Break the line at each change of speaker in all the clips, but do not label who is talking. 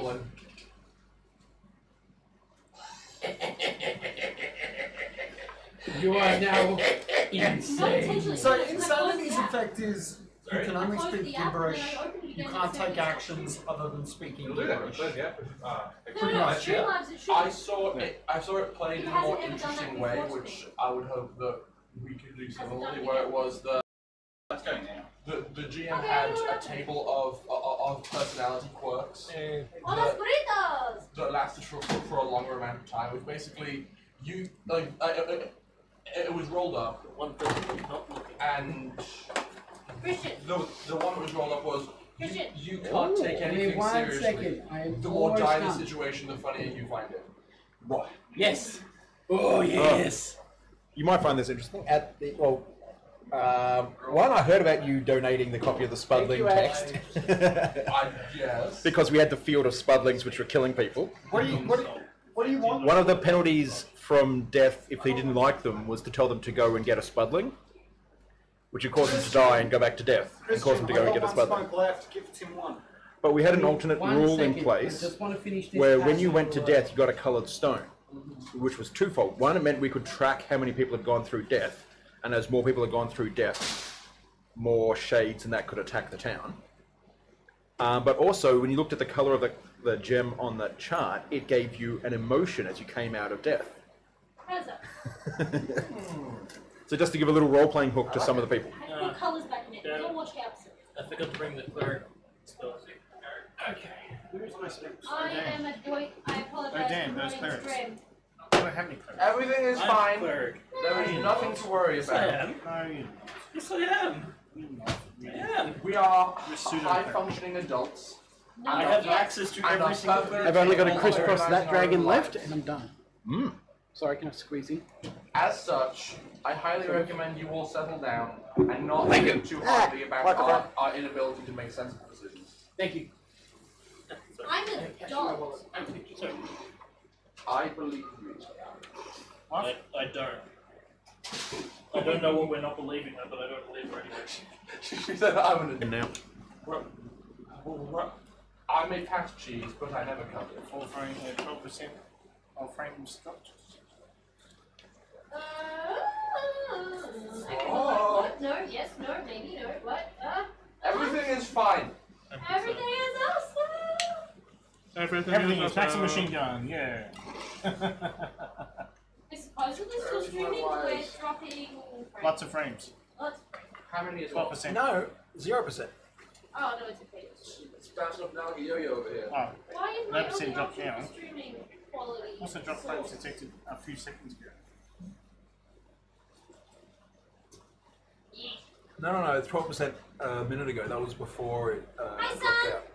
mumbling.
You are now insane.
So insanity's effect is you can only speak gibberish. You can't take actions other than speaking
You'll do that.
gibberish.
Yeah.
Pretty much, yeah.
I saw it played in a more interesting way, which I would hope that we could do similarly, where it was
Let's go now.
the GM had a table of personality quirks that lasted for a longer amount of time, which basically you like it was rolled up, and the one that was rolled up was you can't take anything seriously. The more dire the situation, the funnier you find it.
Right.
Yes. Oh yes.
You might find this interesting. At the one, I heard about you donating the copy of the Spudling text.
Yes.
Because we had the field of Spudlings which were killing people.
What do you want?
One of the penalties from death, if he didn't like them, was to tell them to go and get a Spudling, which would cause them to die and go back to death, and cause them to go and get a Spudling.
Left, give Tim one.
But we had an alternate rule in place where when you went to death, you got a coloured stone, which was twofold. One, it meant we could track how many people had gone through death, and as more people had gone through death, more shades and that could attack the town. But also, when you looked at the colour of the gem on the chart, it gave you an emotion as you came out of death. So just to give a little role-playing hook to some of the people.
Put colours back in it. Don't watch House.
I forgot to bring the cleric spell.
Okay. Where's my spell?
I am a boy. I apologize.
Oh, damn,
for
those
running
clerics.
stream.
I don't have any clerics.
Everything is fine.
Cleric.
There is nothing to worry
Yes, I
about.
am.
No, you're not.
Yes, I am.
You're not.
I am.
We are
You're pseudo-
high-functioning adults.
No,
I have
yes.
access to
And
every
are
single
perfect.
I've only got to
All
crisscross that
organizing our
dragon
own
left,
lives.
and I'm done.
Mm.
Sorry, can I squeeze in?
As such, I highly recommend you all settle down and not think too hardly about our inability to make sensible decisions.
Thank you.
I'm an adult.
I believe you.
I don't. I don't know what we're not believing her, but I don't believe her anyway.
She said I'm an
Now.
I may pass cheese, but I never cut it.
12% of frame structures.
Okay, what? No, yes, no, maybe, no, what?
Everything is fine.
Everything is awesome!
Everything is maximum machine gun, yeah.
We're supposedly still streaming, we're dropping...
Lots of frames.
Lots.
How many is
12%.
No, 0%.
Oh, no, it's okay.
It's bouncing up now like a yo-yo over here.
Oh,
Why is my
11%
only
drop
option
down.
for streaming quality?
also drop frames detected a few seconds ago.
Yeah.
No, it's 12% a minute ago. That was before it
Hi,
dropped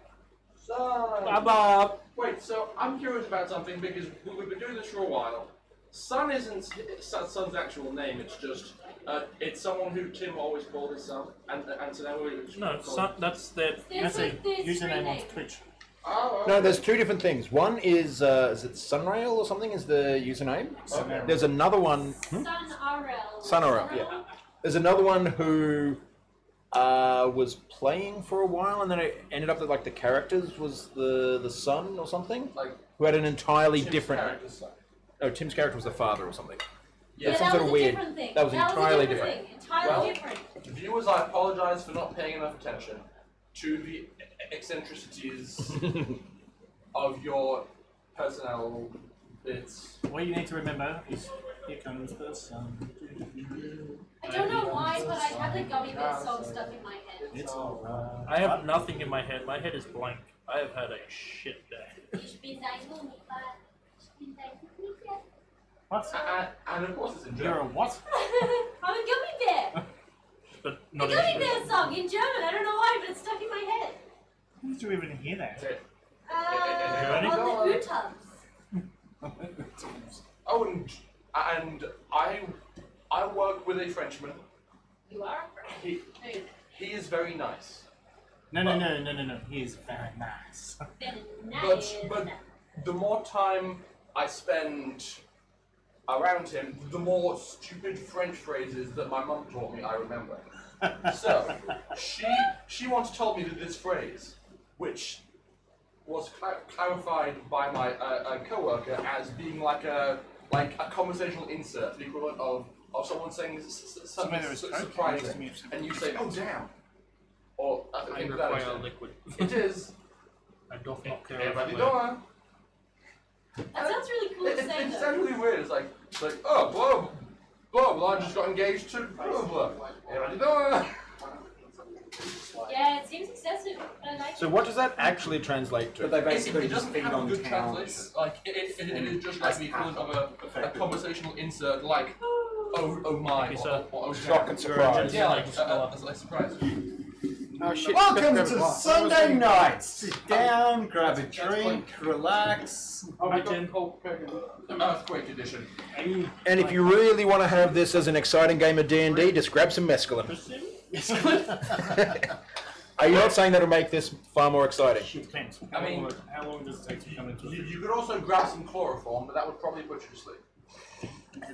son.
out.
Bob. Wait, so I'm curious about something because we've been doing this for a while. Son isn't Son's actual name. It's just it's someone who Tim always called his son, and so now we're
No, son, that's their.
That's a
there's
username
three
on
names.
Twitch.
Oh,
No, there's two different things. One is it Sunrail or something is the username?
Okay.
There's another one.
Sun RL.
Sun RL, yeah. There's another one who was playing for a while, and then it ended up that like the characters was the son or something,
like
who had an entirely
Tim's
different.
character's son.
Oh, Tim's character was the father or something.
Yeah,
some
that
sort
was
of
a
weird.
different thing.
That was entirely
a
different.
thing. Entirely
Well,
different.
Viewers, I apologize for not paying enough attention to the eccentricities of your personnel bits.
What you need to remember is here comes the sun.
I don't know why, but I have the Gummy Bear song stuck in my head.
It's alright.
I have nothing in my head. My head is blank. I have had a shit day.
What?
And of course it's in
You're a
German.
what?
I'm a Gummy Bear!
But
The
not
Gummy
in
Bear song in German, I don't know why, but it's stuck in my head.
How did you even hear that?
On the Utahs.
Oh, and I work with a Frenchman.
You are?
He is very nice.
No. He is very nice.
Very nice.
But the more time I spend around him, the more stupid French phrases that my mum taught me I remember. So she once told me that this phrase, which was clarified by my co-worker as being like a conversational insert, the equivalent of someone saying something surprising, and you say, "Oh damn," or
I require liquid.
It is.
I don't care.
Everybody doing.
That sounds really cool to say,
It
though.
sounds really weird. It's like oh, blah blah just got engaged to blah blah. Everybody doing.
Yeah, it seems excessive. I like
So what does that actually translate to?
But they basically
It
just
doesn't
feed
have a
on
good translation.
towns.
Like it is just like the equivalent of a conversational insert, like oh my, or oh
Shock and surprise.
Yeah, like surprise.
Oh shit.
Welcome
Let's
to
go.
Sunday night. Sit down, grab a drink, relax.
Oh, we got Paul Perkins.
Earthquake edition.
And if you really want to have this as an exciting game of D&D, just grab some mescaline. Are you not saying that'll make this far more exciting?
Depends.
I mean,
how long does it take to come into it?
You could also grab some chloroform, but that would probably put you to sleep.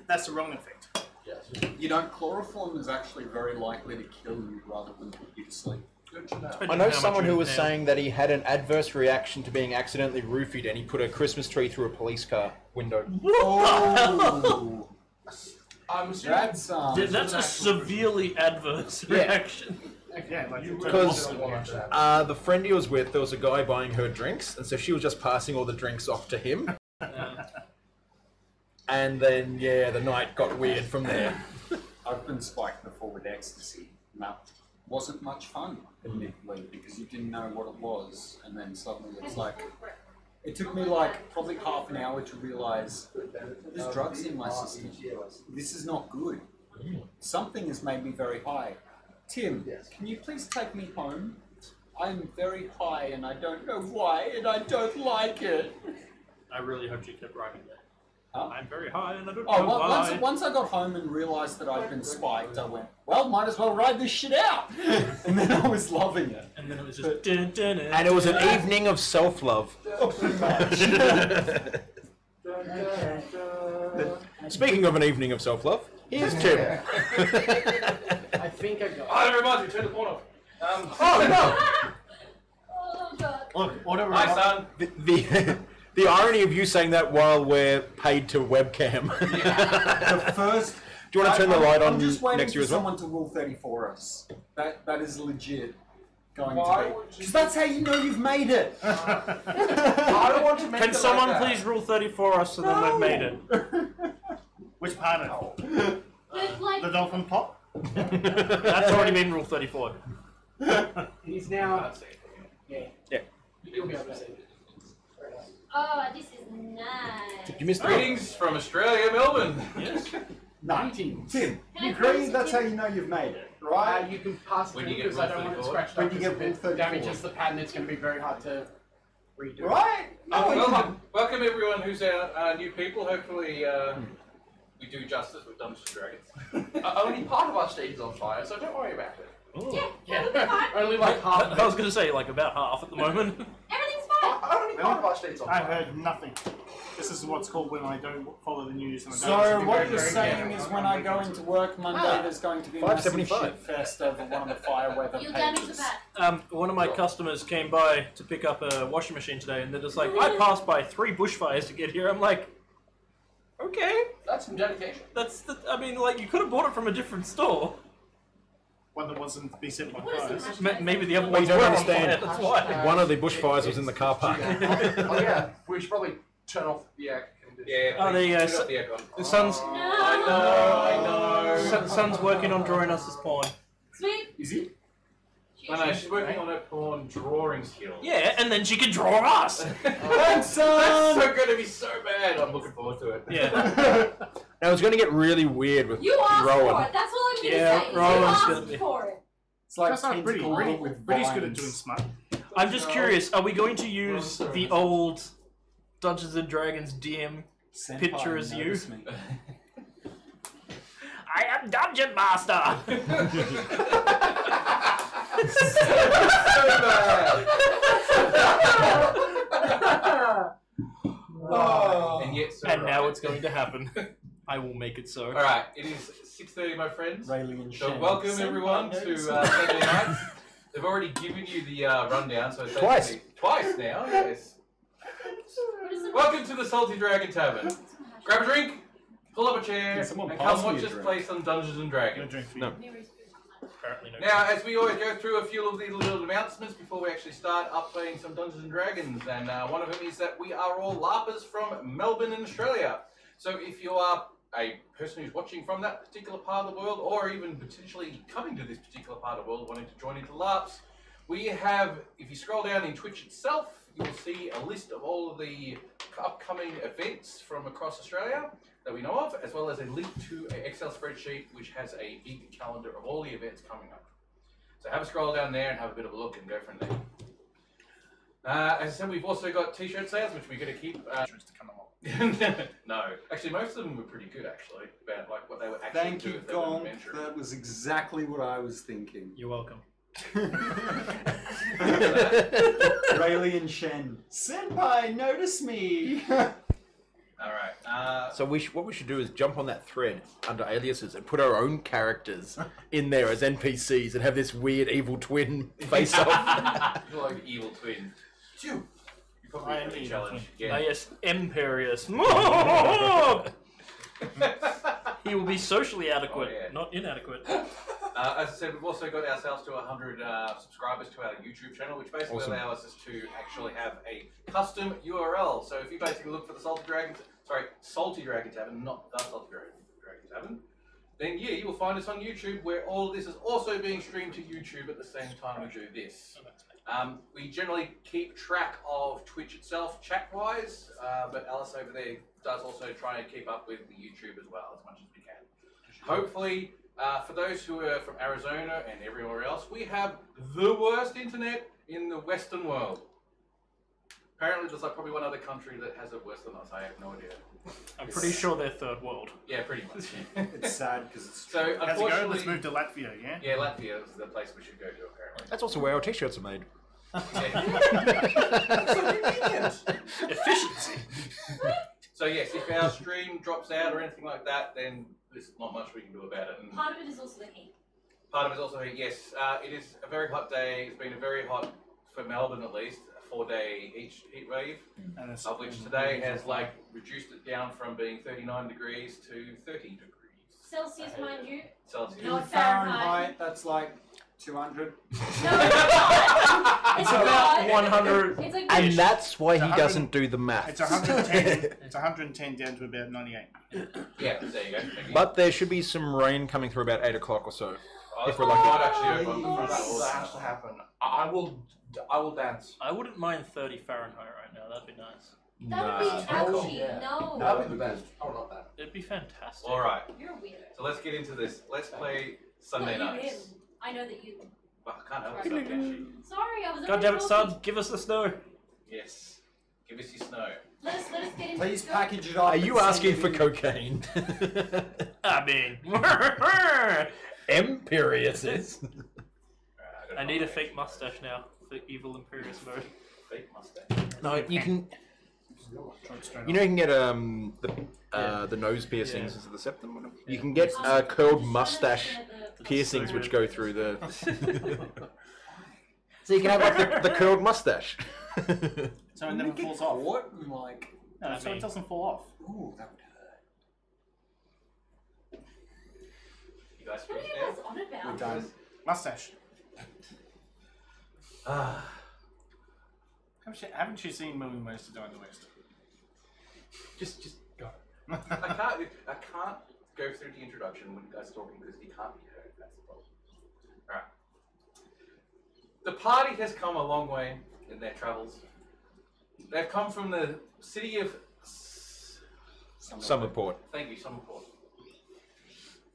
That's the wrong effect.
Yes.
You know, chloroform is actually very likely to kill you rather than put you to sleep.
Good to know.
I know someone who was saying that he had an adverse reaction to being accidentally roofied and he put a Christmas tree through a police car window.
Oh,
I'm assuming
That's a severely adverse reaction.
Yeah,
Because the friend he was with, there was a guy buying her drinks, and so she was just passing all the drinks off to him. And then, yeah, the night got weird from there.
I've been spiked before with ecstasy. That wasn't much fun, admittedly, because you didn't know what it was, and then suddenly it's like... It took me like probably half an hour to realise there's drugs in my system. This is not good. Something has made me very high. Tim, can you please take me home? I'm very high and I don't know why and I don't like it.
I really hope you kept writing that.
Huh?
I'm very high and I don't know
Oh,
why.
once I got home and realised that I'd been spiked, I went, well, might as well ride this shit out. And then I was loving it.
And then it was just dun, dun, dun,
And it was an evening of self-love.
Pretty much.
Speaking of an evening of self-love, here's Tim.
I think I got
Oh, that reminds me, turn the porn off.
Oh, no!
Oh god.
Look, whatever.
Hi, son.
The irony of you saying that while we're paid to webcam.
The first...
Do you want to turn the light on
I'm just waiting
next to you
for
as well?
someone to Rule 34 us. That is legit going
Why
to be.
would you-
Because that's how you know you've made it.
I don't want to make
Can
it
someone
like that.
please rule 34 us so then we've made it?
Which part of it?
But like,
The dolphin pop?
That's already been rule 34.
He's now. Yeah.
Yeah.
You'll be able to see it.
oh, this is nice.
You missed the
Greetings from Australia, Melbourne.
Yes.
19.
Tim,
Can I
you agree
pass it
that's
to
how
you?
you know you've made it, right?
You can pass it
When
to
you
me
get
because I don't want it
34.
scratched
When
up.
you
because
get
if it
34.
damages the pattern, it's going to be very hard to redo.
Right? No,
Welcome everyone who's our new people. Hopefully we do justice with Dungeons & Dragons.
Only part of our stage is on fire, so don't worry about it.
Yeah, that'll be fine.
Only like half.
I was going to say, like, about half at the moment.
Everything's fine.
Only part of our stage is on
I
fire.
heard nothing. This is what's called when I don't follow the news. And I don't
So
listen to
what
very,
you're
very
saying
carefully.
is when I go into work Monday, there's going to be a massive
575.
shit fest over one of the fire weather
You'll damage the
pages.
bat.
One of my customers came by to pick up a washing machine today, and they're just like, I passed by 3 bushfires to get here. I'm like, okay,
That's some dedication.
I mean, like, you could have bought it from a different store.
One that wasn't be set by
What is
fires.
this?
Maybe the other
Well,
ones
you don't
were on
understand.
fire, that's why.
One of the bushfires was in the car park.
Oh yeah, we should probably turn off the air conditioner.
Yeah,
Oh,
please,
the,
turn up the aircon.
The sun's,
No.
I know.
sun's working on drawing us this porn.
Sweet.
Is he?
I know, she's working on her porn drawing skills.
Yeah, and then she can draw us.
Thanks,
That's so going to be so bad. I'm looking forward to it.
Yeah.
Now it's going to get really weird with
You asked
Rowan.
for it. That's all I'm going to
Yeah,
say.
Rowan's
You
gonna
asked
be-
for it.
It's like
That's not pretty.
tentacle
Pretty,
with
pretty's good at
vines.
doing smut.
I'm just curious, are we going to use the old Dungeons & Dragons DM
Senpai,
picture as you?
notice me.
I am Dungeon Master!
And yet so
And now
right.
it's going to happen. I will make it so.
Alright, it is 6:30 my friends.
Rayleigh and
So
Shen.
welcome
Senpai,
everyone
notice
to
me.
Sunday night. They've already given you the rundown, so it's
Twice.
basically- Twice now, yes. Welcome to the Salty Dragon Tavern. Grab a drink, pull up a chair,
Can someone
and
pass
come
me
watch
a
us
drink?
play some Dungeons and
No
Dragons.
drink for you.
No.
Apparently no.
Now, as we always go through a few of these little announcements before we actually start up playing some Dungeons and Dragons, and one of them is that we are all LARPers from Melbourne in Australia. So if you are a person who's watching from that particular part of the world, or even potentially coming to this particular part of the world wanting to join into LARPs, we have, if you scroll down in Twitch itself, you will see a list of all of the upcoming events from across Australia that we know of, as well as a link to an Excel spreadsheet which has a big calendar of all the events coming up. So have a scroll down there and have a bit of a look and go from there. As I said, we've also got t-shirt sales, which we're going to keep.
To come along.
No, actually, most of them were pretty good. Actually, about like what they would actually
Thank
do
you,
if they were
Gonk.
adventuring.
That was exactly what I was thinking.
You're welcome.
Rayleigh and Shen. Senpai, notice me!
All right.
So what we should do is jump on that thread under aliases and put our own characters in there as NPCs and have this weird evil twin face off.
You're like evil twin. You probably
I
have
am
a
evil
challenge.
Ah,
Yeah.
yes, Imperious. He will be socially adequate,
Oh, yeah.
not inadequate.
As I said, we've also got ourselves to 100 subscribers to our YouTube channel, which basically
Awesome.
allows us to actually have a custom URL. So if you basically look for the Salty Dragon Tavern, not the Salty Dragon Tavern, then yeah, you will find us on YouTube, where all of this is also being streamed to YouTube at the same time we do this. We generally keep track of Twitch itself chat-wise, but Alice over there does also try and keep up with the YouTube as well, as much as we can. Hopefully, for those who are from Arizona and everywhere else, we have the worst internet in the Western world. Apparently, there's like probably one other country that has it worse than us. I have no idea.
I'm pretty sure they're third world.
Yeah, pretty much.
It's sad because it's
So,
How's it go?
unfortunately,
Let's move to Latvia, yeah?
yeah, Latvia is the place we should go to. Apparently.
That's also where our t-shirts are made.
Yeah.
Efficiency.
So yes, if our stream drops out or anything like that, then there's not much we can do about it. And
Part of it is also the heat.
part of it is also yes, it is a very hot day. It's been a very hot, for Melbourne at least, a 4-day heat wave,
And it's,
of which today has like reduced it down from being 39 degrees to 30 degrees
Celsius, mind you.
Celsius.
No.
in Fahrenheit, that's like 200.
No, it's not. It's
about
not.
100.
It's like
And that's why he
100
doesn't do the maths.
it's 110. It's 110 down to about 98.
Yeah, there you go. Thank you.
But there should be some rain coming through about 8 o'clock or so.
Oh,
if we're lucky.
might actually open the front
That
doors.
has to happen. I will dance.
I wouldn't mind 30 Fahrenheit right now. That'd be nice.
That would be
Oh,
ouchy.
yeah.
No.
That would be the best. I would love that.
It'd be fantastic.
All right,
You're a weirdo.
so let's get into this. Let's play Sunday
No, you
nights.
win. I know that you.
Well, I can't help myself, can she?
Sorry, I was.
God damn it, son! Give us the snow.
Yes. Give us your snow.
Let us get into.
Please
the-
package it up.
Are
and
you
send
asking
it
for
in.
cocaine?
I mean,
Imperious is.
I need a fake mustache now for evil Imperious mode.
Fake mustache.
No, you can.
Straight
You know, you can get the nose piercings is it the septum. Whatever. You can get curled mustache piercings which go through the. So you can have like the curled mustache.
So it never falls off.
What? Like,
No, so it doesn't fall off.
ooh, that would hurt.
You guys
What are
finished
you
now?
guys on about?
We're done.
Mustache.
Ah,
Haven't you seen Moving West to Die in the West?
just go. I can't go through the introduction when you guys are talking because you can't be heard. That's the problem. All right. The party has come a long way in their travels. They've come from the city of
Summerport.
Thank you, Summerport,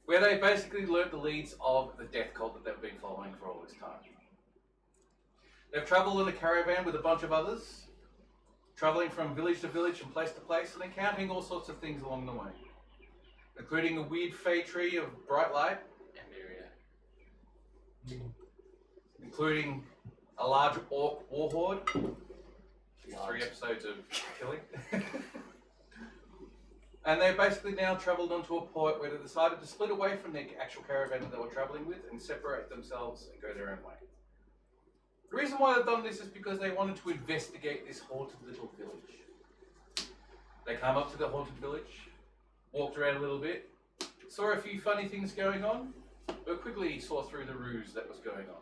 where they basically learnt the leads of the death cult that they've been following for all this time. They've travelled in a caravan with a bunch of others, travelling from village to village and place to place, and encountering all sorts of things along the way, including a weird fey tree of bright light and area, including a large orc war horde, 3 episodes of killing. And they basically now travelled onto a point where they decided to split away from their actual caravan that they were travelling with and separate themselves and go their own way. The reason why they've done this is because they wanted to investigate this haunted little village. They came up to the haunted village, walked around a little bit, saw a few funny things going on, but quickly saw through the ruse that was going on.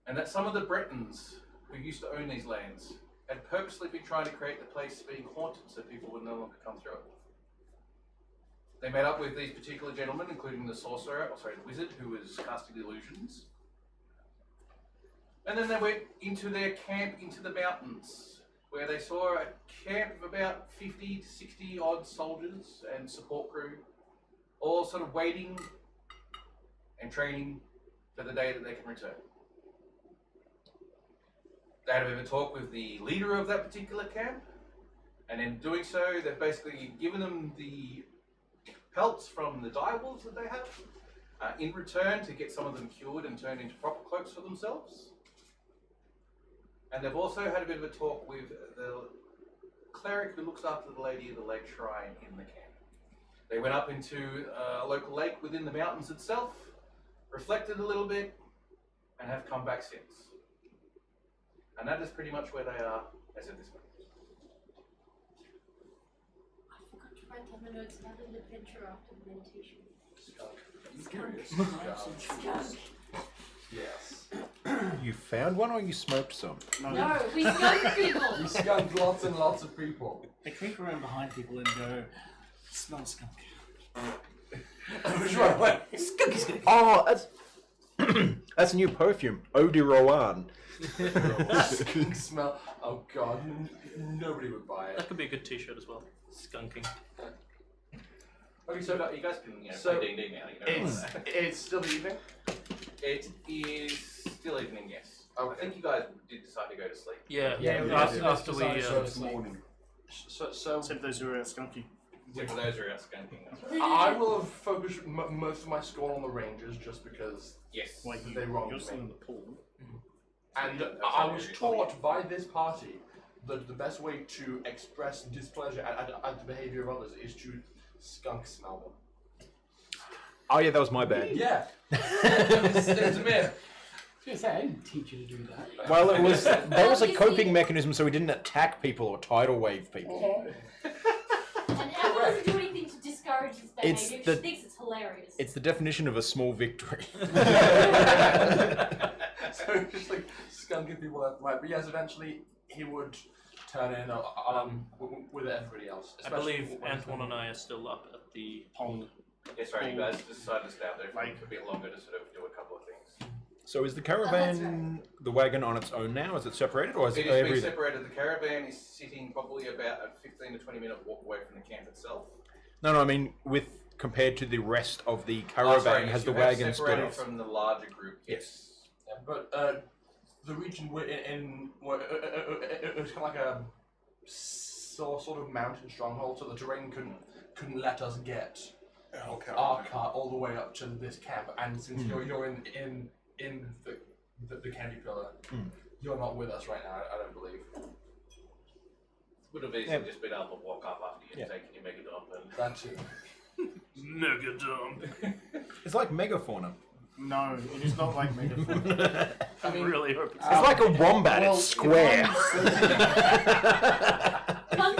And that some of the Bretons who used to own these lands had purposely been trying to create the place being haunted so people would no longer come through it. They met up with these particular gentlemen, including the sorcerer, the wizard, who was casting illusions. And then they went into their camp into the mountains, where they saw a camp of about 50 to 60 odd soldiers and support crew, all sort of waiting and training for the day that they can return. They had a bit of a talk with the leader of that particular camp, and in doing so, they've basically given them the pelts from the direwolves that they have in return to get some of them cured and turned into proper cloaks for themselves. And they've also had a bit of a talk with the cleric who looks after the Lady of the Lake Shrine in the camp. They went up into a local lake within the mountains itself, reflected a little bit, and have come back since. And that is pretty much where they are as of this moment.
I forgot to write down the notes about an adventure after the meditation. Skunk.
Yes.
You found one or you smoked some?
No, we skunk people.
We skunked lots and lots of people.
They creep around behind people and go, smell skunk.
Which one? What?
Skunk is gonna
Oh, that's that's a new perfume, Eau de Rouen.
Skunk smell. Oh god, nobody would buy it.
That could be a good T-shirt as well. Skunking.
Okay, so you guys can
So
play D&D now. You know.
It's still evening.
It is still evening, yes.
Okay.
I think you guys did decide to go to sleep.
Yeah.
Yeah, we
After we.
decided
Morning.
So
Except those who are skunky.
Except for those who are out skunking. That's right.
I will have focused most of my score on the Rangers just because
Yes.
Like
they wronged
you're
me.
still in the pool.
And
That's
I
not
was
really
taught by this party that the best way to express displeasure at the behavior of others is to skunk smell them.
Oh yeah, that was my bad.
Yeah. It's a myth.
I was gonna say, I didn't teach you to do that.
Well, it was that was a coping mechanism, so we didn't attack people or tidal wave people.
And Emma doesn't do anything to discourage this
It's
behavior.
the-
She thinks it's hilarious.
It's the definition of a small victory.
So just like skunking people left, right. But yes, eventually he would turn in with everybody else.
I believe
especially when-
Antoine and I are still up at the
Pond.
Yes, right. You guys decided to stay out there for a bit longer to sort of do a couple of things.
So is the caravan, the wagon on its own now? Is it separated, or is
It
it
has been
everything?
separated. The caravan is sitting probably about a 15 to 20 minute walk away from the camp itself.
No, I mean with compared to the rest of the
Oh,
caravan,
sorry,
has
yes,
the
you have
wagon stood
separated
off?
from the larger group. Yes.
Yeah, but the region we're in it was kind of like a sort of mountain stronghold, so the terrain couldn't let us get our cart all the way up to this camp. And since you're in the candy pillar, you're not with us right now. I don't believe.
Would have easily just been able to walk up after you'd taken your mega dump and
That too.
mega dump.
It's like megafauna.
No, it is not like Megaphone.
I really hope it's.
It's like a wombat.
well,
it's square.
Fun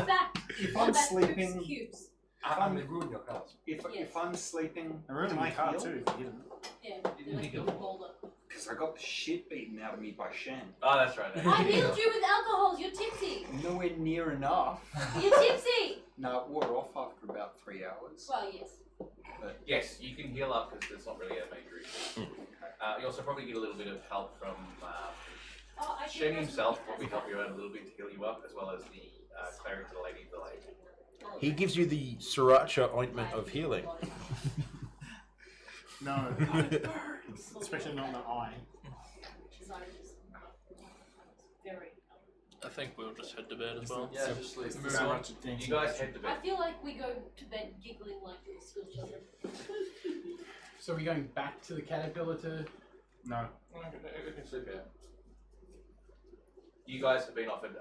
fact.
If I'm
Wombat poops
sleeping,
cubes.
And they ruin your cars.
if I'm sleeping,
I ruined
can
my
I
car
heal?
too. If you didn't.
Yeah, they're like a boulder.
Because I got the shit beaten out of me by Shan.
oh, that's right.
I healed you with alcohol. You're tipsy.
Nowhere near enough.
You're tipsy.
No, it wore off after about 3 hours.
Well, yes.
Yes, you can heal up because there's not really a major issue. You also probably get a little bit of help from
Oh, I
Shen
think
himself.
that's
Probably help you out a little bit to heal you up, as well as the cleric to the Lady of the Lake.
He gives you the sriracha ointment of healing.
No. Especially not in the eye.
Very.
I think we'll just head to bed as well.
Yeah, just sleep.
Move on.
You guys head to
I
bed.
feel like we go to bed giggling like school children.
So are we going back to the caterpillar to...
No.
We can sleep here.
You guys have been offered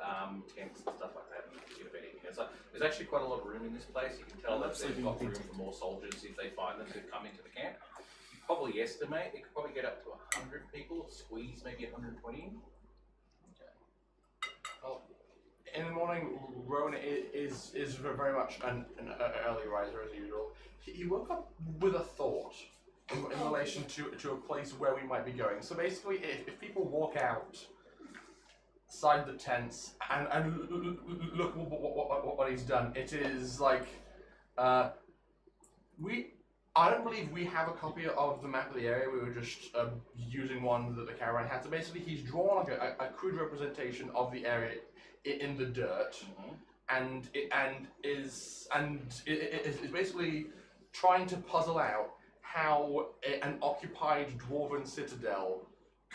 tents and stuff like that, and get a bed in here. So there's actually quite a lot of room in this place. You can tell that they've got room for more soldiers if they find them to come into the camp. probably estimate it could probably get up to 100 people, squeeze maybe 120.
Well, in the morning, Rowan is very much an early riser as usual. He woke up with a thought in relation to a place where we might be going. So basically, if people walk outside the tents and look what he's done, it is like I don't believe we have a copy of the map of the area. We were just using one that the caravan had. So basically, he's drawn like a crude representation of the area in the dirt, and is basically trying to puzzle out how an occupied dwarven citadel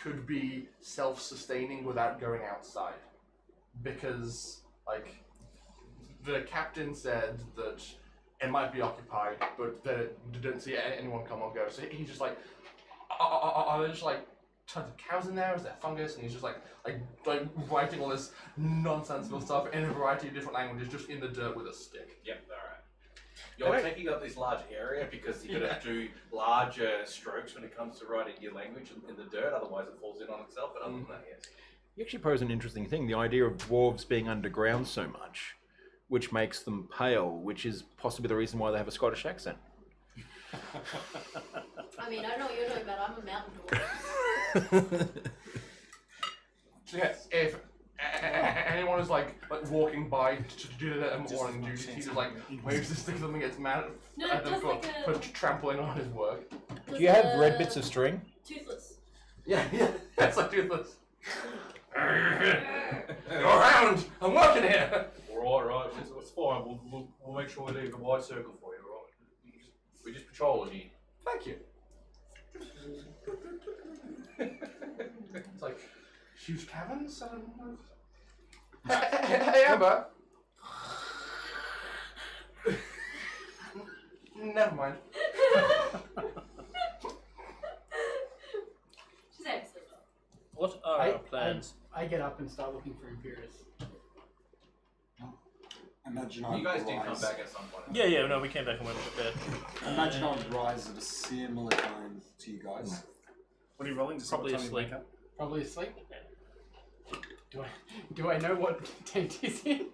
could be self-sustaining without going outside, because like the captain said that it might be occupied, but they didn't see anyone come or go. So he's just like, are there just like tons of cows in there? Is there fungus? And he's just like writing all this nonsensical stuff in a variety of different languages, just in the dirt with a stick.
Yep, alright. You're taking up this large area because you've got to do larger strokes when it comes to writing your language in the dirt, otherwise it falls in on itself, but other than that, yes.
You actually pose an interesting thing, the idea of dwarves being underground so much, which makes them pale, which is possibly the reason why they have a Scottish accent.
I mean, I don't know what you're talking about. I'm a mountain dwarf.
So yes, if anyone is like walking by to do their morning duties, he just like waves his stick at them and gets mad at them for trampling on his work.
Do you have red bits of string?
Toothless.
Yeah, it's like toothless. Go around! I'm working here!
Alright, it's fine. We'll make sure we leave a wide circle for you, alright? We just patrol here.
Thank you. It's like huge caverns. Hey, Amber. Never mind.
She's actually.
What are our plans?
I get up and start looking for Imperius.
Imagine
you guys did come back at some point.
Yeah, no, we came back and went to bed.
Imagine I would rise at a similar time to you guys.
What are you rolling? Just
Probably
what time you
asleep.
wake up?
Probably asleep. Do I know what tent he's in?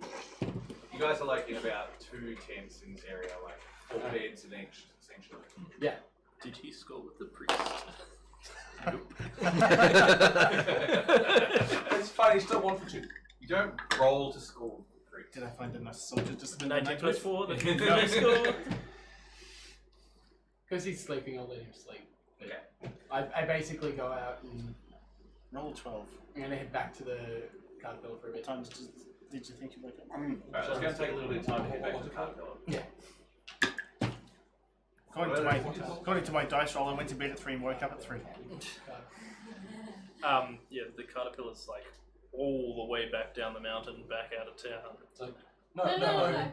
You guys are like in about 2 tents in this area, like 4 beds in each, essentially.
Yeah.
Did he skull with the priest?
It's fine, he's still 1 for 2.
You don't roll to school.
Did I find a nice soldier just in
19 plus 4, the
No.
skull.
Because he's sleeping, I'll let him sleep.
Okay.
I basically go out and
Roll 12.
I'm going to head back to the Caterpillar for a
What
bit.
time did you think you wake up?
Alright, so it's going to take a little bit of time to head back to the Caterpillar.
Yeah.
According to my dice roll, I went to bed at 3 and woke up at 3.
Yeah, the caterpillar's like all the way back down the mountain, back out of town.
No.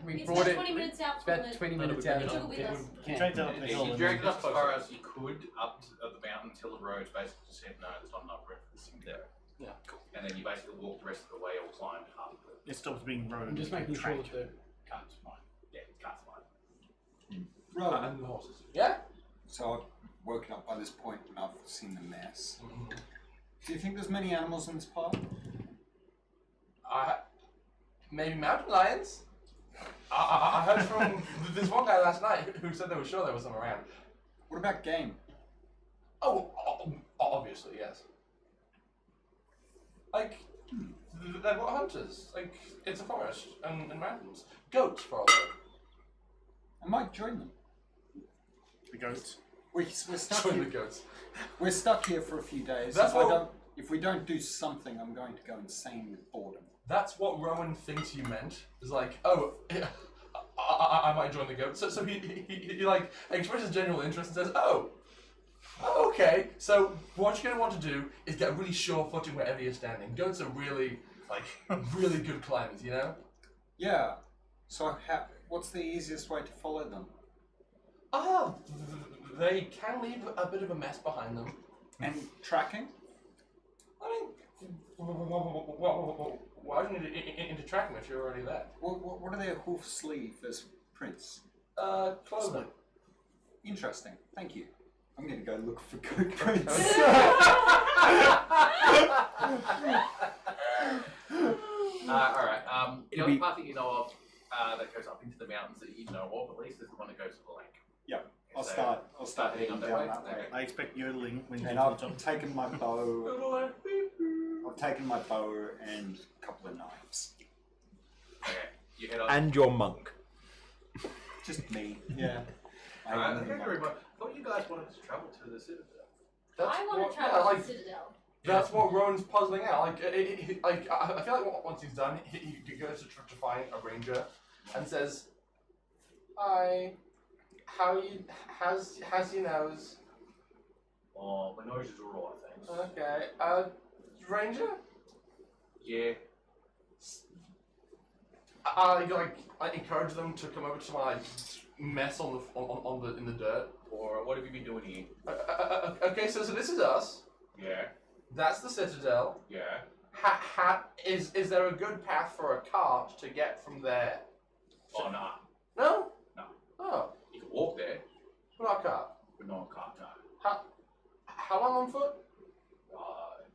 We
It's
brought
about
it
20 minutes out
It's
from
about
the...
20 minutes out of
Took it with us.
Straight down the
If
hill.
you
and
dragged it
then-
up as far as you could, up to the mountain until the roads basically just said, no, there's not enough room for this thing there.
Yeah.
And then you basically walk the rest of the way or climbed up.
It stops being road.
I'm just making sure
tracked.
that the cart's fine.
Yeah, can't find.
Right.
And the horses. Yeah?
So I've woken up by this point and I've seen the mess. Do you think there's many animals in this park?
Maybe mountain lions? I heard from this one guy last night who said they were sure there was some around.
What about game?
Oh, obviously, yes. Like, they're not hunters. Like, it's a forest and mountains. Goats, probably.
I might join them.
The goats.
We're stuck
Join the
here.
goats.
We're stuck here for a few days.
That's
If we don't do something, I'm going to go insane with boredom.
That's what Rowan thinks you meant. Is like, oh, I might join the goats. So he like expresses general interest and says, oh, okay. So what you're gonna want to do is get really sure footing wherever you're standing. Goats are really really good climbers, you know.
Yeah. So what's the easiest way to follow them?
They can leave a bit of a mess behind them.
And tracking?
I mean, why do you need into tracking if you're already there?
What are their hoofs leave as prints?
Clothing.
Interesting. Thank you. I'm going to go look for coconuts.
Alright, the only path that you know of that goes up into the mountains that you know of, at least, is the one that goes to the lake.
Yep. I'll start heading
on
down that way.
I expect yodeling when you
And
get to
I've
the top.
taken my bow. I've taken my bow and a couple of knives.
Okay, you head on.
And your monk.
Just me. Yeah.
Alright, okay, very much. I thought you guys wanted to travel to the Citadel.
I want to travel to the Citadel.
That's what Rowan's puzzling out. I feel like once he's done, he goes to find a ranger and says, "Hi, how's your nose?"
Oh, my nose is alright, thanks.
Okay, ranger.
Yeah.
I encourage them to come over to my mess in the dirt.
Or what have you been doing here?
Okay, so this is us.
Yeah.
That's the Citadel.
Yeah.
Is there a good path for a cart to get from there?
Oh, nah.
No?
No.
Oh.
You can walk there,
But not a cart.
but not a cart, no.
How long on foot?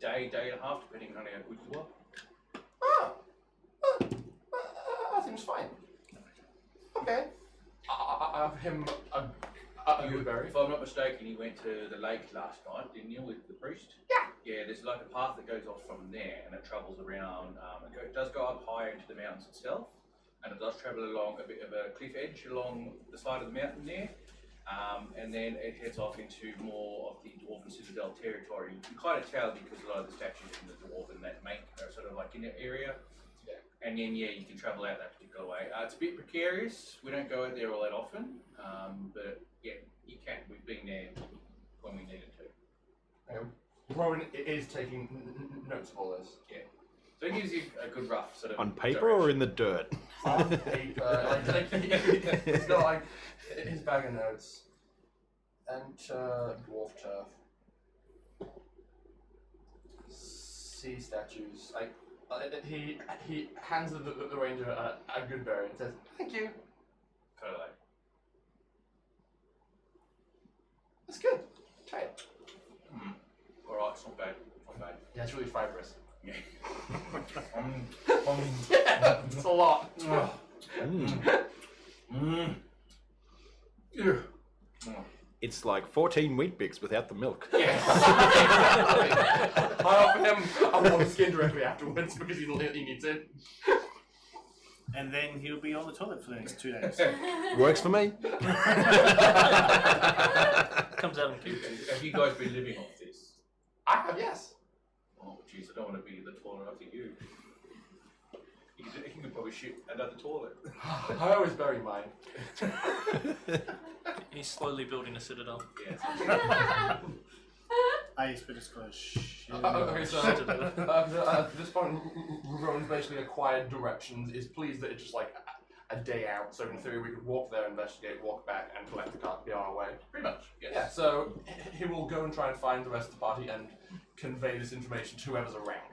Day and a half, depending on how good you are.
Oh. That seems fine. Okay. I have him a good berry.
If I'm not mistaken, you went to the lake last night, didn't you, with the priest?
Yeah.
Yeah, there's like a path that goes off from there, and it travels around. It does go up higher into the mountains itself, and it does travel along a bit of a cliff edge along the side of the mountain there. And then it heads off into more of the Dwarven Citadel territory. You can kind of tell because a lot of the statues in the Dwarven that make are sort of like in that area.
Yeah. And
then you can travel out that particular way. It's a bit precarious. We don't go out there all that often, but yeah, you can. We've been there when we needed to.
Rowan is taking notes of all this.
Yeah. So it gives you a good rough sort of
On paper or in the dirt?
On paper. He's got like his bag of notes. Enter dwarf turf. Sea statues. He hands the ranger a good berry and says, "Thank you."
Totally.
That's good. Try it.
Alright, it's not bad. Not bad.
Yeah, it's really fibrous.
Yeah.
Yeah, it's a lot.
It's like 14 wheat bix without the milk.
Yes. I offer him a warm skin directly afterwards because he needs it.
And then he'll be on the toilet for the next 2 days.
Works for me.
Comes out and keeps.
Have you guys been living off this?
I have, yes.
Oh, jeez, I don't want to be the toilet after you. You could probably shoot another toilet.
I always bury mine.
He's slowly building a citadel.
Yes.
I expect it's going to shit.
Okay, so at this point, Rowan's basically acquired directions, is pleased that it's just like a day out, so in theory we could walk there, investigate, walk back, and collect the cart, be on our way.
Pretty much, yes.
Yeah, so he will go and try and find the rest of the party and convey this information to whoever's around.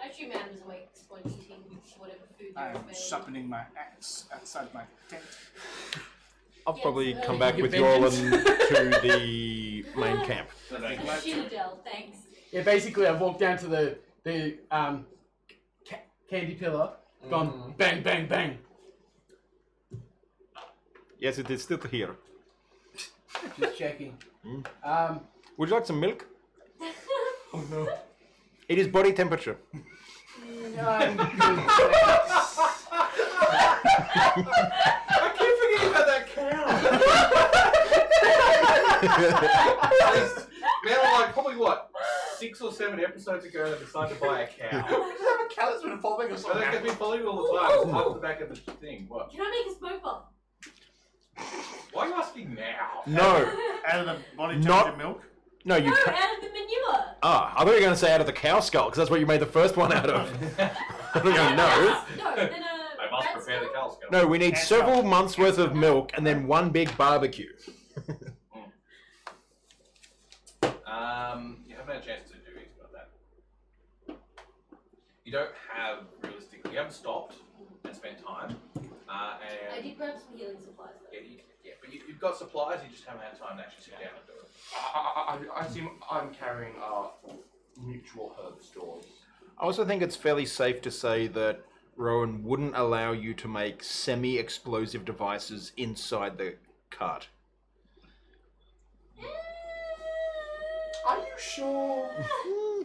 I assume Adam's awake exploiting whatever food
I
you're
am sharpening my axe outside my tent.
I'll
Yes,
probably come
you
back
get
with you all
vengeance.
to the main camp.
Citadel, thanks.
Yeah, basically I've walked down to the candy pillar, gone bang, bang, bang.
Yes, it is still here.
Just checking.
Would you like some milk?
Oh no.
It is body temperature.
I'm good.
I keep forgetting about that cow. Now, like, probably what, 6 or 7 episodes ago, they decided to buy a cow.
We have a cow that's been following us
I think
around.
they've been following you all the time. It's up the back of the thing. What?
Can I make a smoke bomb?
Why are you asking now?
No.
Out of the body
Not-
temperature milk?
No, you
No,
can't.
out of the manure.
Ah, I thought you were going to say out of the cow skull, because that's what you made the first one out of. I'm going, no.
No, then
I must prepare the cow skull.
No, we need several months worth of milk and then one big barbecue.
You haven't had a chance to do anything about that. You don't have, realistically, you haven't stopped and spent time.
I did grab some healing supplies though.
Yeah, but you've got supplies, you just haven't had time to actually sit down and do it.
I assume I'm carrying our mutual herb stores.
I also think it's fairly safe to say that Rowan wouldn't allow you to make semi-explosive devices inside the cart.
Are you sure?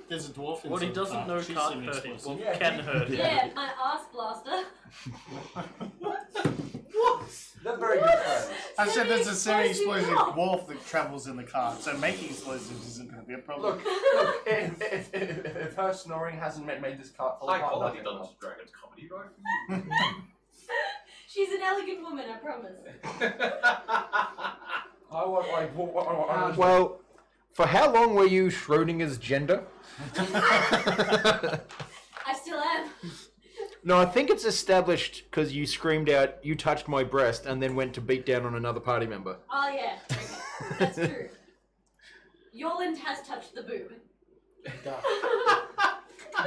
There's a dwarf in
What he
some
doesn't
cart.
know
She's
can't
semi
hurt him.
explosive.
Well, can hurt him.
Yeah, my ass blaster.
They're very good friends.
I said there's a
Semi-explosive
semi-explosive dwarf that travels in the cart, so making explosives isn't going to be a problem.
Look, if her snoring hasn't made this cart fall
High
apart,
quality
nothing
Dungeons
will.
and Dragons comedy, right?
She's an elegant woman, I promise.
I want like.
Well, for how long were you Schrodinger's gender?
I still am.
No, I think it's established because you screamed out, "You touched my breast," and then went to beat down on another party member.
Oh yeah, okay. That's true. Yoland has touched the boob.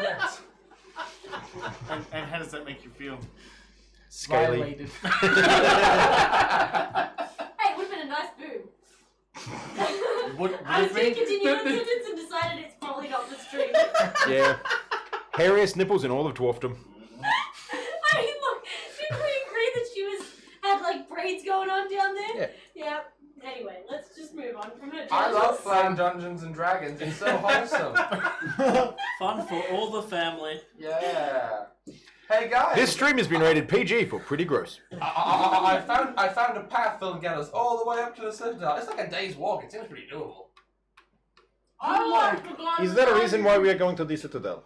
Yes.
And how does that make you feel?
Scaly.
Violated.
Hey, it would have been a nice boob. I was going to continue that sentence and decided it's probably not the stream.
Yeah. Hairiest nipples in all of dwarfdom.
I mean, look, didn't we agree that she had like braids going on down there? Yeah. Anyway, let's just move on from her.
I love playing Dungeons and Dragons. It's so wholesome.
Fun for all the family.
Yeah. Hey guys.
This stream has been rated PG for pretty gross.
I found a path that'll get us all the way up to the Citadel. It's like a day's walk. It seems pretty doable.
I like the guy.
Is that a reason why we are going to the Citadel?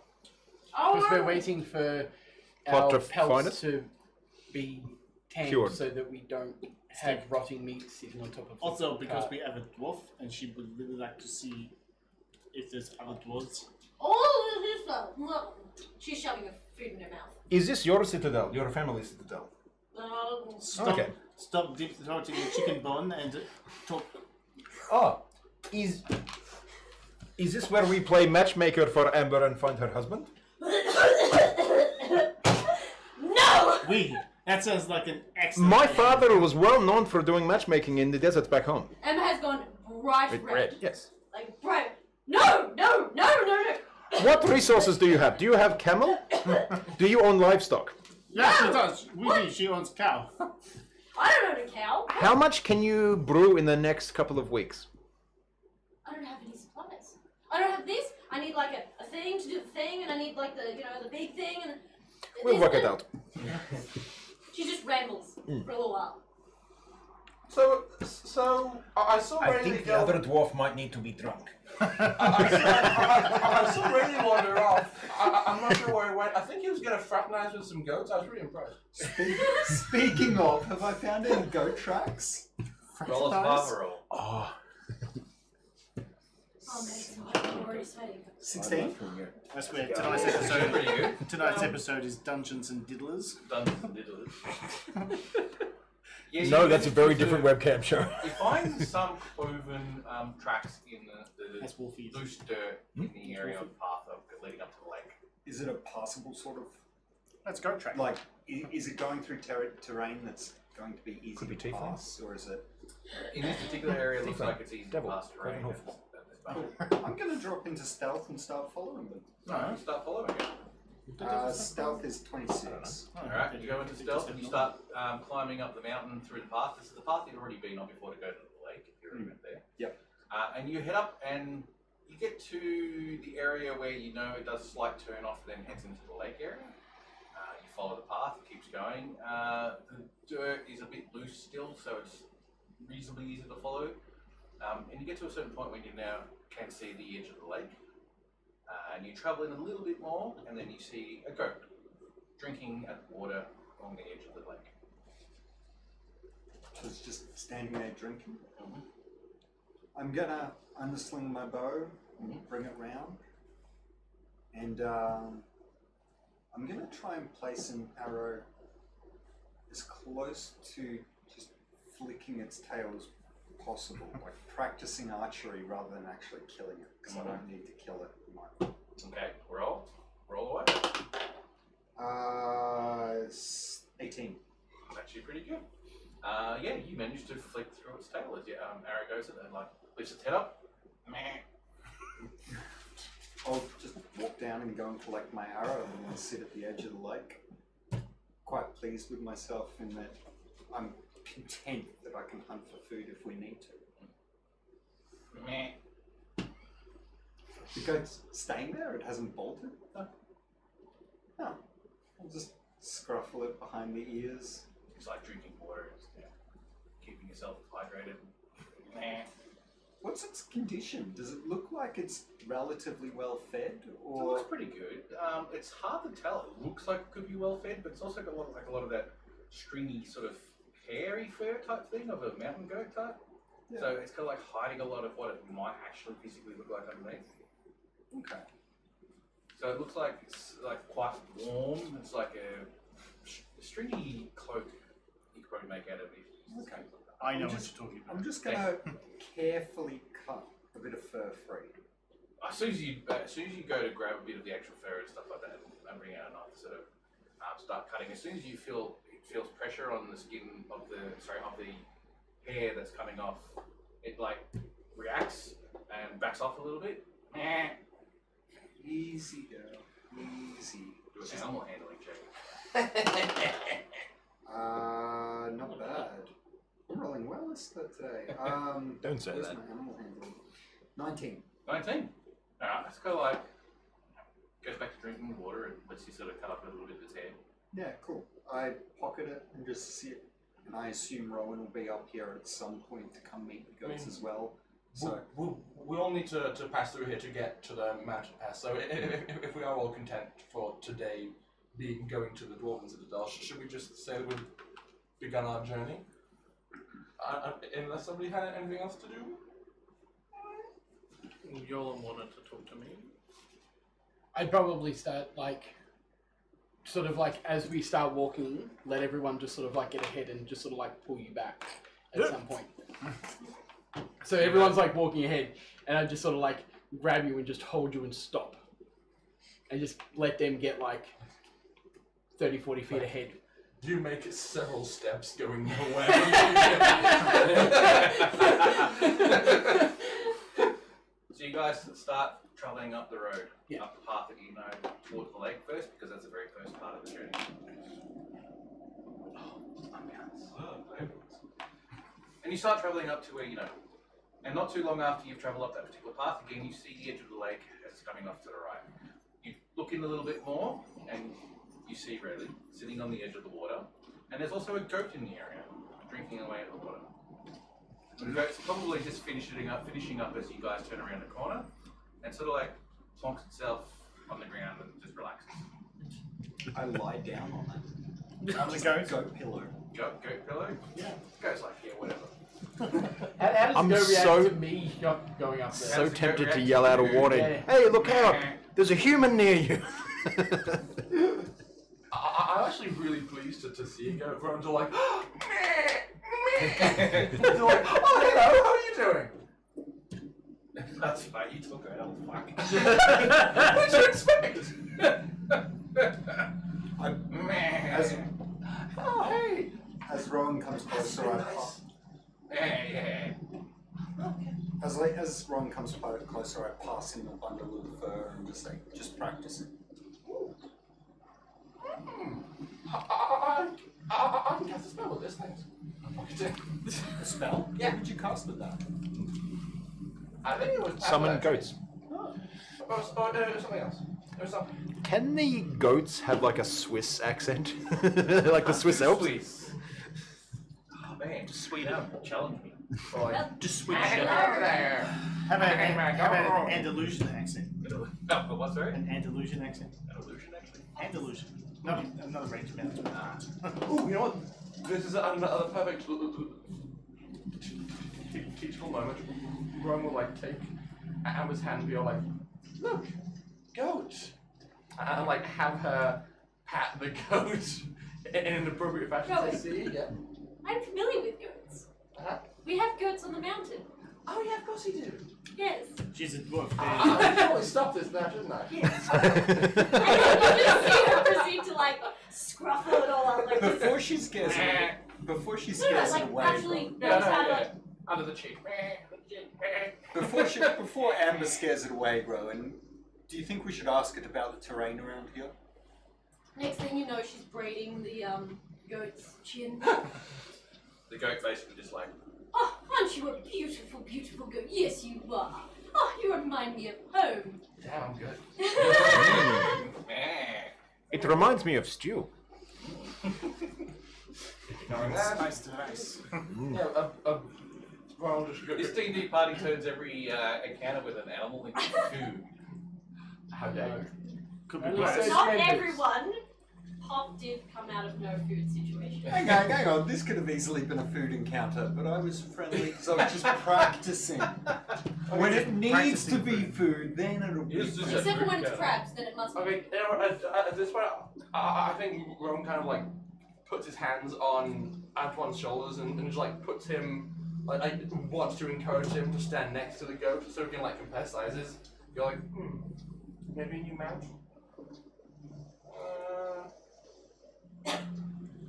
Because we're waiting for
Plot
our
to find
pelts
us?
to be tamed
Cured.
so that we don't have rotting meat sitting on top of the
Also, because
cart.
we have a dwarf, and she would really like to see if there's other dwarves.
Oh, this is stuff. Look, she's shoving her food in her mouth.
Is this your Citadel? Your family's Citadel?
Stop,
Okay.
stop deep throating the chicken bone and talk.
Oh, is this where we play matchmaker for Amber and find her husband?
No!
That sounds like an excellent
My
idea.
father was well known for doing matchmaking in the deserts back home.
Emma has gone bright
With
red.
red, yes.
Like bright. No! No! No! No! No!
What resources do you have? Do you have camel? Do you own livestock?
Yeah, she does. She owns cow.
I don't own a cow.
How much can you brew in the next couple of weeks?
I don't have any supplies. I don't have this. I need like a thing to do the thing, and I need like the the big thing, and
We'll work it out.
She just rambles for a little while.
So I saw Rayleigh go.
dwarf might need to be drunk.
I saw Rayleigh wander off. I'm not sure where he went. I think he was going to fraternize with some goats. I was really impressed.
Speaking of, have I found any goat tracks?
Roll a survivor roll.
Oh,
Oh man, I'm already sweating.
16?
I swear,
Pretty good.
tonight's episode is Dungeons and Diddlers.
Dungeons and Diddlers. Yeah,
no,
you-
that's a very different webcam show.
You find some cloven tracks in the
That's Wolfie.
loose dirt in the area of the path leading up to the lake.
Is it a passable sort of,
That's goat track.
like, is it going through terrain that's going to be easy
Could be
to
tiefling.
pass, or is it...
In this particular area, it looks
Tiefling.
like it's easy
Devil.
to pass terrain.
Cloven
It's-
I'm going to drop into stealth and start following them.
Alright, start following it.
Stealth is 26.
Alright, you go into stealth and you start climbing up the mountain through the path. This is the path you've already been on before to go to the lake, if you already went there.
Yep.
And you head up and you get to the area where you know it does a slight turn off, then heads into the lake area. You follow the path, it keeps going. The dirt is a bit loose still, so it's reasonably easy to follow. And you get to a certain point when you now can see the edge of the lake. And you travel in a little bit more, and then you see a goat drinking at the water along the edge of the lake.
So it's just standing there drinking. I'm going to undersling my bow and bring it round. And I'm going to try and place an arrow as close to just flicking its tail as possible, like practicing archery rather than actually killing it, because I don't need to kill it.
Okay, roll away.
18.
Actually pretty good. Yeah, you managed to flick through its tail as your arrow goes at it, and like lifts its head up. Meh.
I'll just walk down and go and collect my arrow and then sit at the edge of the lake. Quite pleased with myself in that I'm content that I can hunt for food if we need to.
Meh.
The goat's staying there? It hasn't bolted? No. No. I'll just scruffle it behind the ears.
It's like drinking water, keeping yourself hydrated. Meh.
What's its condition? Does it look like it's relatively well fed,
It
or
looks pretty good. It's hard to tell. It looks like it could be well fed, but it's also got a lot of that stringy sort of hairy fur type thing of a mountain goat type.
Yeah.
So it's kind of like hiding a lot of what it might actually physically look like underneath.
okay?
So it looks like it's like quite warm. It's like a stringy cloak you could probably make out of it.
Okay.
I know what you're talking about.
I'm just gonna carefully cut a bit of fur free.
As soon as you go to grab a bit of the actual fur and stuff like that, and bring out a knife, to sort of start cutting. As soon as you feel it feels pressure on the skin of the hair that's coming off, it like reacts and backs off a little bit.
Easy, girl. Easy.
Do an animal handling check.
Not bad. I'm rolling well today.
Don't say
where's
that.
my animal handling? 19.
19. Alright, that's kind of like goes back to drinking water and lets you sort of cut up a little bit of its hair.
Yeah, cool. I pocket it and just sit, and I assume Rowan will be up here at some point to come meet the goats as well. So
we all need to pass through here to get to the mountain pass. So if we are all content for today going to the Dwarven Citadel, should we just say that we've begun our journey? Unless somebody had anything else to do?
Yola wanted to talk to me.
I'd probably start sort of like as we start walking, let everyone just sort of like get ahead and just sort of like pull you back at some point. So everyone's like walking ahead, and I just sort of like grab you and just hold you and stop, and just let them get like 30, 40 feet ahead.
Do you make several steps going away?
So you guys start travelling up the road,
Yeah.
up the path that you know towards the lake first, because that's the very first part of the journey. And you start travelling up to where you know. And not too long after you've travelled up that particular path, again you see the edge of the lake as it's coming off to the right. You look in a little bit more, and you see Redley sitting on the edge of the water. And there's also a goat in the area, drinking away at the water. The goat's probably just finishing up as you guys turn around the corner, and sort of like plonks itself on the ground and just relaxes.
I lie down on that.
On the goat?
Goat pillow.
Goat pillow?
Yeah.
Goat's like, yeah, whatever.
How
I'm
does Go react
so-
to me going up there?
So
How's the
tempted
goat
to
react
yell
to
out a
you?
warning.
Yeah.
Hey, look out! There's a human near you.
I'm actually really pleased to see it go. Everyone's all like, they're like, oh, hello, how are you doing?
That's right, you took it, oh fuck.
What did you expect? Oh, hey.
As Rowan comes closer, I pass.
Yeah.
As Rowan comes closer, I pass him a bundle of fur and just say, just practice it.
I can cast a spell with this thing.
A spell?
Yeah.
How did you cast with that?
I think it was
Summon
athletics.
goats.
Or something else. There's something.
Can the goats have like a Swiss accent? Like the Swiss Alps?
Please. Oh man, just sweet up. Challenge me.
Or like,
Just switch
hey,
it.
hello there.
How about an Andalusian accent?
No, but what's right?
An Andalusian accent?
An illusion, actually.
Andalusian. No, another range man.
Ooh, you know what? This is another perfect teachable moment. Rowan will like take Amber's hand and be all like, look, goat. And like have her pat the goat in an appropriate fashion.
Goat.
Say, see, yeah.
I'm familiar with goats.
Uh-huh.
We have goats on the mountain.
Oh yeah, of course you do.
Yes.
She's a dwarf.
I should probably stop this now, shouldn't I?
Yes. And then you just see her proceed to like scruffle it all up like this.
Before she scares it, before she
No,
scares it
like
away.
actually
Yeah,
knows
no,
how to
yeah.
like
Under the cheek.
Before Amber scares it away, Rowan, do you think we should ask it about the terrain around here?
Next thing you know, she's braiding the goat's chin.
The goat basically just like,
Oh, aren't you a beautiful, beautiful goat? Yes, you are. Oh, you remind me of home.
Damn, I'm good.
It reminds me of stew.
Nice to nice.
Well, just go.
this D&D party turns every encounter with an animal into food.
How dare you?
Could be
Only
worse.
so-
Not
members.
everyone. Pop did come out of no food situation.
Hang on, this could have easily been a food encounter, but I was friendly because I was just practicing. When it needs to be food, then it'll be
Yes,
food.
yes.
Except for when it's crabs, then it must be.
Okay, you know, at this point, I think Rowan kind of like puts his hands on Antoine's shoulders and just like puts him, like wants to encourage him to stand next to the goat so we can like compare sizes. You're like, maybe a new mount?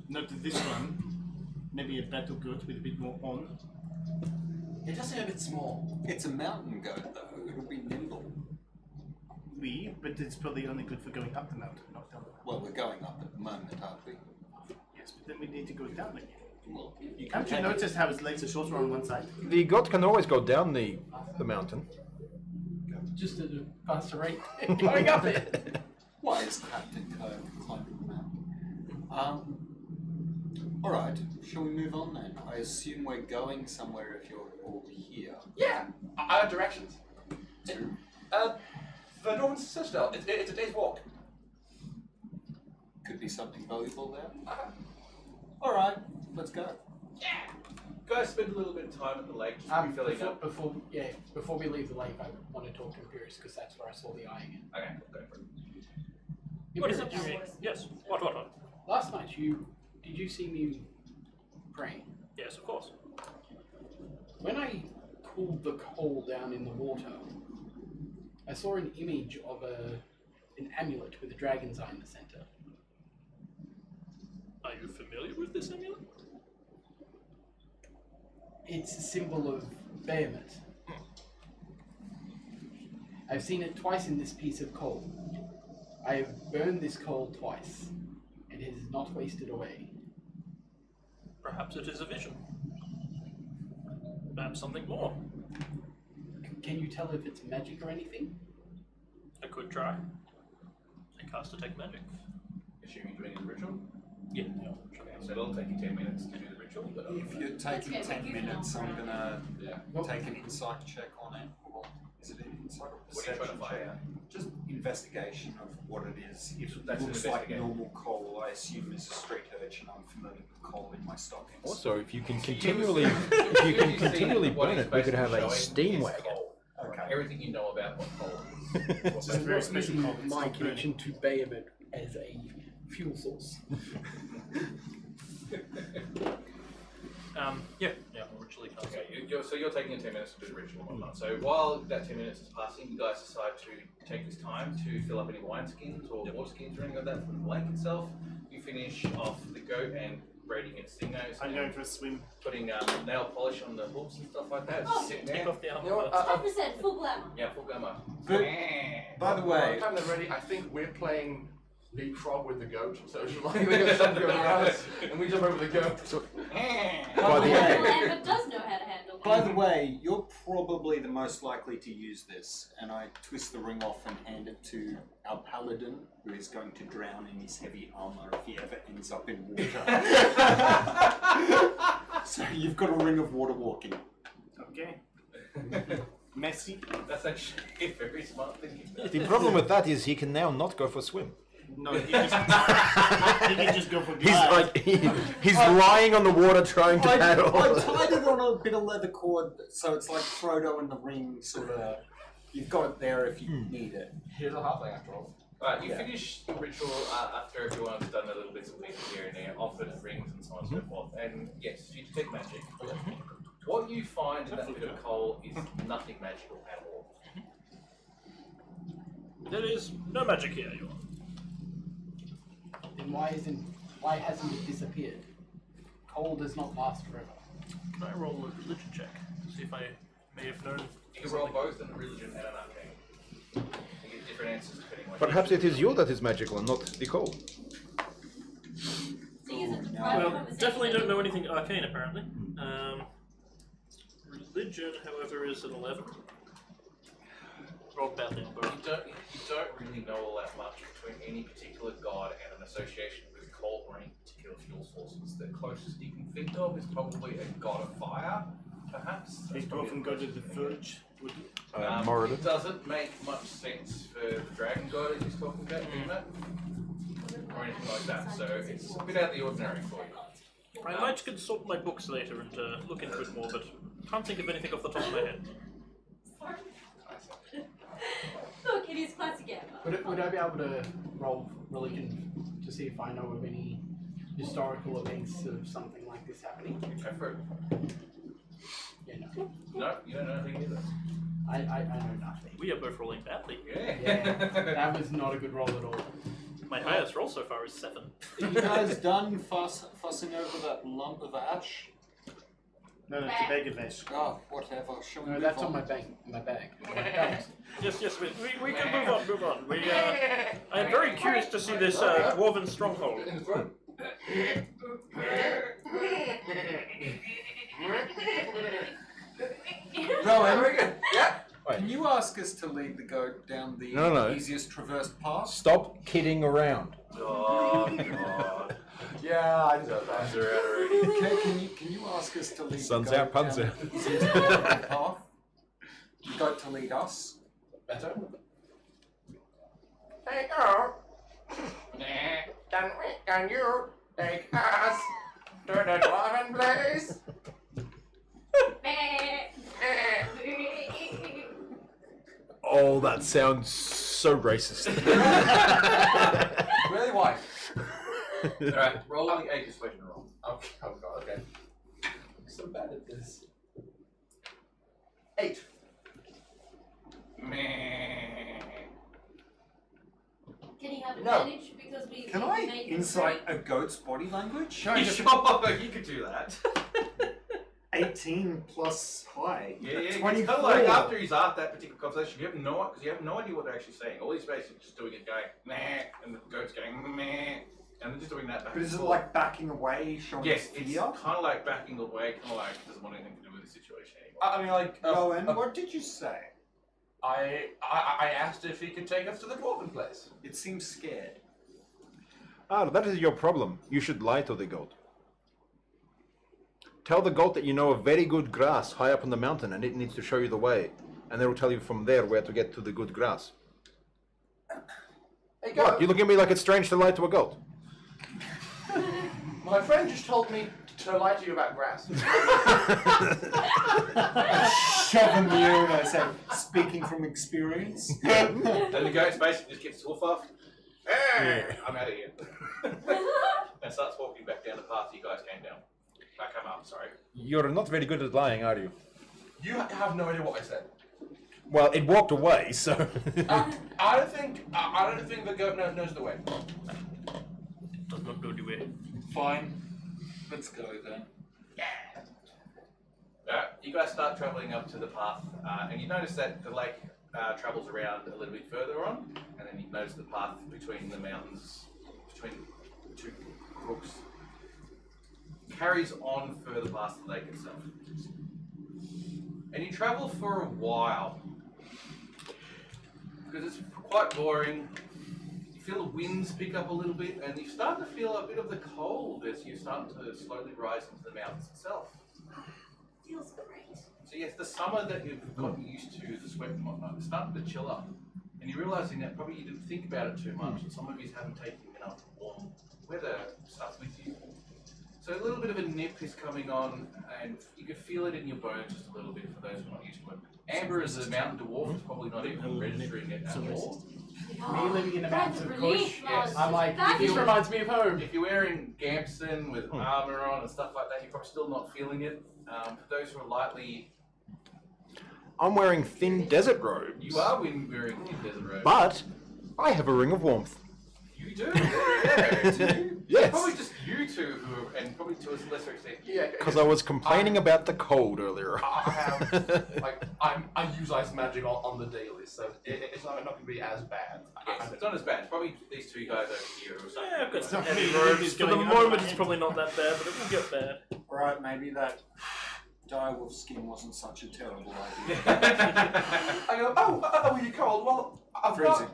Note this one, maybe a battle goat with a bit more on.
It does seem a bit small.
It's a mountain goat, though. It'll be nimble.
But it's probably only good for going up the mountain, not down the mountain.
Well, we're going up at the moment, aren't we?
Yes, but then we need to go down again.
Well, you can
Haven't you
take
noticed how his legs are shorter on one side?
The goat can always go down the mountain.
Just at a faster rate going up it.
Why is Captain Kirk climbing the mountain? Alright, shall we move on then? I assume we're going somewhere if you're all here.
Yeah, I have directions.
To
The Northern Citadel. It's a day's walk.
could be something valuable there. Alright, let's go.
Guys, spend a little bit of time at the lake, just refilling up.
Before we leave the lake, I want to talk to Imperius because that's where I saw the eye again.
Okay, go for it.
What is it
Imperius,
you mean? Yes. What?
last night did you see me praying?
Yes, of course.
When I pulled the coal down in the water, I saw an image of an amulet with a dragon's eye in the center.
Are you familiar with this amulet?
It's a symbol of Behemoth. I've seen it twice in this piece of coal. I have burned this coal twice, and it has not wasted away.
Perhaps it is a vision. Perhaps something more.
Can you tell if it's magic or anything?
I could try. I cast Detect Magic.
Assuming you're doing the ritual.
Yeah.
Okay, so it'll take you 10 minutes to do the ritual. But
If you're taking
Okay,
10
we'll give
minutes,
them
I'm
all
gonna
yeah.
take an insight check on it. Or is it an insight or
What are you
perception
trying to find
check?
out?
Just investigation of what it is. If it
That's an
looks like
investigation.
normal coal, I assume it's a street urchin. I'm familiar with coal in my stockings.
Also, if you can
So you
continually,
was-
if you can
you've seen
continually
what
burn
it's
it, we could have
basically
a
showing
steam
is
wagon.
coal.
Okay.
Everything you know about what coal is.
It's just very special coal. It's
My
not
connection to Behemoth as a fuel source.
Yeah, I'll ritually cast
Okay,
it.
so you're taking 10 minutes to do the ritual and whatnot. So while that 10 minutes is passing, you guys decide to take this time to fill up any wineskins or water skins or anything like that from the lake itself. You finish off the goat and braiding its stingos
I'm
and
going for a swim.
putting nail polish on the hooves and stuff like that.
Oh.
Just sitting
Take
there.
off the armor
You know what,
first.
10% full glamour.
Yeah, full gamma.
But, by the
By
way,
the time they're ready, I think we're playing leapfrog with the goat. So it's just like the goat's jumping around us, and we jump over the goat.
by the way,
Amber does know how to handle
by the way, you're probably the most likely to use this, and I twist the ring off and hand it to our paladin, who is going to drown in his heavy armor if he ever ends up in water. So you've got a ring of water walking.
Okay. Messy.
That's actually a very smart thinking.
The problem with that is he can now not go for a swim.
No, he can just go for
He's
glide.
like he's lying on the water trying to
I
paddle.
tied it on a bit of leather cord, so it's like Frodo in the ring, sort of. You've got it there if you need it.
Here's a halfling after all.
Alright, you finish the ritual after everyone's done a little bits and pieces here and there, offered rings and so on and so forth. And yes, you detect magic. What you find in that bit of coal is nothing magical at all.
There is no magic here, you
Then why hasn't it disappeared? Coal does not last forever.
Can I roll a religion check to see if I may have known.
You can roll both in a religion and an arcane. You get different answers depending on.
Perhaps it is you that is magical and not Nicole.
Well, definitely don't know anything arcane apparently. Religion, however, is an 11. Rolled badly on both.
You don't really know all that much between any particular god and an association with coal or any particular fuel sources. The closest you can think of is probably a god of fire, perhaps.
They often go to the Verge. Would you?
Moradin.
It doesn't make much sense for the dragon god that he's talking about, doesn't it? Or anything like that, so it's a bit out of the ordinary for you.
I might consult my books later and look into it more, but can't think of anything off the top of my head.
Oh, Kitty's classic ammo.
Would I be able to roll religion to see if I know of any historical events of something like this happening?
Go for it.
Yeah, no.
No, you don't know anything either.
I know nothing.
We are both rolling badly.
Yeah.
That was not a good roll at all.
My highest roll so far is 7.
Are you guys done fussing over that lump of ash?
No, it's a bag of ash.
Oh, whatever. Shall we
No,
move
that's
on?
on my bag.
Yes, we can move on. I am very curious to see this dwarven stronghold.
Rowan,
Yeah.
can you ask us to lead the goat down the
No.
easiest traversed path?
Stop kidding around.
Oh god. Yeah, I know that.
Okay, can you ask us to lead
Sun's
the goat
out, pun's
down
out.
the easiest traversed path? The goat to lead us?
Better?
Hey, oh. Can you take us to the dwarven place?
Oh, that sounds so racist.
Really? Why?
Alright, roll a persuasion roll.
Okay. Oh god. Okay. I'm so bad at this. 8.
Can he have
No.
advantage because we
Can
we
I
made
insight a goat's body language?
Sure, you could do that.
18 plus high.
Yeah, it's
24.
kind of like after he's asked that particular conversation, you have no idea what they're actually saying. All he's basically just doing is going meh, and the goat's going meh, and they're just doing that back.
But is
and
it
forth.
like backing away, showing
Yes, it's
fear?
kind of like backing away, kind of like doesn't want anything to do with the situation anymore.
I mean, like.
Rowan, what did you say?
I asked if he could take us to the dwarven place.
It seems scared.
Ah, that is your problem. You should lie to the goat. Tell the goat that you know of very good grass high up on the mountain and it needs to show you the way. And they will tell you from there where to get to the good grass.
Hey,
What?
goat.
You look at me like it's strange to lie to a goat.
My friend just told me to lie to you about grass.
Shove in the ear and I say, speaking from experience.
Then the goat basically just gets his hoof off. Hey, I'm out of here. And starts walking back down the path you guys came down. Come up, sorry.
You're not very good at lying, are you?
You have no idea what I said.
Well, it walked away, so...
I don't think the goat knows the way.
Does not know the way.
Fine. Let's go then.
You guys start travelling up to the path, and you notice that the lake travels around a little bit further on, and then you notice the path between the mountains, between the two crooks, carries on further past the lake itself. And you travel for a while, because it's quite boring. You feel the winds pick up a little bit, and you start to feel a bit of the cold as you start to slowly rise into the mountains itself.
Feels great.
So yes, the summer that you've gotten used to, the sweat and whatnot, is starting to chill up. And you're realising that probably you didn't think about it too much, and some of you haven't taken enough warm weather stuff with you. So a little bit of a nip is coming on, and you can feel it in your bones just a little bit for those who are not used to it. Amber as a mountain dwarf is probably not even registering it at all.
Me living in the mountains of Kush,
Yes.
I'm like,
That
this
is-
reminds me of home.
If you're wearing Gamson with armour on and stuff like that, you're probably still not feeling it. For those who are lightly...
I'm wearing thin desert robes.
You are wearing thin desert robes.
But I have a ring of warmth.
You do? Yeah.
Yes.
Probably just you two, and probably to a lesser extent,
Because I was complaining about the cold earlier.
I have, I use ice magic on the daily, so it's not going to be as bad.
Yes, it's not as bad. It's probably these two guys over here who are something.
Yeah, I've got some heavy robes. For the moment, it's probably not that bad, but it will get bad.
Right, maybe that direwolf skin wasn't such a terrible idea.
I go, oh, are you cold? Well, I've got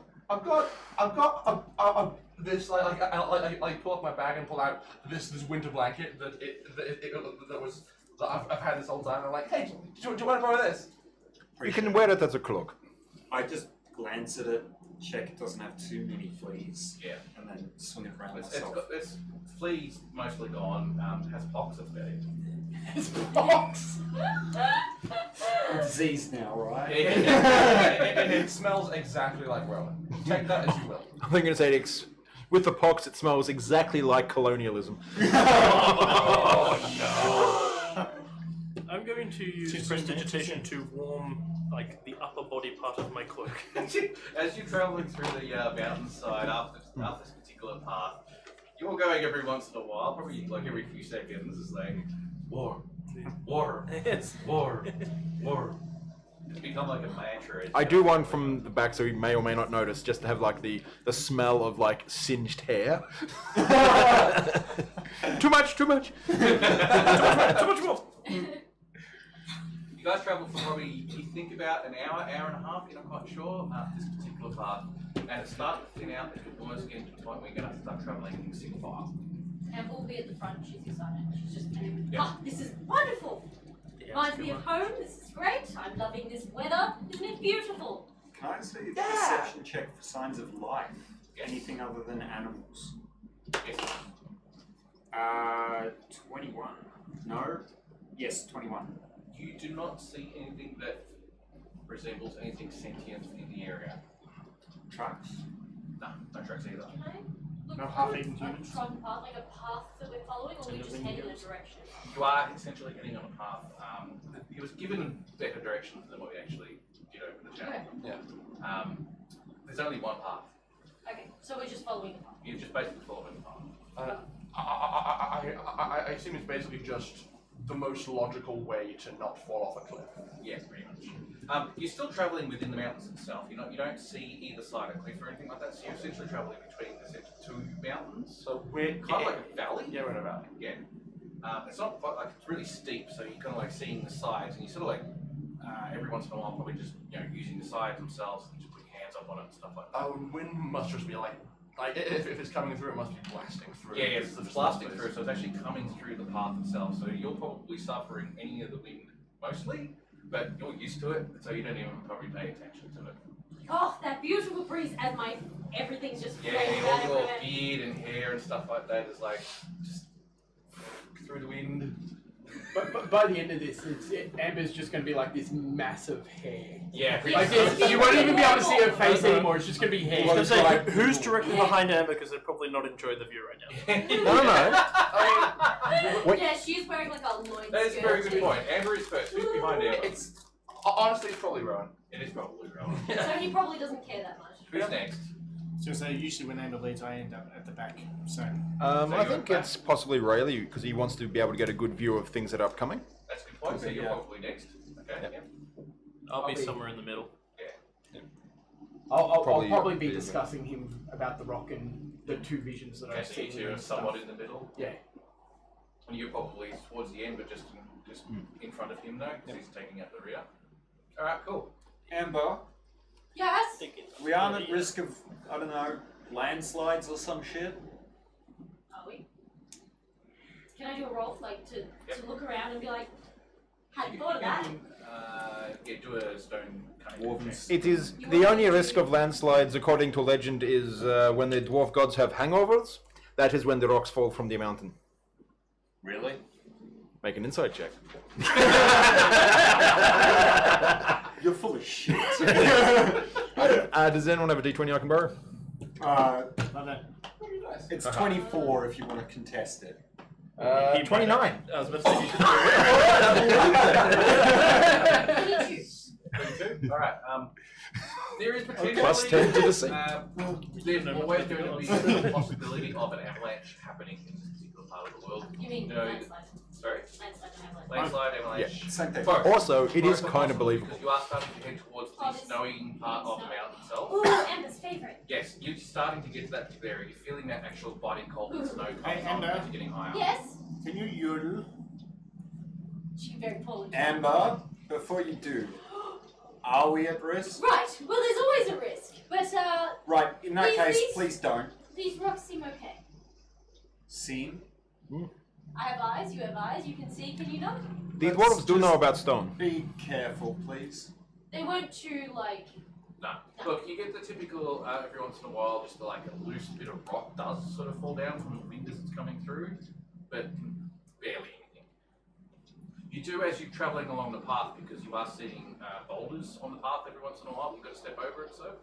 this, I pull up my bag and pull out this winter blanket that I've had this whole time. I'm like, hey, do you want to borrow this?
You can wear it as a cloak.
I just glance at it, check it doesn't have too many fleas, and then swing it around myself.
It's fleas mostly gone. It has pox that's about it.
It's pox!
I'm diseased now, right?
It smells exactly like Rowan. Take that as you will.
I'm going to say with the pox, it smells exactly like colonialism.
Oh no! I'm going to use prestidigitation to warm, like, the upper body part of my cloak.
As you're traveling through the mountainside after this particular path, you're going every once in a while, probably like every few seconds, is like
war, water, war. It's
become like a mantra.
I do one from the back, so you may or may not notice, just to have like the smell of like singed hair. Too much. Too much more.
You guys travel for probably, you think about an hour and a half, you're not quite sure, this particular path. And it's starting to thin out, and you're almost getting to the point where you're going to start traveling in single file.
And we'll be at the front, she's excited. She's just, this is wonderful! Reminds me of home, this is great. I'm loving this weather. Isn't it beautiful?
Can I see a perception check for signs of life? Anything other than animals?
Yes.
21. No? Yes, 21.
You do not see anything that resembles anything sentient in the area.
Trucks?
No trucks either.
Can I look
No
for
half-eaten
a
humans?
trodden path, like a path that we're following, or we just head in a direction?
You are essentially heading on a path. He was given better directions than what we actually did over the channel.
Okay.
Yeah.
There's only one path.
Okay, so we're just following the path.
You're just basically following the path.
I assume it's basically just the most logical way to not fall off a cliff.
Yes, pretty much. You're still travelling within the mountains itself. You don't see either side of a cliff or anything like that. So you're essentially travelling between the two mountains.
So we're
Kind of like a valley.
Yeah, we're in a valley.
Yeah. It's not quite like it's really steep, so you're kind of like seeing the sides, and you sort of like every once in a while probably just using the sides themselves and just putting your hands up on it and stuff like that.
Wind must just be like if it's coming through, it must be blasting through.
Yeah, it's blasting through, so it's actually coming through the path itself. So you're probably suffering any of the wind mostly, but you're used to it, so you don't even probably pay attention to it.
Oh, that beautiful breeze as my everything's just
Yeah,
flowing
all
out
your
everywhere.
beard and hair and stuff like that is like just through the wind.
But by the end of this, Amber's just going to be like this massive hair.
Yeah, pretty
Like
much.
this, you won't even be able to see her face anymore. It's just going to be hair.
I was going to say, who's
Like-
directly behind Amber, because they're probably not enjoying the view right now.
No.
Yeah, she's wearing like a loin
That is a very good point. Amber is first. Who's behind Amber?
It's honestly, it's probably Rowan.
It is probably Rowan.
So he probably doesn't care that much.
Who's next?
So usually when Amber leads, I end up at the back. So
I think it's possibly Rayleigh because he wants to be able to get a good view of things that are upcoming.
That's a good point. So you're probably next. Okay. Yeah.
I'll be somewhere in the middle.
I'll
Probably,
probably be
yeah.
discussing him about the rock and the two visions that
Okay,
I've
so
seen.
you two are
and
somewhat
stuff.
in the middle.
Yeah.
And you're probably towards the end, but just in front of him though, because he's taking out the rear. All right, cool.
Amber,
Yes?
we aren't at risk of, I don't know, landslides or some shit?
Are we? Can I do a roll, like, to look around and be like, hadn't thought of that?
Yeah, do a stone cutting check.
It is the only risk of landslides, according to legend, is when the dwarf gods have hangovers. That is when the rocks fall from the mountain.
Really?
Make an insight check.
You're full of shit.
Does anyone have a d20 I can borrow?
like that.
It's 24 if you want to contest it.
29.
I was about to say,
22. All right. There is potentially
Plus 10 to the sea.
there's always going to be the possibility of an avalanche happening in this particular part of the world.
You mean landslide?
Sorry?
Landslide and avalanche.
Landslide, avalanche.
Yeah, same thing.
Both.
Also, it is
Both are
kind of
possible
believable.
because you are starting to head towards the snowing part of the mountain itself.
Ooh, Amber's favourite.
Yes, you're starting to get to that particular area. You're feeling that actual biting cold and snow
Hey,
coming on
Amber.
as you're getting higher.
Yes.
Can you yodel?
She's very poorly.
Amber, before you do, are we at risk?
Right. Well, there's always a risk, but
Right, in that case,
These-
please don't.
these rocks seem okay.
Seem?
I have eyes. You have eyes. You can see. Can you not?
The dwarves do know about stone.
Be careful, please.
They won't chew like.
No. Look, you get the typical, every once in a while, just like a loose bit of rock does sort of fall down from the wind as it's coming through, but barely anything. You do as you're travelling along the path, because you are seeing boulders on the path every once in a while, you've got to step over it, so.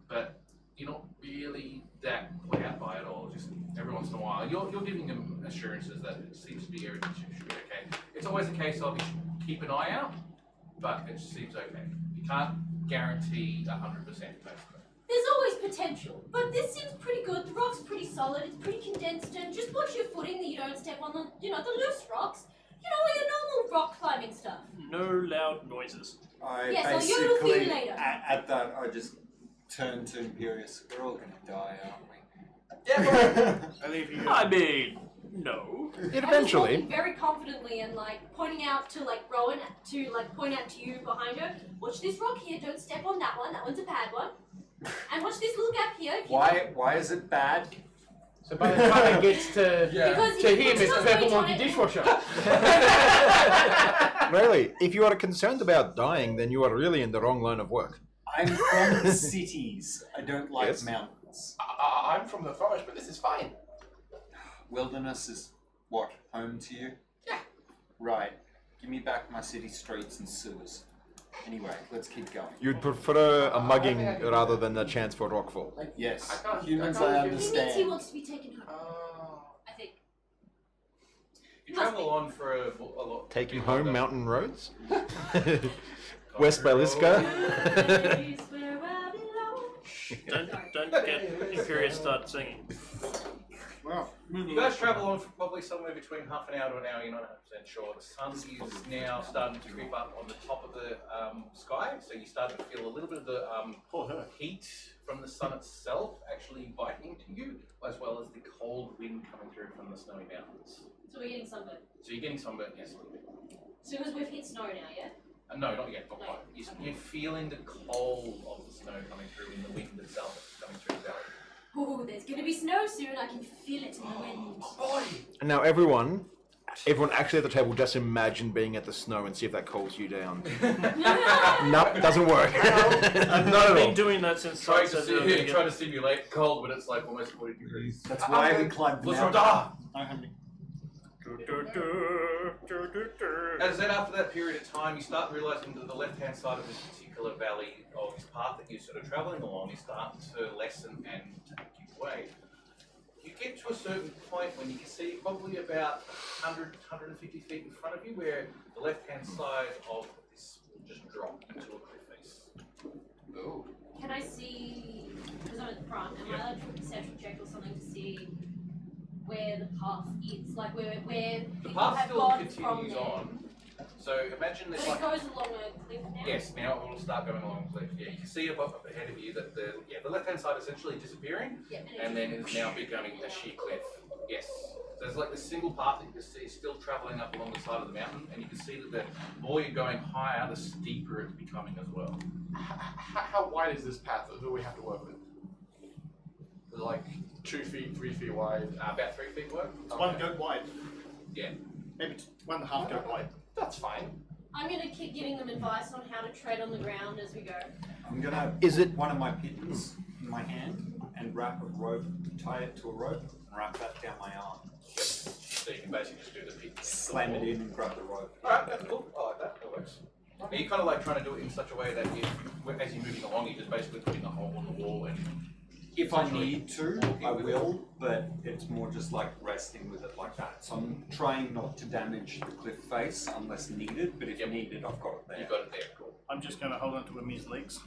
But you're not really that put out by it all, just every once in a while. You're giving them assurances that it seems to be everything should be okay. It's always a case of you should keep an eye out, but it seems okay. You can't guarantee 100% basically.
There's always potential, but this seems pretty good. The rock's pretty solid. It's pretty condensed, and just watch your footing that you don't step on the, the loose rocks. You know, all your normal rock climbing stuff.
No loud noises.
Yes, I'll yodel for you
basically,
later.
at that, I just turn to Imperius. We're all gonna die, aren't we?
I leave you.
I mean, no.
It
I was
eventually.
walking very confidently and pointing out to Rowan to point out to you behind her. Watch this rock here. Don't step on that one. That one's a bad one. And watch this little gap here. If you
Why is it bad?
So by the time it gets to
Because
to
he
him,
puts
it's
his
Purple
weight on
Monkey
it.
dishwasher.
Really, if you are concerned about dying, then you are really in the wrong line of work.
I'm from cities. I don't like
Yes.
mountains.
I'm from the forest, but this is fine.
Wilderness is what, home to you?
Yeah.
Right. Give me back my city streets and sewers. Anyway, let's keep going.
You'd prefer a mugging rather than a chance for rockfall.
Yes,
I can't-
humans
I can't
I
hear-
He means he
understand.
wants to be taken home. I think.
You travel on for a lot.
Taking home mountain roads? West Baliska?
Place where I belong.
Don't get Imperius start singing.
Well,
You guys travel on for probably somewhere between half an hour to an hour, you're not 100% sure. The sun is now starting to creep up on the top of the sky, so you start to feel a little bit of the heat from the sun itself actually biting into you, as well as the cold wind coming through from the snowy mountains.
So we're getting sunburned.
So you're getting sunburnt, yes.
As soon as we've hit snow now, yeah?
No, not yet, not quite. You're feeling the cold of the snow coming through in the wind itself that's coming through the valley.
Ooh, there's gonna be snow soon. I can feel it in the wind.
And now everyone actually at the table just imagine being at the snow and see if that cools you down. Nope, doesn't work.
I've
Not at
been
all.
doing that since
Trying
sunset.
to simulate cold, but it's like almost 40 degrees.
That's why we climbed the
Let's
mountain.
die!
As
As then after that period of time, you start realizing that the left-hand side of this particular valley, or this path that you're sort of traveling along, is starting to lessen and take you away. You get to a certain point when you can see probably about 100, 150 feet in front of you, where the left-hand side of this will just drop into a cliff face.
Ooh.
Can I see, because I'm at the front, am I allowed to do a perception check or something to see where the path is? Like where
The
people
path
have
still
gone from
continues
there.
on. So imagine
But
this
it
like
goes along a cliff now?
yes, now it will start going along the cliff. Yeah, you can see above ahead of you that the left-hand side is essentially disappearing.
Yeah,
And then it's now becoming a sheer cliff. Yes. So there's like this single path that you can see still travelling up along the side of the mountain, and you can see that the more you're going higher, the steeper it's becoming as well.
How wide is this path that we have to work with? Is it like 2 feet, 3 feet wide?
About 3 feet wide.
It's one goat wide.
Yeah.
Maybe 1.5 goat wide.
That's fine.
I'm going to keep giving them advice on how to tread on the ground as we go.
I'm gonna
Is it-
one of my pittons in my hand and wrap a rope, tie it to a rope, and wrap that down my arm.
So you can basically just do the pit.
Slam it in and grab the rope.
Alright, that's cool. I like that. That works. Are you kind of like trying to do it in such a way that as you're moving along, you're just basically putting a hole in the wall and
If I need to, I will, but it's more just like resting with it like that. So I'm trying not to damage the cliff face unless needed, but if needed, I've got it there.
you've got it there. Cool.
I'm just going to hold on to Ami's legs.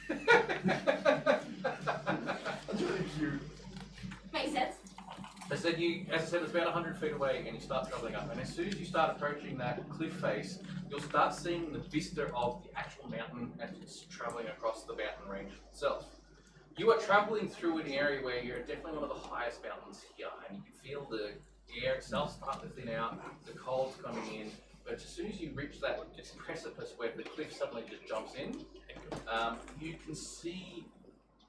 That's really cute.
Makes sense.
As I said, it's about 100 feet away, and you start traveling up. And as soon as you start approaching that cliff face, you'll start seeing the vista of the actual mountain as it's traveling across the mountain range itself. You are traveling through an area where you're definitely one of the highest mountains here, and you can feel the air itself start to thin out, the cold's coming in. But as soon as you reach that precipice where the cliff suddenly just jumps in, you can see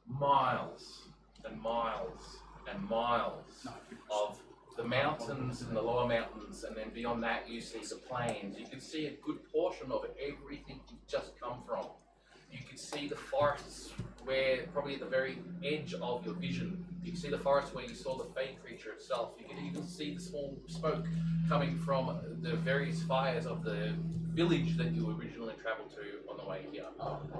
miles and miles and miles of the mountains and the lower mountains, and then beyond that you see the plains. You can see a good portion of everything you've just come from. You can see the forests where, probably at the very edge of your vision, you can see the forest where you saw the Fey creature itself. You can even see the small smoke coming from the various fires of the village that you originally travelled to on the way here.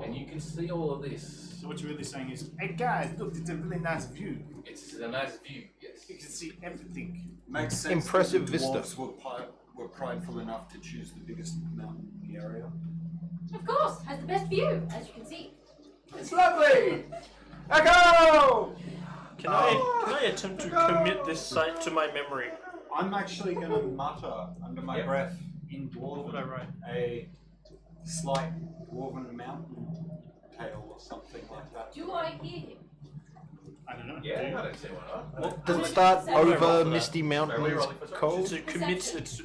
And you can see all of this.
So what you're really saying is, hey guys, look, it's a really nice view.
It's a nice view, yes.
You can see everything.
Makes sense.
Impressive
the
vista.
dwarves were prideful enough to choose the biggest mountain in the area.
Of course, has the best view, as you can see.
It's lovely! Echo!
Can I attempt to commit this site to my memory?
I'm actually going to mutter under my breath in Dwarven
What would I write?
a slight Dwarven mountain tale or something like that.
Do I hear him?
I don't know.
Yeah, I don't see why not.
Does it start
Roll
over
for
Misty
that.
Mountains
Roll for that.
cold?
To commit it,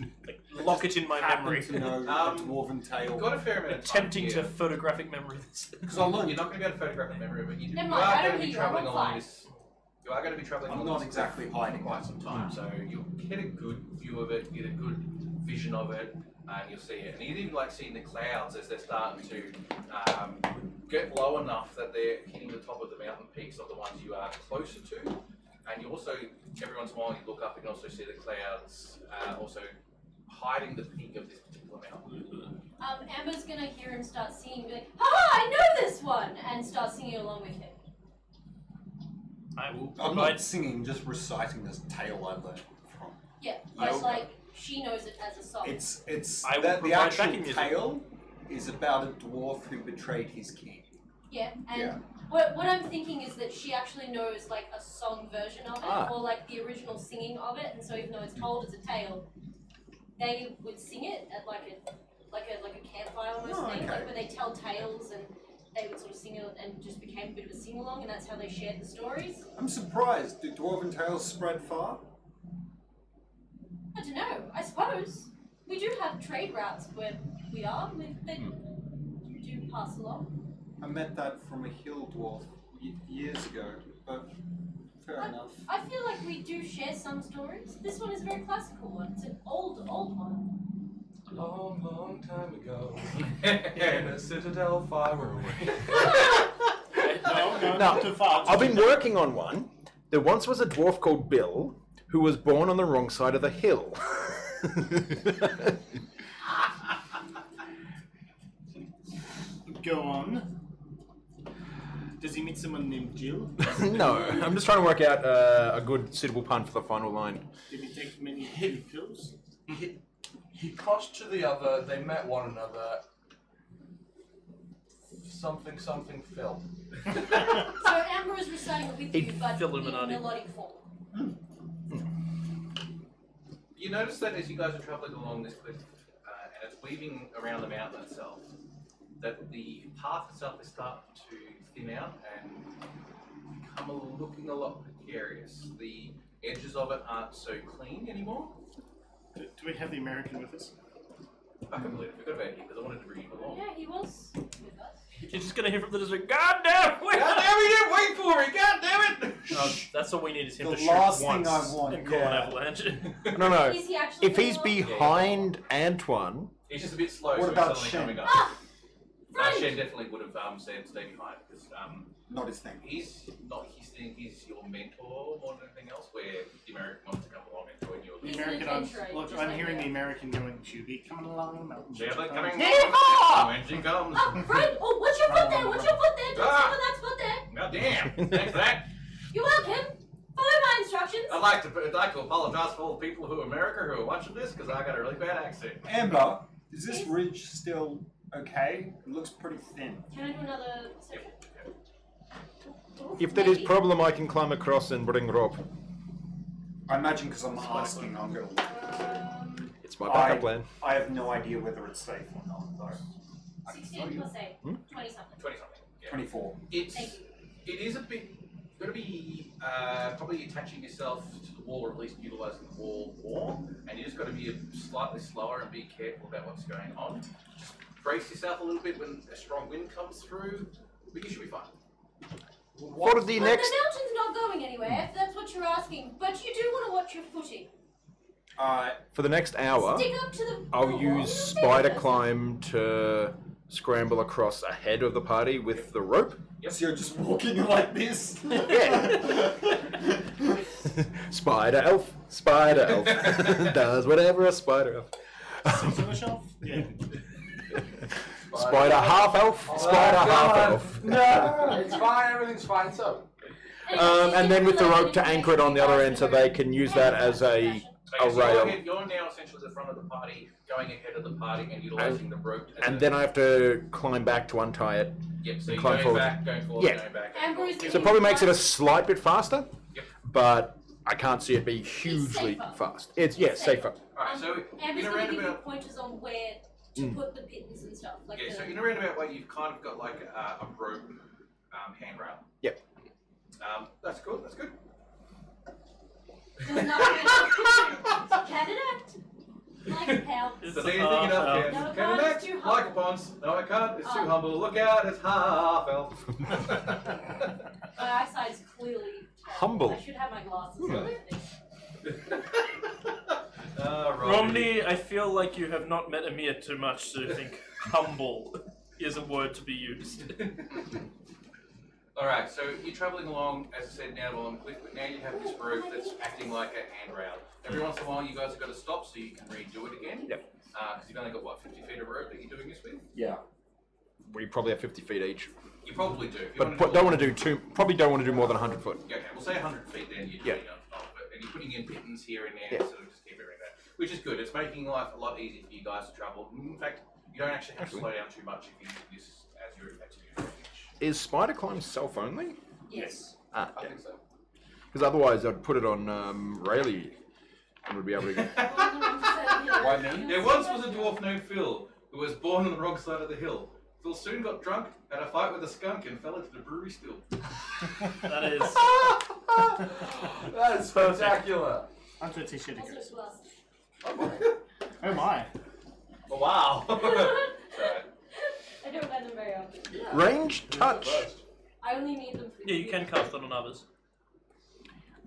lock it in my memory.
To know a Dwarven tale.
You've got a fair amount of time
Attempting to
here.
photographic memory this.
Because you're not going to be able to photograph a memory, but you
Never
are
mind, I
going
don't
to be
hear you, I
travelling
won't
along
fly.
this. You are going to be travelling
I'm
along
not
this
exactly
for
hiding
quite some time, so you'll get a good view of it, get a good vision of it, and you'll see it. And you even like seeing the clouds as they're starting to get low enough that they're hitting the top of the mountain peaks of the ones you are closer to. And you also, every once in a while, you look up and also see the clouds also hiding the peak of this particular mountain.
Amber's gonna hear him start singing, be like, "Ha! I know this one!" and start singing along with him.
I will
I'm
provide.
not singing, just reciting this tale I learned from.
Yeah,
I-
but like she knows it as a song.
It's
I will
the
provide
actual
backing music.
tale is about a dwarf who betrayed his king.
Yeah, and
Yeah.
what I'm thinking is that she actually knows like a song version of it,
Ah.
or like the original singing of it, and so even though it's told as a tale, they would sing it at like a campfire almost
Oh,
thing,
okay.
like where they tell tales and they would sort of sing it and just became a bit of a sing along, and that's how they shared the stories.
I'm surprised. Do dwarven tales spread far?
I don't know. I suppose we do have trade routes where we are. They do pass along.
I met that from a hill dwarf years ago, but fair enough.
I feel like we do share some stories. This one is a very classical one. It's an old one.
A long, long time ago, in a citadel far away.
No,
No,
not too far.
I've been working on one. There once was a dwarf called Bill who was born on the wrong side of the hill.
Go on. Does he meet someone named Jill?
No, I'm just trying to work out a good suitable pun for the final line.
Did he take many pills?
He crossed to the other, they met one another. Something, something, Phil.
So Amber is reciting it with you, but in
Illuminati.
melodic form.
You notice that as you guys are travelling along this cliff, and it's weaving around the mountain itself, that the path itself is starting to thin out and become looking a lot precarious. The edges of it aren't so clean anymore.
Do we have the American with us?
I can believe it. Forgot about you because I wanted to bring you along.
Yeah, he was with us.
You're just gonna hear from the distance. God damn! Wait!
God damn it! You didn't wait for it! God damn it!
That's all we need is him
The
to shoot
last thing
once
I want,
and call an
yeah.
avalanche.
No.
Is he actually
If he's
going along?
behind Antoine,
He's just a bit slow,
What
so
about
he's
Shen?
suddenly coming up.
Ah! Friend!
Shen definitely would have said stay behind because
Not his thing.
he's not his thing. He's your mentor more than anything else. Where the American wants to come along and join you.
He's
The
an
American,
adventurer,
look,
just
I'm
like
hearing
that.
the American going, "You be coming along the mountain."
Yeah, they're coming.
Yeehaw!
When she comes.
Oh, friend! Oh, watch your foot there! Watch your foot there! Don't step on that foot there!
God damn! Thanks for that.
You're welcome! Follow my instructions!
I'd like to apologize for all the people who are America who are watching this because I got a really bad accent.
Amber, is this
Yes?
ridge still okay? It looks pretty thin.
Can I do another perception?
if there is
Maybe.
problem, I can climb across and bring rope.
I imagine because I'm asking, I'm going to.
It's my backup plan.
I have no idea whether it's safe or not, though.
16 plus 8. 20 something.
20 something. Yeah.
24.
It is a bit. Going to be probably attaching yourself to the wall, or at least utilising the wall more, and you just got to be slightly slower and be careful about what's going on. Just brace yourself a little bit when a strong wind comes through, but you should be fine.
What are the next?
The mountain's not going anywhere, if that's what you're asking, but you do want to watch your footing.
For the next hour,
Stick up to the
I'll
wall,
use spider climb to scramble across ahead of the party with the rope.
Yep. So you're just walking like this?
Yeah. Spider elf does whatever a spider elf.
Sits on the shelf? Yeah.
Spider half elf. Spider half elf.
No, it's fine. Everything's fine. So.
And then with the rope to anchor it on the other end, so they can use that as a rail.
You're now essentially the front of the party, going ahead of the party and utilising the rope.
And then I have to climb back to untie it.
Yep, so you're
climb
going
forward.
back, going forward,
Yeah.
going back.
So it probably makes it a slight bit faster,
Yep.
but I can't see it be hugely fast. It's safer.
Alright, so
Amber's
in a
going to give you
roundabout,
pointers on where to put the pittons and stuff. Like
yeah, so in a roundabout way, you've kind of got like a rope handrail.
Yep.
That's good. That's good.
There's nothing else. Can it act? Like how?
Is
So
it a
you're thinking
half
of
elf?
can,
No, it
can
can't,
it
it's
act?
too
Like a
humble.
ponce. No, it can't. It's too
Oh.
humble. Look out, it's half elf.
My eyesight's clearly terrible.
Humble.
I should have my glasses on.
Romney, I feel like you have not met Amir too much to think humble is a word to be used.
Alright, so you're travelling along, as I said, down along the cliff, but now you have this rope that's acting like a handrail. Every once in a while, you guys have got to stop so you can redo it again.
Yep.
Because you've only got, what, 50 feet of rope that you're doing this with?
Yeah.
We probably have 50 feet each.
You probably do. If you
But
want
don't want to do too. Probably don't want to do more than 100 foot.
Okay, we'll say 100 feet then you're
Yeah.
doing and you're putting in pittons here and there,
Yeah.
so just keep everything there. Which is good. It's making life a lot easier for you guys to travel. In fact, you don't actually have to slow down too much if you do this as your activity.
Is spider climb self only?
Yes.
Ah,
I think so.
because otherwise I'd put it on Rayleigh and would be able to get.
Why me?
There once was a dwarf named Phil who was born on the wrong side of the hill. Phil soon got drunk, had a fight with a skunk, and fell into the brewery still.
That is.
That is spectacular.
I'm to a t-shirt
Also
again.
to us.
Oh my.
Oh, wow.
I don't wear them very often.
Range touch.
I only need them for
Yeah, you can cast it on others.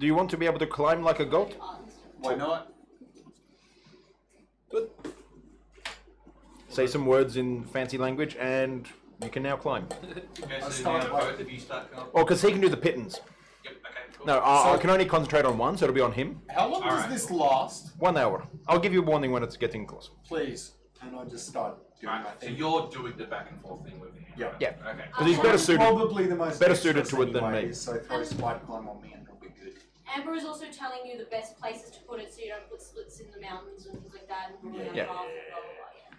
Do you want to be able to climb like a goat?
Why not?
Say some words in fancy language, and you can now climb.
Okay, so
start
now
by-
both of you start coming up.
Oh, because he can do the pittons.
Yep, okay, cool.
No, I can only concentrate on one, so it'll be on him.
How long does
Alright,
this
cool.
last?
1 hour. I'll give you a warning when it's getting close.
Please. And I just start doing my
Alright, so
thing.
you're doing the back and forth thing with him.
Yeah.
Yeah.
Okay.
Because he's better
I'm
suited.
probably the most
better suited
dexterous
to it than
anyway,
me.
So throw spider climb on me and it'll be good.
Amber is also telling you the best places to put it so you don't put splits in the mountains and things like that and rolling
Yeah.
off and blah blah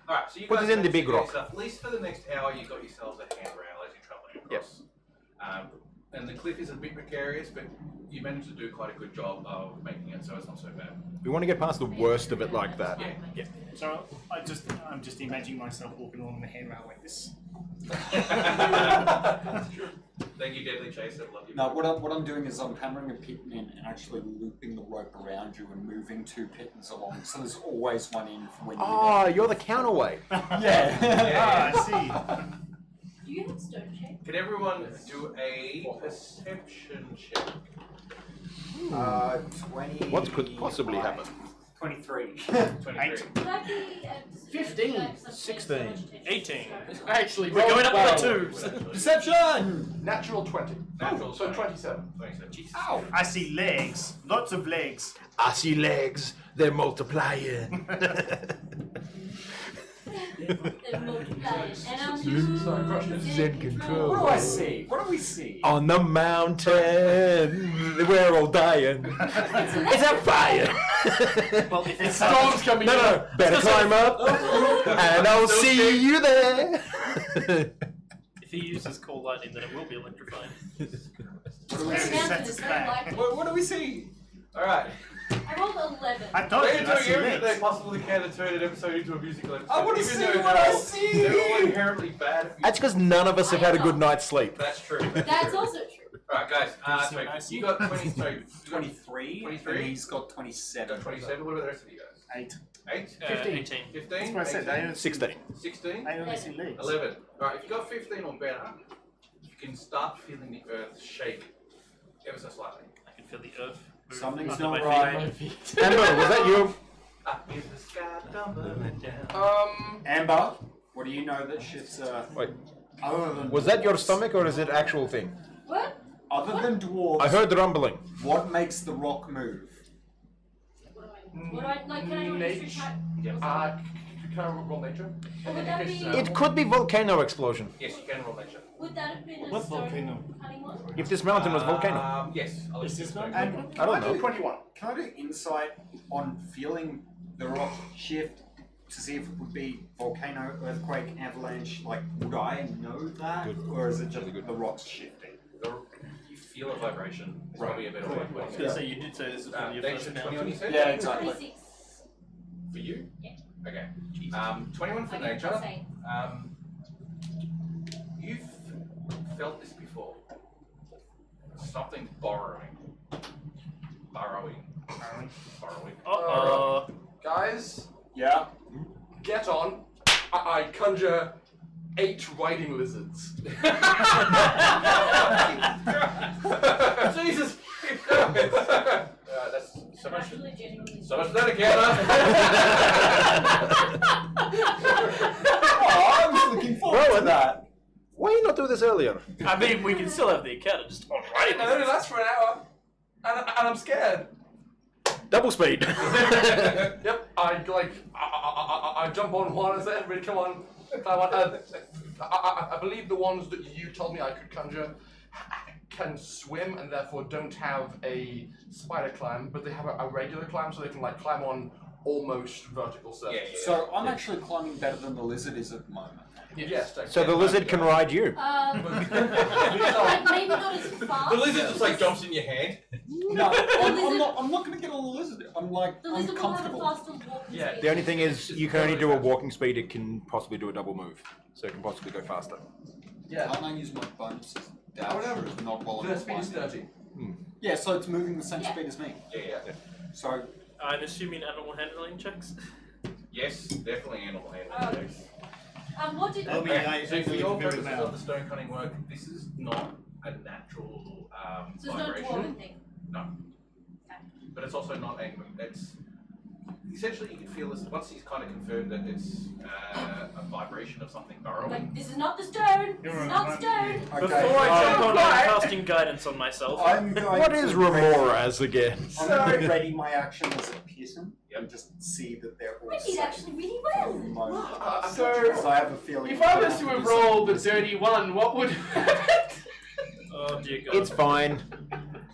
blah.
Alright, so you
Put
guys
it in the
managed
big
to get
rock.
yourself- at least for the next hour, you've got yourselves a handrail as you're travelling across. And the cliff is a bit precarious, but you managed to do quite a good job of making it so it's not so bad.
We want to get past the worst of it like that.
Yeah.
So I'm just imagining myself walking along the handrail like this.
Thank you, Deadly Chaser. Love you.
No, what I'm doing is I'm hammering a piton in and actually looping the rope around you and moving 2 pittons along. So there's always one in for when you
Oh, you're the counterweight.
Yeah.
Ah, I see.
Do you have stone shape?
Can everyone do a perception check?
20.
What could possibly happen?
23.
23.
Would I be
15,
16,
18.
Actually,
We're going up
well.
to the twos.
Perception!
Natural 20.
Natural
So
20.
27.
27. Jesus.
Ow!
I see legs. Lots of legs.
I see legs. They're multiplying.
They're multiplying. And I'm
Sorry, crushed it.
Zen control.
What do I see? What do we see?
On the mountain, we're all dying. It's a fire.
Well, if it's
Storm's coming in.
No, better climb up, and I'll see you there.
If he uses cold lightning, then it will be electrifying.
What do we
The
see?
mountain is very likely.
What do we see? Alright.
I rolled 11.
I told
They're
you, that's
doing
the
everything they
next.
possibly can to turn an episode into a musical episode.
I wanna
even
see
though
what
they're
I
all-
see.
They're all inherently bad.
That's because none of us have had a good night's sleep.
That's true.
That's also true.
Alright, guys.
So I
So
see.
you got 20. So you got
23,
23?
and he's got
You
27.
got 27. What about the rest of you guys?
8.
8?
18.
15?
That's what I said. I only
16.
16?
I only see legs.
11. Alright, if you got 15 or better, you can start feeling the earth shake ever so slightly.
I can feel the earth. move
Something's
under
not
my feet.
right.
Amber, was that you?
Up in the sky, tumbling down.
Amber, what do you know that shifts Earth?
Wait,
Other than
was that your
dwarves?
stomach or is it actual thing?
What?
Other than dwarves,
I heard the rumbling.
what makes the rock move?
What do I like? Can I do a history check?
Can I roll nature?
Or would that be?
It could be volcano explosion.
Yes, you can roll nature.
Would that have been a
What
stone
volcano?
cutting one?
If this mountain was volcano.
Yes. I'll
Is
let you
this
know.
not?
And
I don't know.
21.
Can I do insight on feeling the rock shift to see if it would be volcano, earthquake, avalanche? Like, would I know that, or is it just the rocks shifting?
You feel a vibration. It's probably a better way of
I was
putting
going
it.
to say, you did say this is one of your
Nature
first
21 you
encounters.
said?
Yeah, exactly.
26.
For you?
Yeah.
Okay. 21 for
Okay,
nature.
that's eight.
You've felt this before. Something borrowing. Borrowing.
Uh-oh.
Guys,
Yeah.
get on. I conjure 8 riding lizards.
Jesus! That's so much.
Actually, genuinely.
So much for that encounter.
Oh, I was looking forward to that.
Why you not do this earlier?
I mean, we can still have the encounter just on
It only lasts for an hour. And I'm scared.
Double speed.
Yep, I jump on one and say, everybody come on. Climb on. I believe the ones that you told me I could conjure can swim and therefore don't have a spider climb, but they have a regular climb, so they can like climb on almost vertical surface.
So I'm actually climbing better than the lizard is at the moment.
Yes.
So the lizard can ride you.
Like maybe not as fast.
The lizard just like jumps in your hand.
No, I'm not going to get on the lizard. I'm like,
The
I'm
lizard will have a
comfortable.
faster walking
Yeah,
speed.
The only thing is, you can only do a walking speed. It can possibly do a double move, so it can possibly go faster.
Yeah.
Can't I use my bonuses? Dash,
whatever.
not while I'm
The speed is
climbing.
30.
Yeah, so it's moving the same
Yeah.
speed as me.
Yeah.
So
I'm assuming animal handling checks.
Yes, definitely animal handling.
What did?
Oh,
Okay,
yeah,
so for
exactly,
your
very
purposes
loud.
of the stone cutting work, this is not a natural
So there's no
vibration.
dwarven thing.
No.
Okay.
But it's also not angry. It's essentially you can feel this once he's kind of confirmed that it's a vibration of something burrowing.
Like, this is not the stone. This is not stone.
Before I jump on, I'm casting guidance on myself.
I'm going
What
to
is Remoras again?
I'm going to ready my action as a piercing
Yep.
and just see that they're all
I did
safe
actually really well.
at the moment.
So,
Because I have a feeling.
if I was to have rolled a dirty 1, what would
Oh dear God.
It's fine.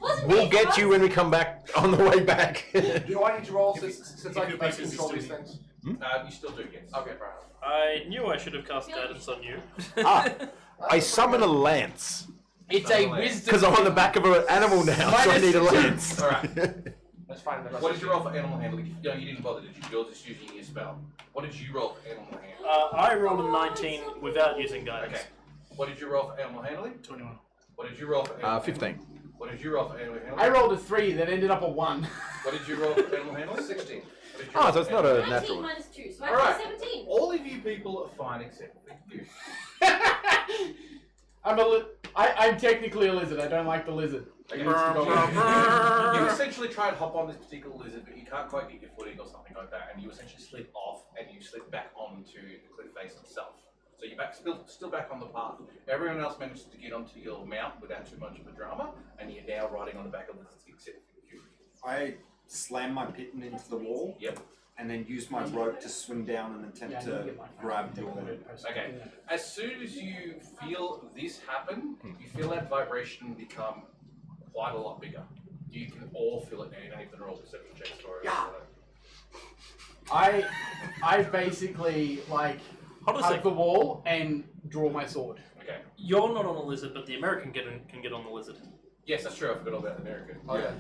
Wasn't
We'll
it
get
fast?
you when we come back on the way back.
Do I need to roll since
if
I
your
can
basis is
control these
still-
things?
You still do, yes.
Okay, fair enough.
I knew I should have cast guidance on you.
I summon a lance.
It's a wisdom.
Because I'm on the back of an animal now, so I need a lance.
Alright.
That's fine. Then.
What did you roll for animal handling? No, you didn't bother, did you? You're just using your spell. What did you roll for animal handling?
I rolled a 19 without using guidance.
Okay. What did you roll for animal handling?
21.
What did you roll for animal
15.
handling? What did you roll for animal handling?
I rolled a 3 that ended up a 1.
What did you roll for animal handling? 16. What did you
Oh,
roll
so it's
for
not
animal
a
19
natural.
minus 2, so I
Alright.
have 17.
All of you people are fine except for you.
I'm technically a lizard. I don't like the lizard.
Okay.
Brr.
You essentially try and hop on this particular lizard, but you can't quite get your footing or something like that, and you essentially slip off and you slip back onto the cliff face itself. So you're back, still back on the path. Everyone else manages to get onto your mount without too much of a drama, and you're now riding on the back of lizards except for you.
I slam my pitten into the wall.
Yep.
And then use my rope to swing down and attempt to grab your.
Okay. As soon as you feel this happen, you feel that vibration become quite a lot bigger. You can all feel it now. You don't even roll perception checks for it.
Yeah.
I basically like
Hold a
hug
sec.
the wall and draw my sword.
Okay.
You're not on the lizard, but the American can get on the lizard.
Yes, that's true. I forgot all about the American.
Oh yeah.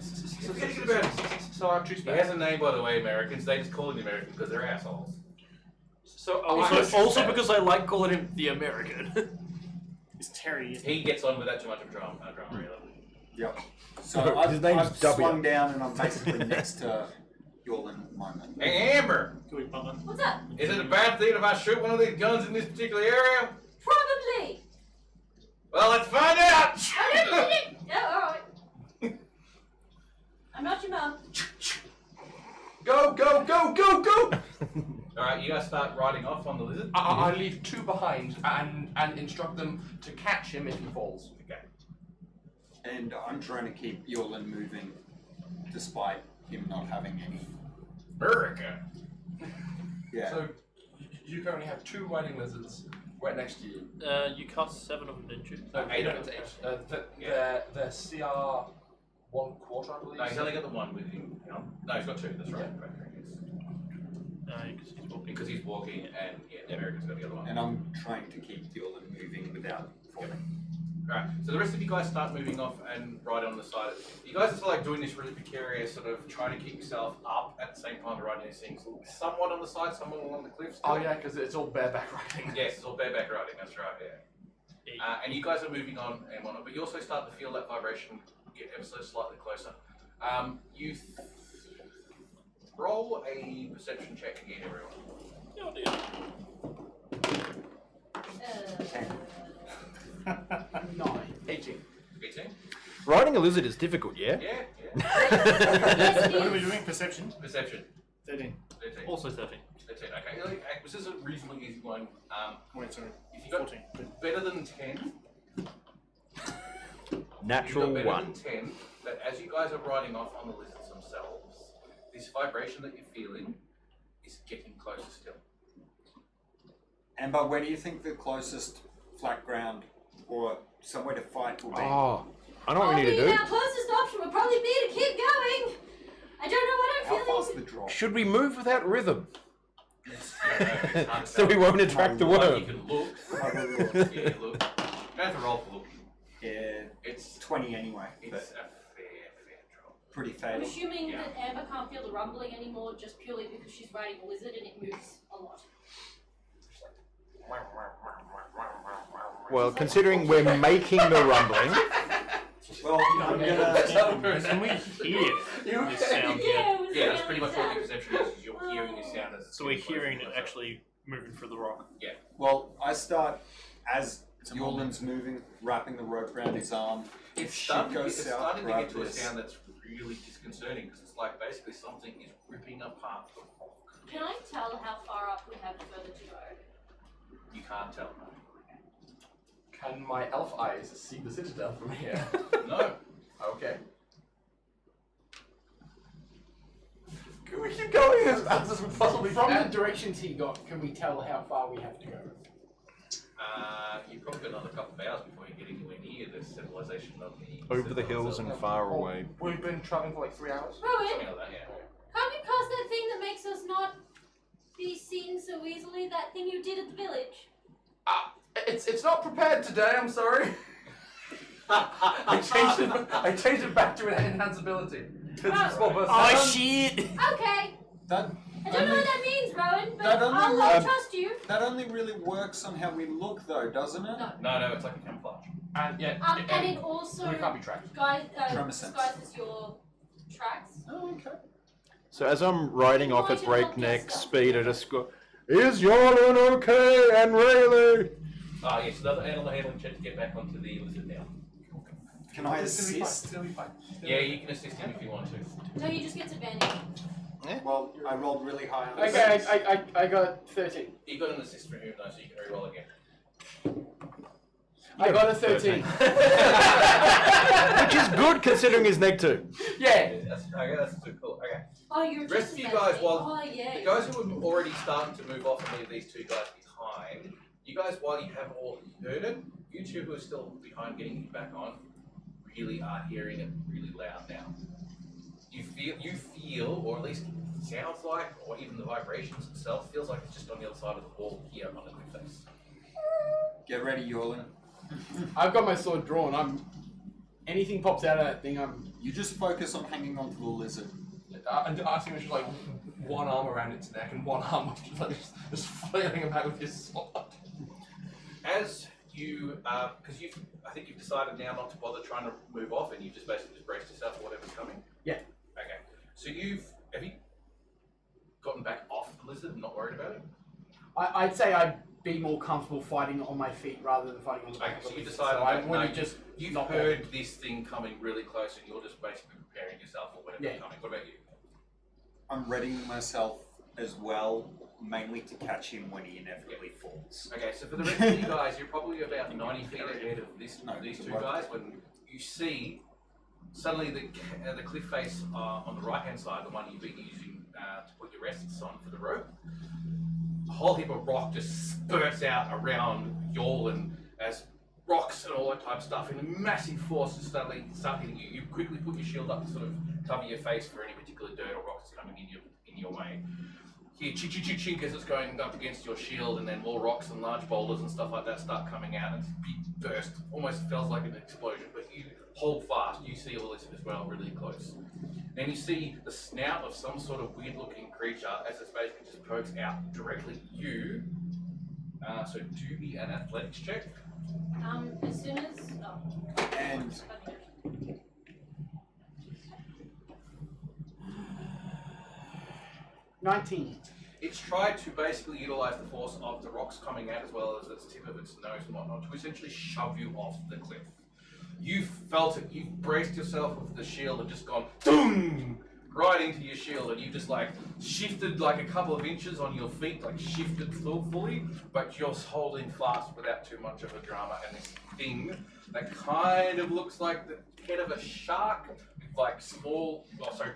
So our true
He has a name, by the way, Americans. They just call him the American because they're assholes.
So also because I like calling him the American.
It's Terry.
He gets on without too much of drama, really.
Yep. So
No, his name's
I've
W.
swung down and I'm basically next to Yorlin at the moment.
Hey, Amber!
What's up?
Is it a bad thing if I shoot one of these guns in this particular area?
Probably.
Well, let's find out!
Oh, alright. I'm not your mum.
Go, go, go, go, go!
Alright, you guys start riding off on the lizard.
I leave 2 behind and instruct them to catch him if he falls.
Okay.
And I'm trying to keep Yorlin moving despite him not having any.
America!
Yeah.
So you currently have 2 riding lizards right next to you.
You cast 7 of them, didn't you?
No, 8 of them each. They're CR 1/4, I believe.
No, he's only got the 1 with him. No, he's got 2, that's right. Because he's walking and the American's got the other one.
And I'm trying to keep Yorlin moving without falling.
Right, so the rest of you guys start moving off and ride on the side. You guys are still like doing this really precarious sort of trying to keep yourself up at the same time to riding these things. Somewhat on the side, somewhat along the cliffs.
Oh yeah, because it's all bareback riding.
Yes, it's all bareback riding, that's right, yeah. And you guys are moving on and whatnot, but you also start to feel that vibration get ever so slightly closer. You roll a perception check again, everyone.
Oh dear.
9.
18.
18?
Riding a lizard is difficult, yeah?
Yeah.
What are we doing? Perception?
Perception.
13.
13.
Also 13.
13, okay. This is a reasonably easy one.
Wait, sorry.
If you got
14.
better than 10,
Natural
you got better
1.
than 10, but as you guys are riding off on the lizards themselves, this vibration that you're feeling is getting closer still.
Amber, where do you think the closest flat ground or somewhere to fight will be?
Oh, I know what we need to do.
Our closest option would probably be to keep going. I don't know what I'm
How
feeling.
far's the drop?
Should we move without rhythm?
It's hard to
So we
tell.
won't attract the
You
worm.
can look.
I will look.
Yeah, you look. You have to roll for looking.
Yeah,
It's
20 anyway,
it's
but
a fair drop.
pretty
I'm
fatal.
assuming
Yeah.
that Amber can't feel the rumbling anymore just purely because she's riding a lizard and it moves a lot.
Well, considering we're making the rumbling,
Well, I'm gonna.
Can we hear this sound?
Yeah, it was
Yeah, that's
really
pretty much what
sad.
your perception is. You're hearing this sound as
So we're hearing it actually moving through the rock.
Yeah.
Well, I start as Yorlin's moving, wrapping the rope around his arm.
It's
Shit
starting,
goes
it's
south,
starting to
grab
get to a
this.
sound that's really disconcerting because it's like basically something is ripping apart the rock.
Can I tell how far up we have further to go?
You can't tell.
Can my elf eyes see the citadel from here?
No.
Okay. Can we keep going as fast as we possibly
From the
can?
directions he got, can we tell how far we have to go?
You've probably got another couple of hours before you get anywhere near the civilization of the
over the hills and far away.
We've been traveling for like 3 hours.
Rowan,
Something like that, yeah.
can't you cast that thing that makes us not be seen so easily? That thing you did at the village?
It's not prepared today. I'm sorry. I changed it back to an enhanceability. It's a small burst.
Oh shit!
Okay.
That
I don't know what that means, Rowan, but
that only
I'll trust you.
that only really works on how we look, though, doesn't it?
No.
No, it's like a camouflage.
And yeah,
And it also
we can't be tracked.
Tremor-sense.
disguises your tracks.
Oh, okay.
So as I'm riding off at
Might have
breakneck
helped us.
speed, I just go, "Is Yorlin okay?" And Rayleigh.
Yes, another animal handling check to get back onto the lizard now.
Can I
It'll be fine.
assist?
It'll be fine.
Yeah, you can assist him if you want to.
No, he just gets advantage.
Well, I rolled really high on this.
Okay, I got 13.
You got an assist from him though, so you can re-roll again.
I got a 13.
Which is good considering his neg 2.
Yeah.
That's too cool. Okay.
Oh, you're
The rest
just
of you
as
guys,
bad.
while
Oh, yeah.
the guys who were already starting to move off and leave these 2 guys behind, you guys, while you have all heard it, you 2 who are still behind getting back on, really are hearing it really loud now. You feel, or at least it sounds like, or even the vibrations itself feels like it's just on the other side of the wall here on the cliff face.
Get ready, Yorlin.
I've got my sword drawn. I'm anything pops out of that thing,
You just focus on hanging on to the lizard.
And asking was just like one arm around its neck and one arm just like just flailing about with your sword.
As you, because I think you've decided now not to bother trying to move off, and you've just basically just braced yourself for whatever's coming.
Yeah.
Okay. So have you gotten back off the lizard and not worried about it?
I'd say I'd be more comfortable fighting on my feet rather than fighting on the back.
Okay, so you
lizard.
decided
So I wouldn't just
you've
not
heard this thing coming really close, and you're just basically preparing yourself for whatever's coming. What about you?
I'm readying myself as well, mainly to catch him when he inevitably falls.
Okay, so for the rest of you guys, you're probably about 90 feet ahead of these two guys when you see suddenly the cliff face on the right hand side, the one you've been using to put your rests on for the rope. A whole heap of rock just spurts out around y'all, and as rocks and all that type of stuff in a massive force to start hitting you. You quickly put your shield up to sort of cover your face for any particular dirt or rocks coming in your way. Here, chink, chink, chink, chink as it's going up against your shield, and then more rocks and large boulders and stuff like that start coming out, and it's a big burst. Almost feels like an explosion, but you hold fast. You see all this as well, really close. Then you see the snout of some sort of weird-looking creature as it basically just pokes out directly at you. So do me an athletics check.
As soon as...
And...
19.
It's tried to basically utilize the force of the rocks coming out as well as its tip of its nose and whatnot to essentially shove you off the cliff. You felt it, you've braced yourself with the shield and just gone boom right into your shield, and you just like shifted like a couple of inches on your feet, like shifted fully, but you're holding fast without too much of a drama. And this thing that kind of looks like the head of a shark, with like small,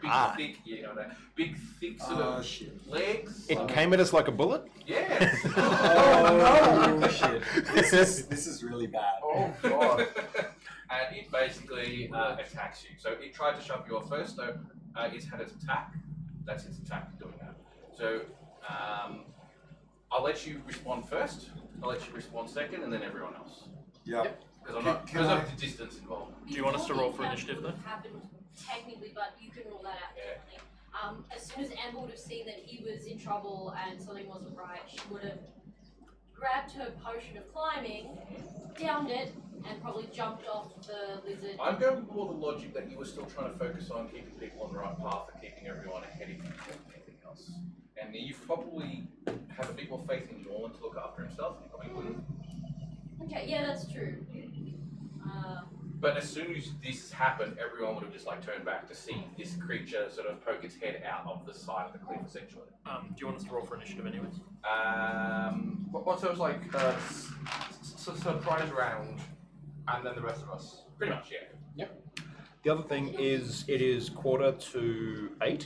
big thick, big thick sort of legs.
It came at us like a bullet?
Yes.
Oh shit! This is really bad.
Oh god.
And it basically attacks you. So it tried to shove you off first, so it's had its attack. That's its attack doing that. So I'll let you respond first, I'll let you respond second, and then everyone else.
Yep.
Because of the distance involved.
Do you want us to roll for initiative though?
Happened technically, but you can roll that out definitely. As soon as Amber would have seen that he was in trouble and something wasn't right, she would have grabbed her potion of climbing, downed it, and probably jumped off the lizard.
I'm going with more the logic that you were still trying to focus on keeping people on the right path and keeping everyone ahead of you than anything else. And you probably have a bit more faith in Norman to look after himself. You probably wouldn't.
Okay, yeah, that's true.
But as soon as this has happened, everyone would have just like turned back to see this creature sort of poke its head out of the side of the cliff, essentially.
Do you want us to roll for initiative anyways?
What's those like surprise round, and then the rest of us?
Pretty much, yeah.
Yep.
The other thing is, it is 7:45.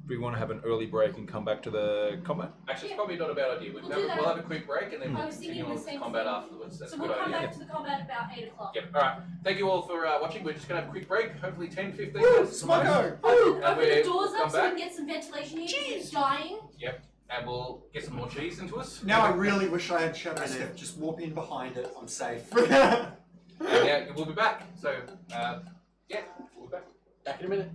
Do we want to have an early break and come back to the combat?
Actually, it's probably not a bad idea. We'll have a quick break and then we'll continue on with the combat afterwards. That's
So
a
we'll
good
come
idea.
back to the combat about 8 o'clock.
Yep. All right. Thank you all for watching. We're just going to have a quick break. Hopefully 10, 15 minutes.
Smoko!
Open the
we're-
doors
we'll
up
come
so we
back.
can get some ventilation here. Cheese! Dying.
Yep. And we'll get some more cheese into us.
Now I really wish I had Shadow Step. Just warp in behind it. I'm safe.
And yeah, we'll be back. So, yeah, we'll be back.
Back in a minute.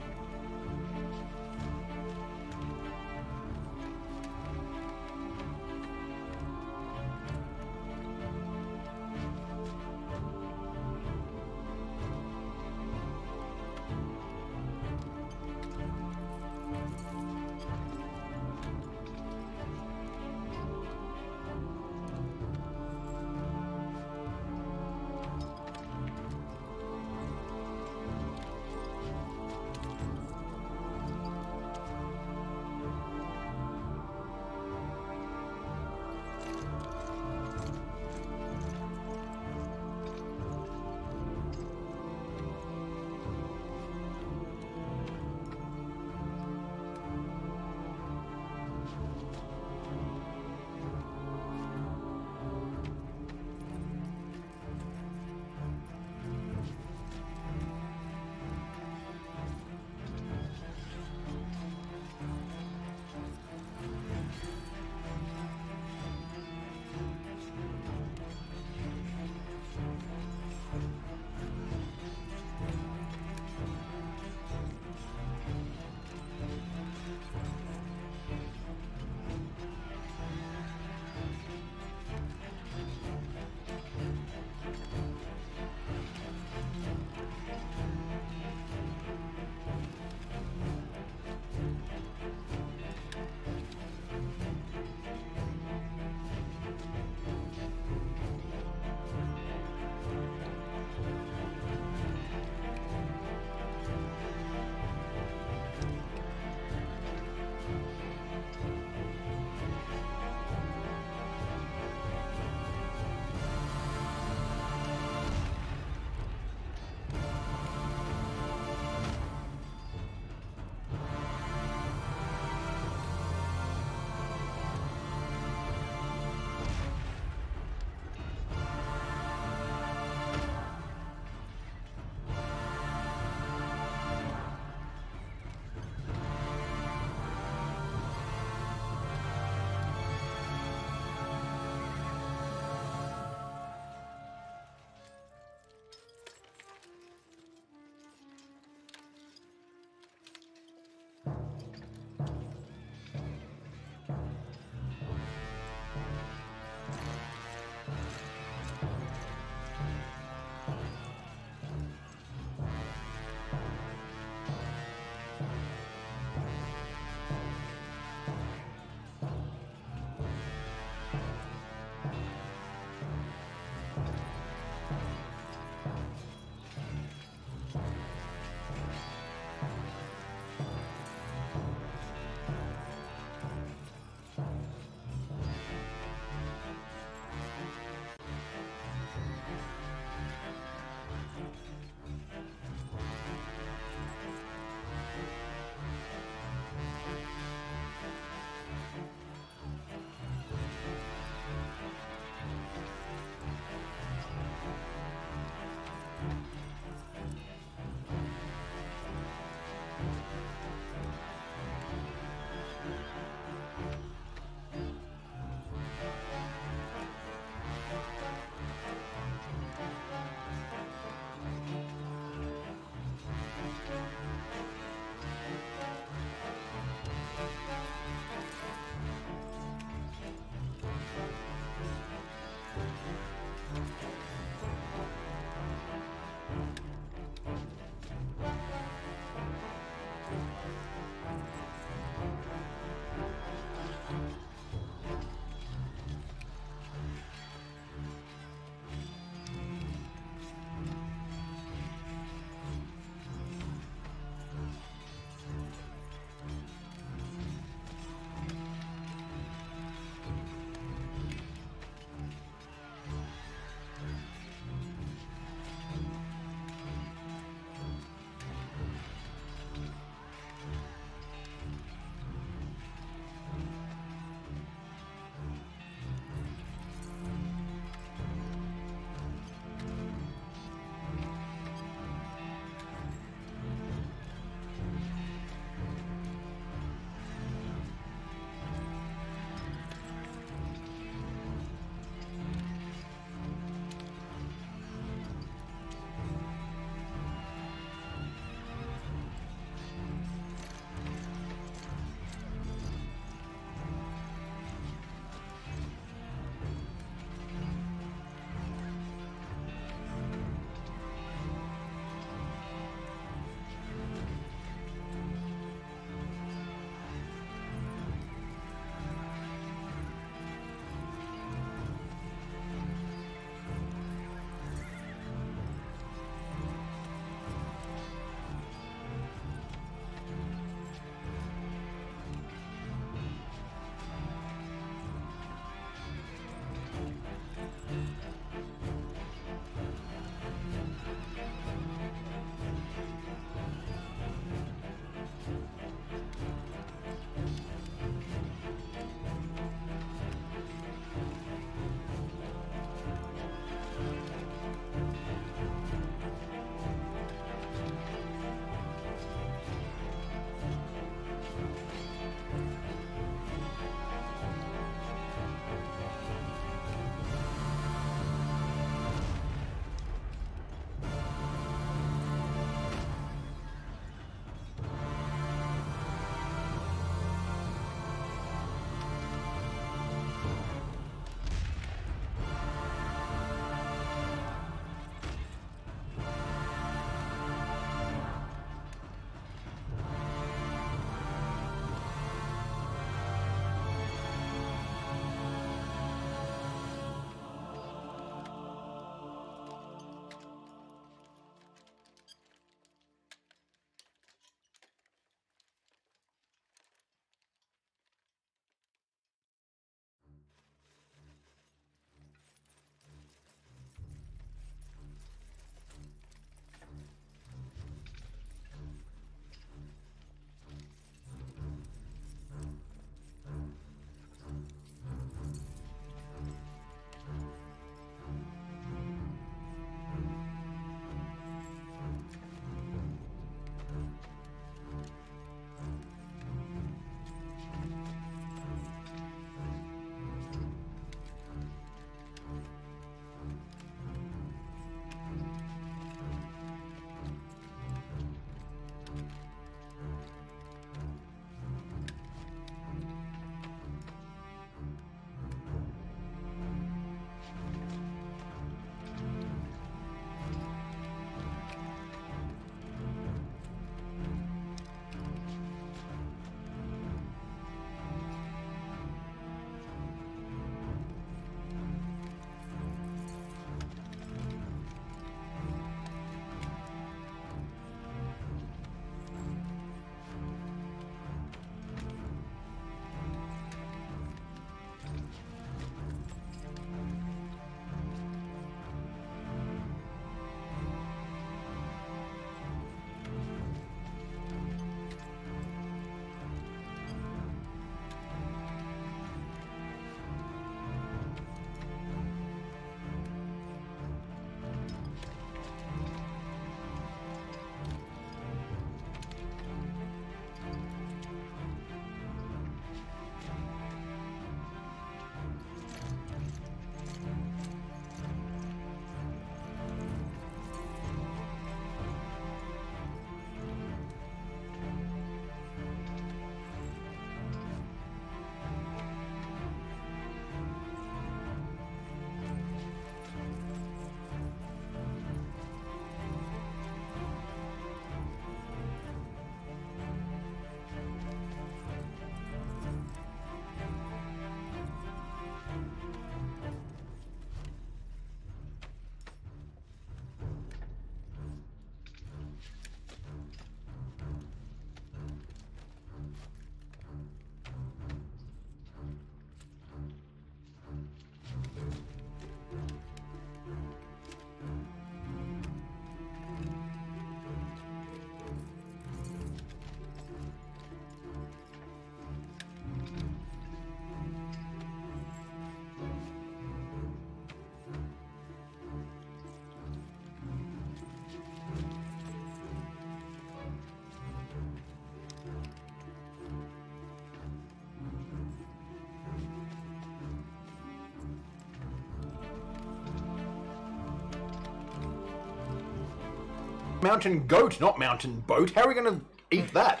Mountain goat, not mountain boat. How are we going to eat that?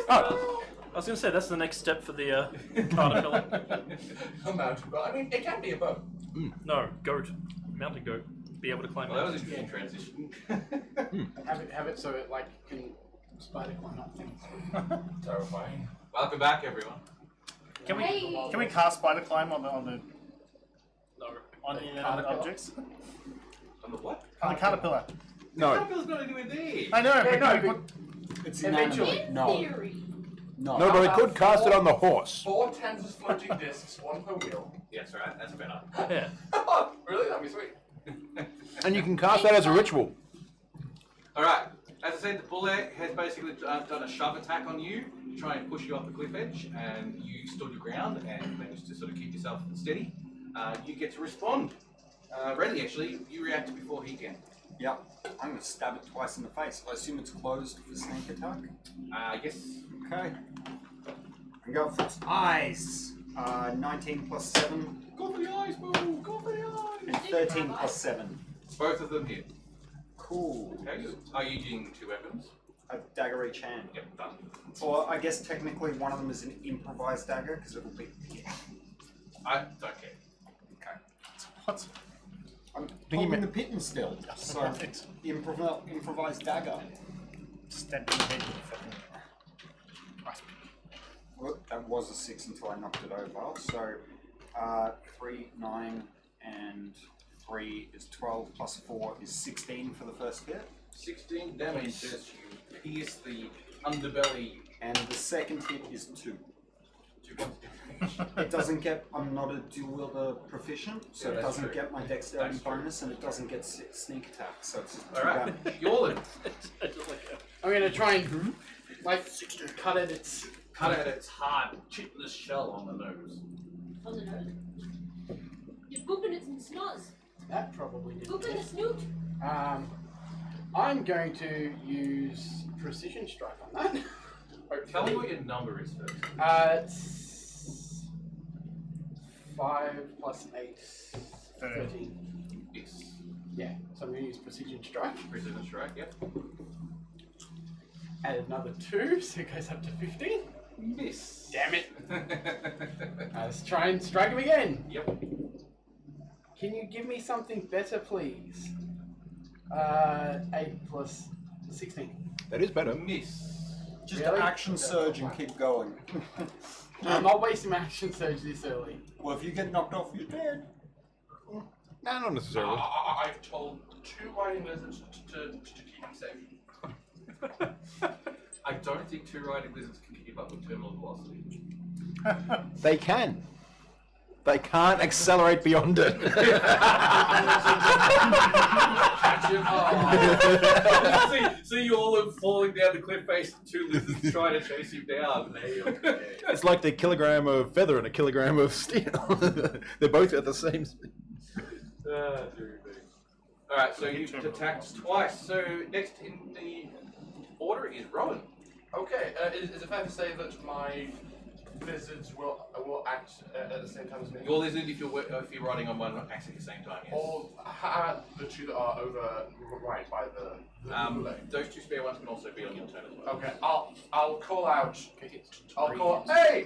Oh. I was going to say, that's the next step for the caterpillar.
A mountain boat. I mean, it can be a boat.
No, goat. Mountain goat. Be able to climb
Well, that was
mountains.
an interesting transition.
Have it so it like can spider climb up things.
Terrifying.
Welcome back, everyone.
Can we
Hey.
can we cast spider climb on the
No.
inanimate
Caterpillar.
objects?
On the what?
On the caterpillar.
No.
Caterpillar's not anywhere there.
I know.
Yeah, no,
but
but
It's
Eventually.
inanimate.
In
No.
theory.
No.
No, but we could cast it on the horse.
4 Tanzas floating discs, 1 per wheel.
Yes, right. That's better.
Yeah.
Really? That'd be sweet.
And you can cast that as a ritual.
All right. As I said, the bullet has basically done a shove attack on you to try and push you off the cliff edge, and you stood your ground and managed to sort of keep yourself steady. You get to respond. Renly, actually, you react before he can.
Yeah. I'm going to stab it twice in the face. I assume it's closed for sneak attack.
Yes.
Okay. And go for its eyes. 19 plus 7
Go for the eyes, boo! Go for the eyes!
and 13 plus 7.
Both of them hit.
Cool.
Okay. Are you using 2 weapons?
A dagger each hand.
Yep, done.
Or I guess technically one of them is an improvised dagger because it'll be.
I don't care.
what?
I'm
you
holding
meant-
the pittance still. So
Perfect.
improvised dagger.
Stab in the head with a fucking.
Well, that was a 6 until I knocked it over. So 3, 9, and 3 is 12 plus 4 is 16 for the first hit.
16 damage as you pierce the underbelly.
And the second hit is 2.
2 points of damage.
It doesn't get, I'm not a dual wielder proficient, so
Yeah,
it
that's
doesn't
true.
get my dexterity
That's true.
bonus, and it doesn't get sneak attack, so it's just 2
Alright,
damage.
Yorlin.
I'm gonna try and like cut at its.
Cut at its hard, chitinous shell on the nose.
On the nose. You're pooping its snot.
That probably didn't.
Pooping the
hit.
snoot.
I'm going to use precision strike on that.
Tell me what your number is first.
It's 5 plus 8, 13.
Yes.
Yeah, so I'm going to use precision strike.
Precision strike, yep.
Add another 2, so it goes up to 15.
Miss.
Damn it. Let's try and strike him again.
Yep.
Can you give me something better, please? 8 plus 16.
That is better.
Miss.
Just
Really?
action surge and keep going.
I'm not wasting my action surge this early.
Well, if you get knocked off, you're dead.
No, not necessarily.
I've told 2 riding lizards to keep me safe.
I don't think 2 riding lizards can keep up with terminal velocity.
They can. They can't accelerate beyond it.
See you all of falling down the cliff face, 2 lizards trying to chase you down.
It's like the kilogram of feather and a kilogram of steel. They're both at the same speed.
Alright, so you've attacked twice. So next in the order is Rowan.
Okay, is it fair to say that my lizards will act at the same time as me?
Your lizard, if you're riding on one, acts at the same time, yes.
Or the 2 that are over right by the relay?
Those 2 spare ones can also be on your turn as well.
Okay, I'll call out. I'll call. Hey,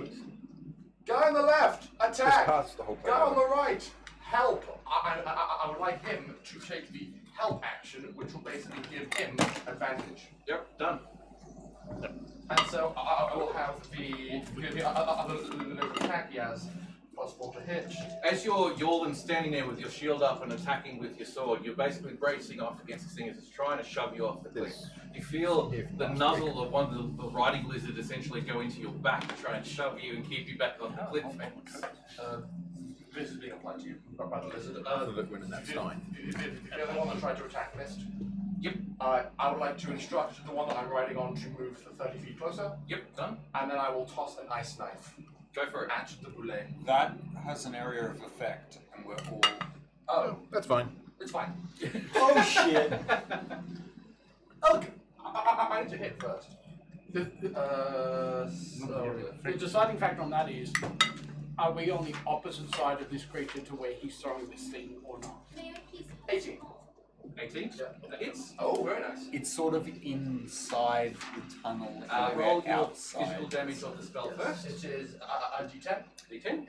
guy on the left, attack!
Cast the whole
Guy on the right, help! I would like him to take the help action, which will basically give him advantage.
Yep, done.
And so I will have the other attack he has possible to hit.
As you're Yorlin standing there with your shield up and attacking with your sword, you're basically bracing off against this thing as it's trying to shove you off the cliff. You feel the nuzzle of one of the riding lizard essentially go into your back to try and shove you and keep you back on the cliff face.
This is being applied to you by the lizard.
When that's 9.
If the other one that tried to attack missed,
Yep.
I would like to instruct the one that I'm riding on to move 30 feet closer,
Yep, done.
and then I will toss an ice knife
Go for it.
at the boulet.
That has an area of effect, and we're all.
Oh,
That's fine.
it's fine.
Oh shit!
Okay, I need to hit first.
The deciding factor on that is, are we on the opposite side of this creature to where he's throwing this thing or not?
May I please?
18.
18. That hits.
Oh, very nice.
It's sort of inside the tunnel.
Roll your
outside.
physical damage of the spell first.
It is a D10.
D10.
Do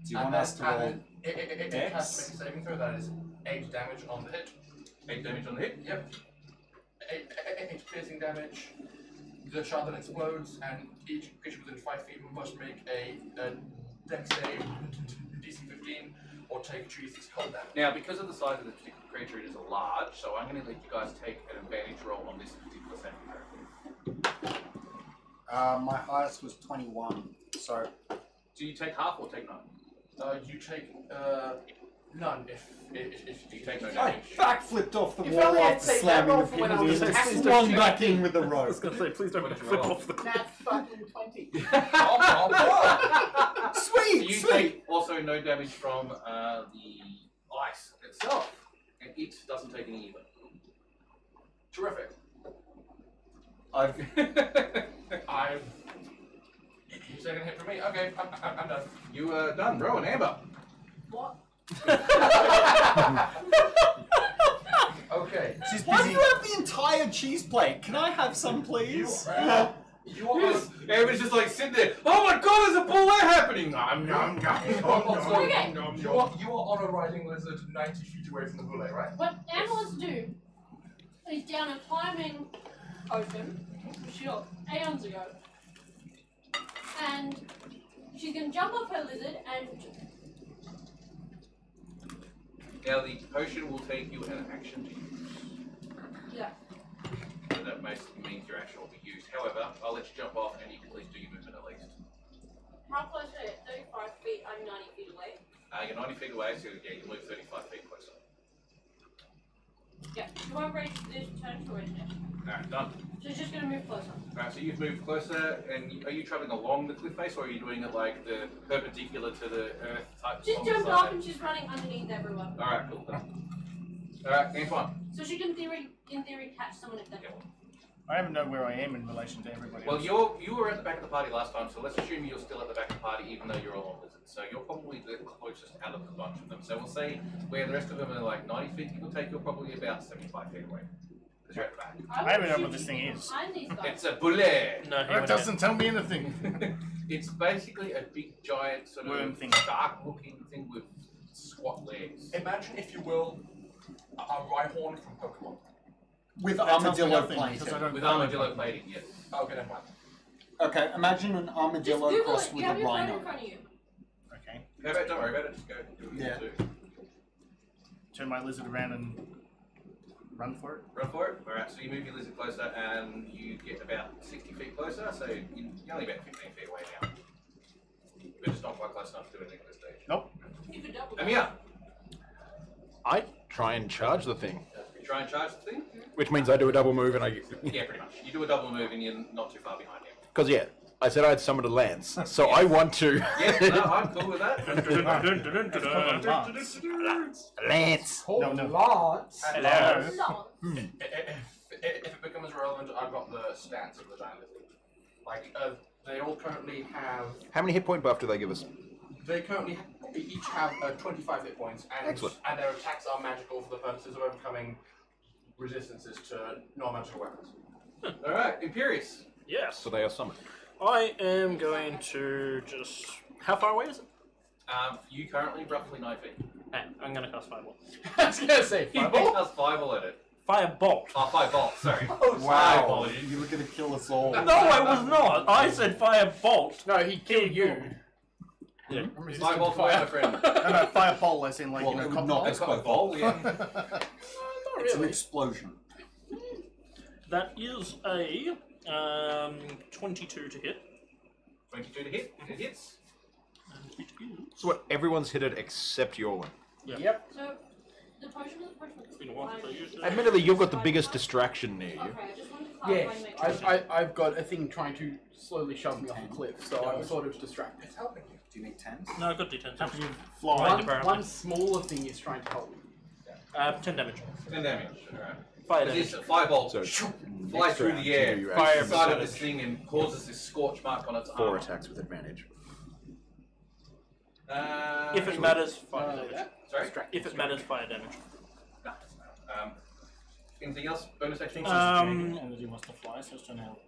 you want us to roll?
It has to make a saving throw. That is 8 damage on the hit.
8 damage on the hit.
Yep. 8 piercing damage. The shard then explodes, and each creature within 5 feet must make a dex save, DC 15, or take 2d6 cold damage.
Now, because of the size of this particular creature, it is a large, so I'm going to let you guys take an advantage roll on this particular saving throw.
My highest was 21, so...
Do you take half or take none?
You take none if
you take no
I
damage.
backflipped off the
If
wall
only I'd
after
taken
slamming
that
the
roll for when I
pin
was
and
attacking
swung
the
back
chicken.
in with the
I was
rope.
going to say, please don't
What did you
flip
roll?
off the cliff.
Nat fucking 20.
Sweet,
You
sweet!
take also no damage from the ice itself, and it doesn't take any either.
Terrific.
I've
Second hit for me. Okay, I'm done.
You are done, Rowan. Amber.
What?
Okay.
She's busy. Why do you have the entire cheese plate? Can I have some, please?
You are
Amber's just like sitting there. Oh my god, there's a bullet happening! Nom, nom, nom,
Okay.
you are on a riding lizard 90 feet away from the bullet, right?
What Anne wants to do is down a climbing ocean, which she got aeons ago, and she's going to jump off her lizard and...
Now the potion will take you an action to use.
Yeah.
So that basically means your action will be used. However, I'll let you jump off and you can please do your movement at least.
How close are you? 35 feet, I'm 90 feet away.
You're 90 feet away, so yeah, you move 35 feet closer.
Yeah, she won't reach this turn to reach it.
Alright, done.
She's just going to move closer.
Alright, so you've moved closer, and are you travelling along the cliff face, or are you doing it like the perpendicular to the earth type?
She's
on the
jumped
side?
off and she's running underneath everyone.
Alright, cool. Alright, Antoine.
So she can in theory catch someone if they fall.
I don't know where I am in relation to everybody
Well,
else.
you were at the back of the party last time, so let's assume you're still at the back of the party, even though you're all on lizards. So you're probably the closest out of the bunch of them. So we'll say where the rest of them are like 90 feet, give or take, you're probably about 75 feet away. Because you're at the back.
I don't know what this thing is.
Behind these guys.
It's a bullet!
No, he
That
went
doesn't tell me anything.
It's basically a big, giant, sort
Worm
of
thing.
dark-looking thing with squat legs.
Imagine, if you will, a Rhyhorn from Pokemon.
With
That tells me
armadillo
nothing, because I
plating.
don't
With
know
armadillo plating, yes.
Okay, never mind.
Okay, imagine an
Just
armadillo
Google
crossed
it.
with
You
a
have your phone in
rhino.
front of you.
Okay.
Don't worry about it, just go. Do what you
Yeah.
need to do.
Turn my lizard around and run for it.
Run for it. Alright, so you move your lizard closer and you get about 60 feet closer, so you're only about 15 feet away now. We're just not quite close enough to do anything at this stage.
Nope.
You could double
Amir,
I try and charge the thing,
you try and charge the thing?
which means I do a double move and I.
Yeah, pretty much. You do a double move and you're not too far behind him.
Because yeah, I said I'd summoned a lance, so I want to.
Yeah, no, I'm cool with that.
Lance.
No, no.
Lance.
And
Hello.
if it becomes relevant, I've got the stats of the giant lizard. Like, they all currently have.
How many hit point buff do they give us?
They currently each have 25 hit points, and
Excellent.
and their attacks are magical for the purposes of overcoming resistances to non-magical weapons.
Alright, Imperius.
Yes.
So they are summoned.
I am going to just... How far away is it?
You currently roughly 9 feet.
I'm going to cast Fireball.
I was gonna say
He
fireball.
does fireball at it.
Firebolt.
Oh, fireball, sorry. My
Wow,
apologies.
you were gonna kill us all.
No, I was not. I said Firebolt.
No, he killed you.
Yeah.
I'm resistant
Fireball
to
for my
fire.
friend.
No, fireball as in like,
Well,
you know,
it would
copper
not
ball.
be
That's got a ball, yeah.
Not
It's an
really.
explosion.
That is a 22 to hit.
22 to hit. It hits.
So what? Everyone's hit it except your one.
Yep.
So, the potion is the potion.
It's been a while since I used it.
Admittedly, you've got the biggest distraction near you.
Okay, I just wanted to clarify
Yes,
and make sure.
I've got a thing trying to slowly shove me off the cliff, so I'm sort of distracted.
It's helping you.
Do you need 10s?
No, I've got D10.
After you
Right,
fly.
apparently.
One smaller thing is trying to help me.
10 damage.
10 damage. Alright.
Fire
This
damage.
fireball
So
flies
next
through
round,
the air,
you
Fire
the side of
percentage.
this thing, and causes this scorch mark on its
4
arm.
attacks with advantage.
If it matters, fire
Like
damage.
that.
Sorry?
If it matters, fire damage.
No, Anything else? Bonus action?
And that he wants to fly, so it's trying to help.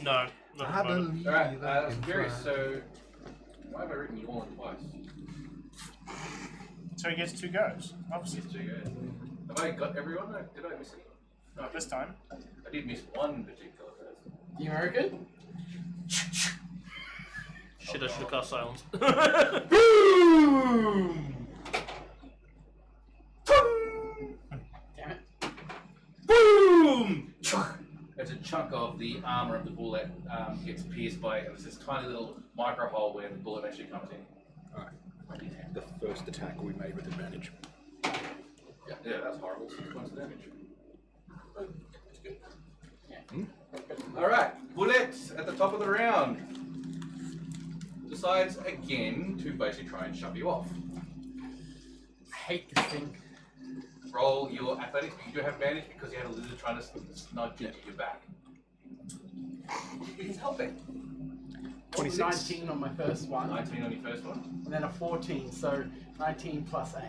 No. Not at the moment.
Alright, Gary, so why have I written you all twice?
So he gets 2 goes. Obviously.
Yes, 2 goes. Have I got everyone? Did I miss any? No,
Not this time.
I did miss one particular person.
The American?
Shit, I should have cast silence.
Boom! Damn it.
Boom! There's a chunk of the armor of the bullet gets pierced by it. There's this tiny little micro hole where the bullet actually comes in.
Alright. The first attack we made with advantage.
Yeah, that's horrible. 6 points of damage. That's good.
Yeah.
Alright, bullet at the top of the round decides again to basically try and shove you off.
I hate this thing.
Roll your athletics, but you do have advantage because you had a lizard trying to nudge into your back. He's helping.
26. 19 on my first one.
19 on your first one.
And then a 14, so 19 plus 8.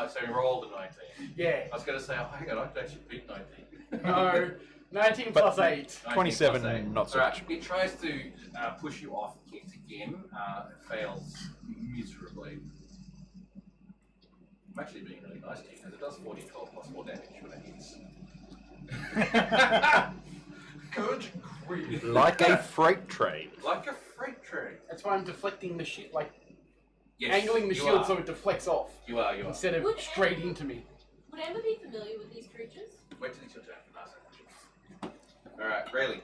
So you rolled a 19.
Yeah.
I was going to say, oh, hang on, I could actually beat 19.
No, 19 plus 8.
27,
plus 8.
not so
Alright,
much.
it tries to push you off, kicks again. It fails miserably. I'm actually being really nice to you because it does 4d12 plus 4 damage when it hits. Good grief.
Like a freight train.
Like a freight train.
That's why I'm deflecting the shit, like
Yes,
angling the
you
shield
are.
so it deflects off.
You are.
Instead of
Would
straight into me.
Would Amber be familiar with these creatures?
Wait till it's your turn. Alright, Rayleigh.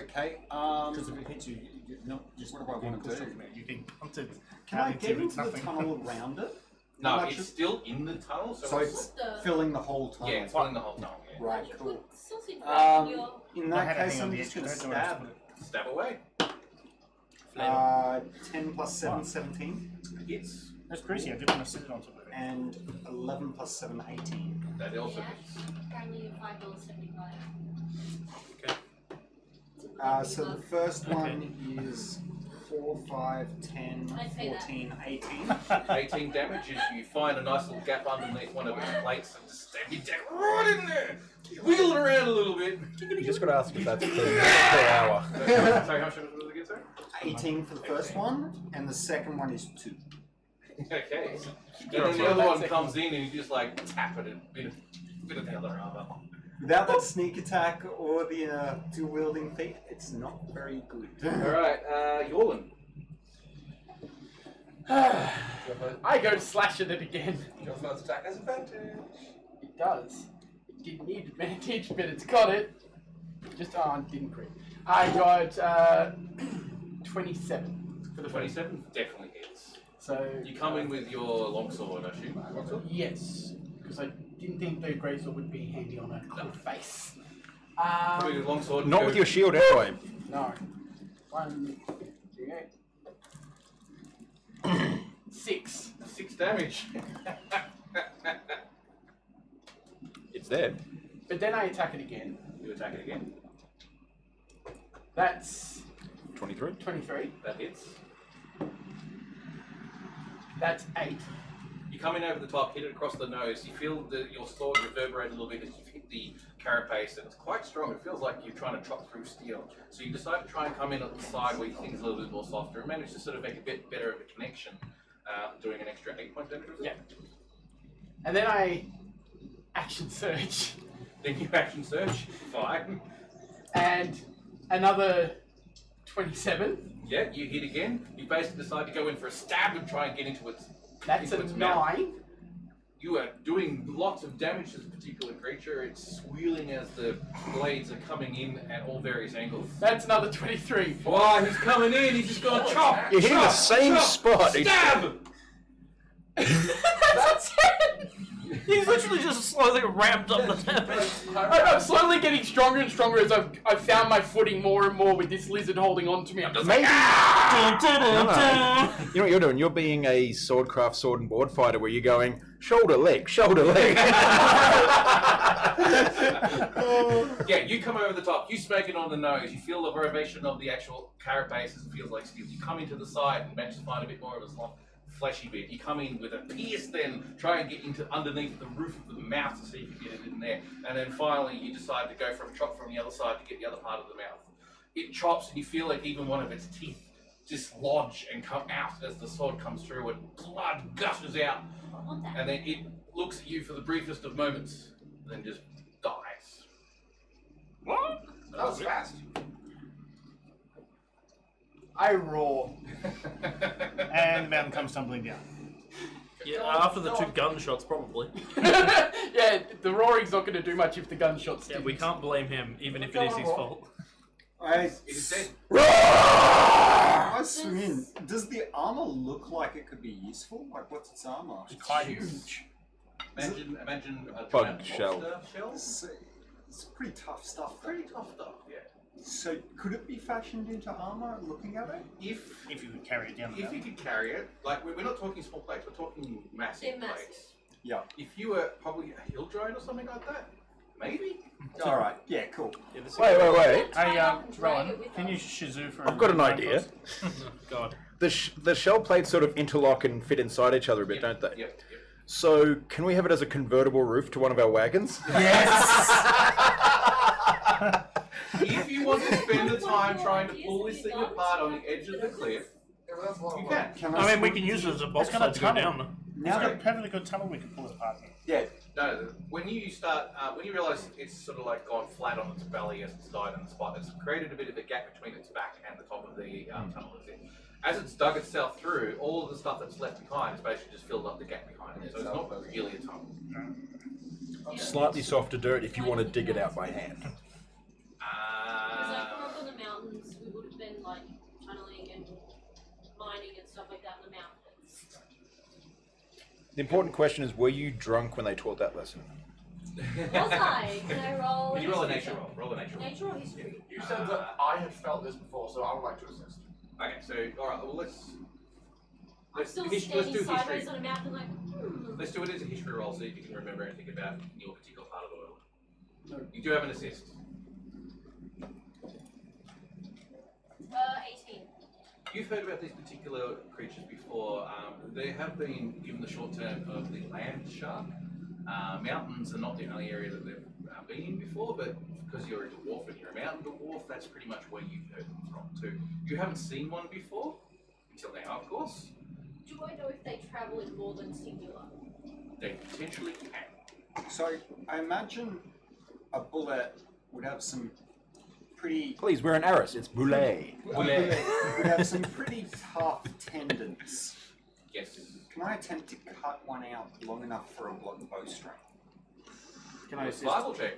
Okay.
Because if it hits you, no, just
What do I want to do?
You can punted.
Can I get into the tunnel around it?
No,
How much
it's
is-
still in the tunnel,
So it's
the-
filling the whole tunnel.
yeah, it's filling the whole tunnel. Yeah.
Right,
You
cool.
could still see right in
Um,
your...
In
I
that
had a
case,
thing on
I'm
the
just
edge,
going to
don't worry,
stab.
Stab away.
10 plus 7, 17.
Hits.
That's crazy. I didn't want to sit it on top of it.
And 11 plus 7, 18.
That also
Yeah.
hits.
Apparently $5.75.
So the first one is 4, 5, 10,
I'd say that.
14, 18.
18 damage as you find a nice little gap underneath one of its plates and just stab your deck right in there. Wiggle it around a little bit.
You just got to ask if that's per hour.
Sorry, how much was it again, sir?
18 for the first one, and the second one is 2.
Okay. And then the other one comes in and you just like tap it a bit of the other armor.
Without that sneak attack or the dual wielding feat, it's not very good.
Alright, Yorlin.
I go to slash at it again.
Your first attack has advantage.
It does. It didn't need advantage, but it's got it. Just, it didn't crit. I got 27 for the
27 definitely hits.
So
You come in with your longsword, I assume. Longsword?
yes, because I didn't think the greatsword would be handy on a cliff face.
With your longsword.
Not with your shield anyway.
No. 1, 2, 6.
6 damage.
It's there.
But then I attack it again.
You attack it again.
That's
23.
23.
That hits.
That's 8.
You come in over the top, hit it across the nose. You feel your sword reverberate a little bit as you hit the carapace, and it's quite strong. It feels like you're trying to chop through steel. So you decide to try and come in at the side where you think it's a little bit more softer and manage to sort of make a bit better of a connection, doing an extra 8 point damage.
Yeah. And then I action surge.
Then you action search. Fine.
And another 27.
Yeah, you hit again. You basically decide to go in for a stab and try and get into its.
That's
into
a
its
9.
mouth. You are doing lots of damage to this particular creature. It's squealing as the blades are coming in at all various angles.
That's another 23.
Oh, he's coming in. He's just going to chop.
You're hitting the
chop,
same
chop,
spot each
Stab.
That's it!
He's literally just slowly ramped up the damage.
I'm slowly getting stronger and stronger as I've found my footing more and more with this lizard holding on to me. I'm just
Maybe.
like, ah!
No. You know what you're doing? You're being a swordcraft sword and board fighter where you're going shoulder leg, shoulder leg.
Yeah, you come over the top. You smack it on the nose. You feel the vibration of the actual carapace as it feels like steel. You come into the side and manage to find a bit more of a fleshy bit. You come in with a pierce, then try and get into underneath the roof of the mouth to see if you get it in there, and then finally you decide to go for a chop from the other side to get the other part of the mouth. It chops, and you feel like even one of its teeth dislodge and come out as the sword comes through, and blood gushes out, and then it looks at you for the briefest of moments, and then just dies.
What?
That was fast.
I roar.
And the mountain comes tumbling down.
Yeah, after the 2 gunshots, probably.
Yeah, the roaring's not going to do much if the gunshots.
Yeah, we can't blame him, even if it is his fault.
I swim in. Does the armor look like it could be useful? Like, what's its armor?
It's quite huge.
Imagine a
Bug
giant
shell.
monster shell.
It's pretty tough stuff.
Pretty tough stuff, yeah.
So, could it be fashioned into armor looking at it?
If
you could carry it down the
If
mountain.
you could carry it, like we're not talking small plates, we're talking massive
They're massive.
plates.
Yeah.
If you were probably a hill drone or something like that, maybe.
Alright, yeah, cool.
Yeah, this is-
Wait.
Hey,
and drag
Rowan,
it with
can
us.
you shazoo for
I've got an idea.
God.
The shell plates sort of interlock and fit inside each other a bit, don't they?
Yep.
So, can we have it as a convertible roof to one of our wagons?
If you want to spend the time trying to pull this thing apart on the edge of the cliff, you can.
I mean, we can use it as a box
It's got a
sled to go
tunnel.
down.
It's got a perfectly good tunnel we can pull it apart.
Yeah.
No, when you start, when you realise it's sort of like gone flat on its belly as it's died on the spot, it's created a bit of a gap between its back and the top of the tunnel it's in. As it's dug itself through, all of the stuff that's left behind has basically just filled up the gap behind it. So it's not really a tunnel.
Slightly softer dirt if you want to dig it out by hand.
Because like from up on the mountains, we would have been like tunneling and mining and stuff like that in the mountains.
The important question is, were you drunk when they taught that lesson?
Was I? Can I roll?
Can you roll a
history
nature
check?
roll? Roll a nature roll.
Nature or history?
You said that I had felt this before, so I would like to assist.
Okay, so alright, well let's
I'm still
let's
standing
do history.
sideways on a mountain like,
Let's do it as a history roll, see if you can remember anything about your particular part of the world. You do have an assist.
18.
You've heard about these particular creatures before. They have been given the short term of the land shark. Mountains are not the only area that they've been in before, but because you're a dwarf and you're a mountain dwarf, that's pretty much where you've heard them from too. You haven't seen one before, until now, of course.
Do I know if they travel in more than singular?
They potentially can.
So, I imagine a bullet would have some pretty...
Please, we're an Aris. It's Boulay.
would have some pretty tough tendons.
Yes.
Can I attempt to cut one out long enough for a bowstring?
Can I assist?
Survival check.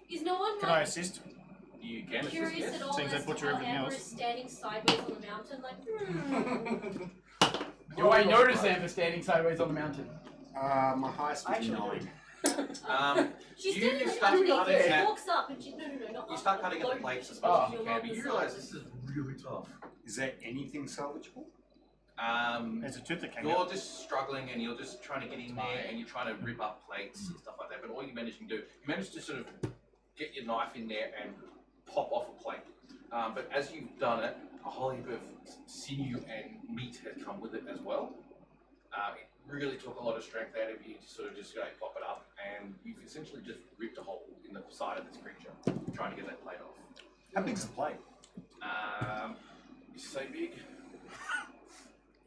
Is no one
Can I
like
assist?
You can assist,
curious
yes.
at all
Seems I
as
butcher
to how
everything
Amber
else.
is standing sideways on the mountain like,
Do I notice Amber standing sideways on the mountain?
My highest was 9.
She's
You
standing
start
underneath
cutting
it, she
at-
walks up and she, no, not
You
up,
start cutting at the
below
plates
you.
as much as you
You're
can,
on
but
the
you realise
side.
this is really tough.
Is there anything salvageable?
There's a tooth that came
You're
out.
just struggling and you're just trying to get in there and you're trying to rip up plates and stuff like that, but all you manage to do, you manage to sort of get your knife in there and pop off a plate. But as you've done it, a whole heap of sinew and meat has come with it as well. It really took a lot of strength out of you to sort of just go pop it up, and you've essentially just ripped a hole in the side of this creature, trying to get that plate off.
How big's the plate?
You say big?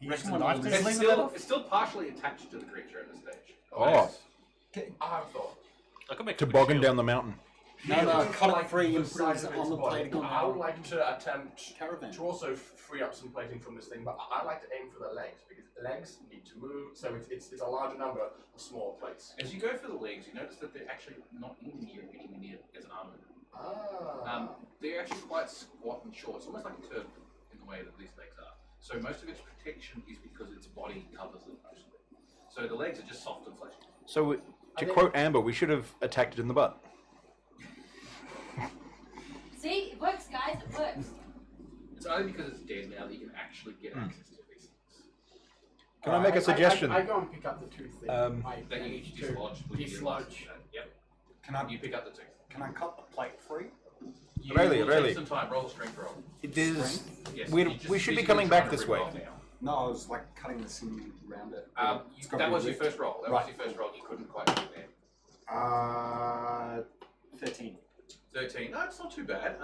You use my knife to
It's
leave it
still,
off?
it's still partially attached to the creature at this stage.
Oh.
I have thought.
I could make a
Toboggan
shield.
down the mountain.
No, cut it free and
the
put
size
it
of
on
its
the
body.
plate.
I would like to attempt
Caravan.
to also free up some plating from this thing, but I like to aim for the legs because the legs need to move, so it's a larger number of small plates.
As you go for the legs, you notice that they're actually not anywhere near as armored. They're actually quite squat and short. It's almost like a turtle in the way that these legs are. So most of its protection is because its body covers it mostly. So the legs are just soft and fleshy.
So, to quote Amber, we should have attacked it in the butt.
See, it works, guys, it works.
It's only because it's dead now that you can actually get access to these things.
Can I make a suggestion?
I go and pick up the tooth thing.
That you need to dislodge with your
dislodge.
Yep.
Can I
You pick up the tooth.
can I cut the plate free?
You
Really,
will
really.
take some time. Roll a strength roll.
It is.
Yes,
We
you just
should be
physically
coming
trying
back
to
this
rip
way.
it off now.
No, I was like cutting the sinew around it.
That was your first roll. That was your first roll. You couldn't quite get there.
13.
13. No, it's not too bad.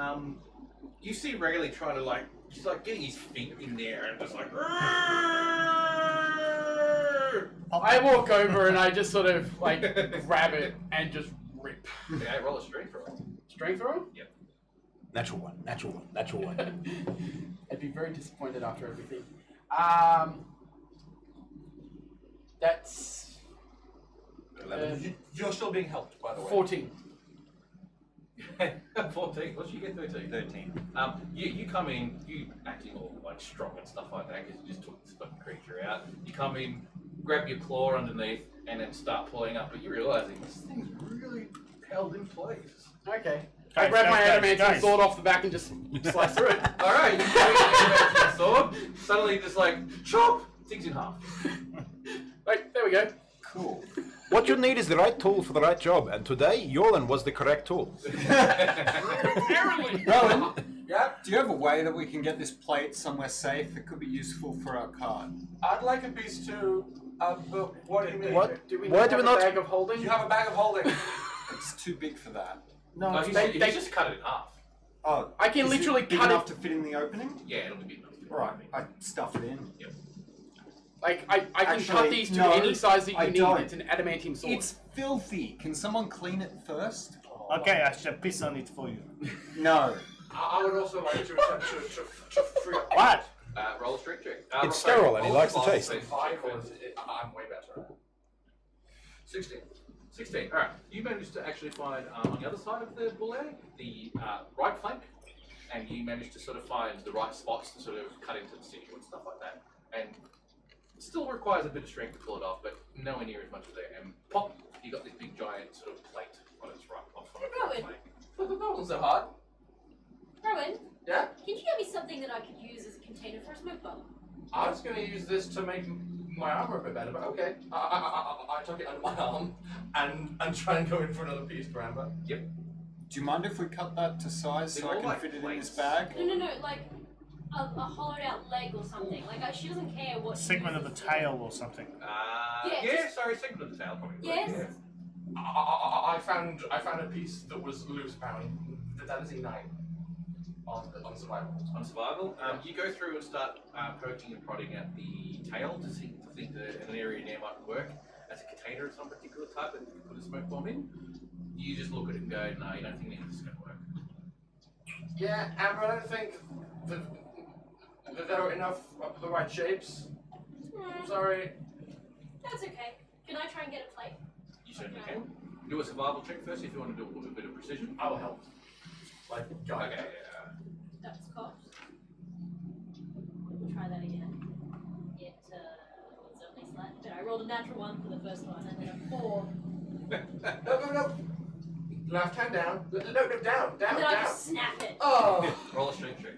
You see Rayleigh trying to like, he's like getting his feet in there and just like.
I walk over and I just sort of like grab it and just rip.
Okay, roll a strength roll.
Strength roll?
Yep.
Natural one.
I'd be very disappointed after everything. That's
11. You're still being helped, by the way.
14.
14. What did you get? 13.
13.
You come in, you acting all like strong and stuff like that because you just took this fucking creature out. You come in, grab your claw underneath, and then start pulling up. But you're realizing this thing's really held in place.
Okay. I grab my adamantine sword off the back and just slice through it.
All right, you grab your adamantine sword. Suddenly, just like chop, things in half.
Right, there we go.
Cool.
What you need is the right tool for the right job, and today, Yolan was the correct tool.
Rowan,
Yeah?
do you have a way that we can get this plate somewhere safe? It could be useful for our cart.
I'd like a piece too. But what do you mean?
What?
Do we
Why
have
do we
a
not?
bag of holding?
You have a bag of holding.
It's too big for that.
No,
Oh,
they
you just cut it in half.
Oh,
I can
is
literally
it big
cut
enough
it.
to fit in the opening?
Yeah, it'll be enough.
Right, I stuff it in.
Yep.
Like, I can cut
Actually,
these to
no,
any size that you
I
need.
don't.
It's an adamantium sword.
It's filthy. Can someone clean it first?
Okay, I shall piss on it for you.
No.
I would also like to attempt to free up.
What?
Roll a strength check.
It's sterile and he likes the taste.
I'm way better.
16. 16. All right. You managed to actually find on the other side of the bull the right flank, and you managed to sort of find the right spots to sort of cut into the sinew and stuff like that. And it still requires a bit of strength to pull it off, but nowhere near as much as there. And pop, you got this big giant sort of plate on its right off on its right flank.
That wasn't so hard.
Rowan,
Yeah?
can you get me something that I could use as a container for a smoke bomb?
I was going to use this to make my armor a bit better, but okay. I took it under my arm and try and go in for another piece, Bramber.
Yep.
Do you mind if we cut that to size
They're
so I
all
can
like
fit it in
plates.
this bag?
No, like a hollowed out leg or something. Like she doesn't care what.
Segment of the tail or something.
Yeah,
sorry, segment of the tail probably.
Yes.
Yeah.
I found a piece that was loose, apparently. That is a 9 on survival.
On survival, you go through and start poking and prodding at the tail to think that an area near might work as a container of some particular type that you can put a smoke bomb in. You just look at it and go, no, you don't think this is going to work.
Yeah, Amber, I don't think that there are enough of the right shapes. Sorry.
That's okay. Can I try and get a plate?
You certainly can. Do a survival check first if you want to do a little bit of precision.
I will help. Like, go
Okay,
ahead.
That's cocked. We'll try that again. It was only slight, but I rolled a natural 1 for the first one and then a 4.
No. Left hand down. No, down.
And then I just snap it.
Oh.
Roll a strength check.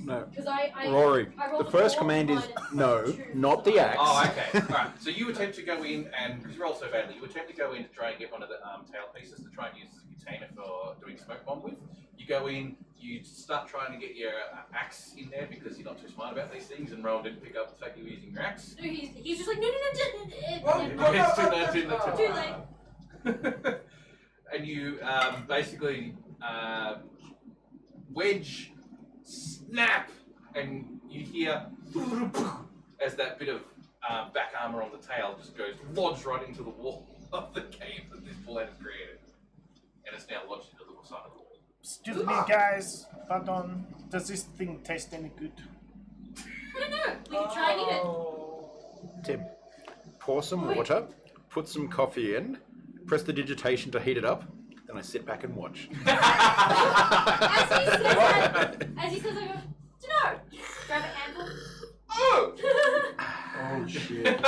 No.
Because I
Rory,
rolled
the
a
first
4
command is
minus
no,
2
not
for
the axe.
Oh, okay. Alright, so you attempt to go in and, because you roll so badly, you attempt to go in to try and get one of the tail pieces to try and use as a container for doing smoke bomb with. You go in, you start trying to get your axe in there because you're not too smart about these things, and Rowan didn't pick up the fact you were using your axe.
No, he's just like, no.
It's too
Too late.
And you basically wedge, snap, and you hear as that bit of back armor on the tail just goes lodged right into the wall of the cave that this bullet has created. And it's now lodged into the side of the wall.
Excuse me, guys. Pardon. Does this thing taste any good?
I don't know. We can try and eat it.
Tim, pour some water, put some coffee in, press the digitation to heat it up, then I sit back and watch.
As he says, I go, no. Grab a handle.
Oh!
Oh shit.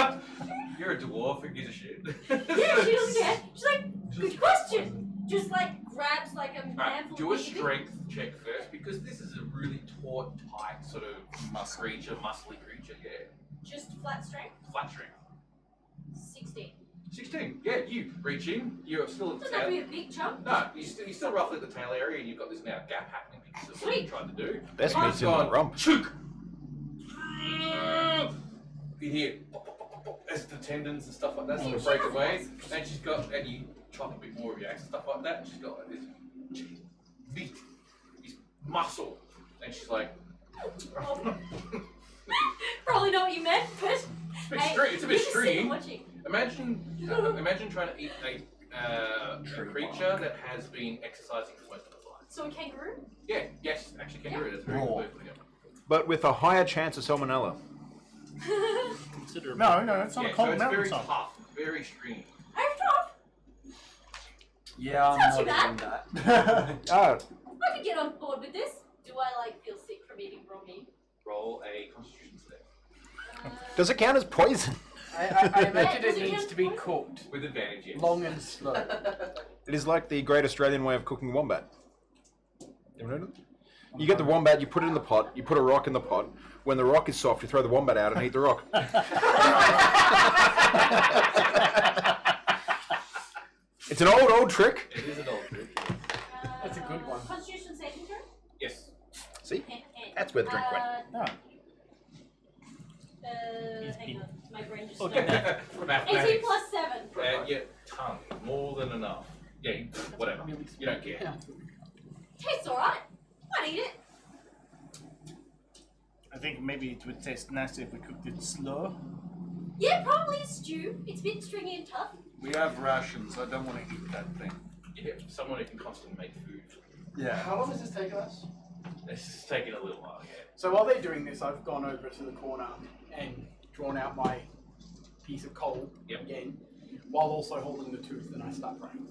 You're a dwarf who gives a shit.
Yeah, she doesn't care. She's like, good question. Just like grabs like a handful.
Do a
of meat.
strength check first because this is a really taut, tight sort of muscly creature. Yeah.
Just flat strength.
Flat strength.
16.
16. Yeah, you reach in. You're still at the
Doesn't have to
tail.
be a big chunk.
No, you're still roughly at the tail area, and you've got this now gap happening because of what you
Sweet.
tried to do.
Best
And
meat's
you've
in the
gone,
rump.
Chook! you hear pop, pop, pop, pop, pop, as the tendons and stuff like that sort of break away. And she's got, and you chop a bit more of your axe and stuff like that. And she's got like this meat, this muscle, and she's like.
Probably not what you meant, but
It's a bit strange. It's a bit strange.
Watching.
Imagine trying to eat a creature that has been exercising for most of its life.
So a kangaroo?
Yeah, yes, actually kangaroo. That's very good. Yeah.
But with a higher chance of salmonella.
Considerably.
No, it's not
Yeah,
a
so
cold
it's
mountain
very
side.
tough, very stringy.
I'm tough.
Yeah, I'm
Sounds
not
too
even that.
Oh,
I could get on board with this. Do I like feel sick from eating raw meat?
Roll a Constitution save.
does it count as poison?
I imagine
Yeah,
it
does it
needs
count
to be
as
cooked
With advantage, yes.
long and slow.
It is like the great Australian way of cooking wombat. You ever heard of it? You get the wombat, you put it in the pot, you put a rock in the pot. When the rock is soft, you throw the wombat out and eat the rock. It's an old trick.
It is an old trick.
That's a good one.
Constitution saving throw?
Yes.
See? That's where the drink went.
No.
Hang on. My brain just
Okay.
stopped. 18
Mathematics.
plus 7.
Yeah, ton. More than enough. Yeah, whatever. You don't care.
Tastes alright. I'd eat it.
I think maybe it would taste nicer if we cooked it slow.
Yeah, probably a stew. It's a bit stringy and tough.
We have rations. I don't want to eat that thing.
Yeah, someone who can constantly make food.
Yeah.
How long has this taken us?
This is taking a little while, yeah.
So while they're doing this, I've gone over to the corner and drawn out my piece of coal again, while also holding the tooth, and I start praying.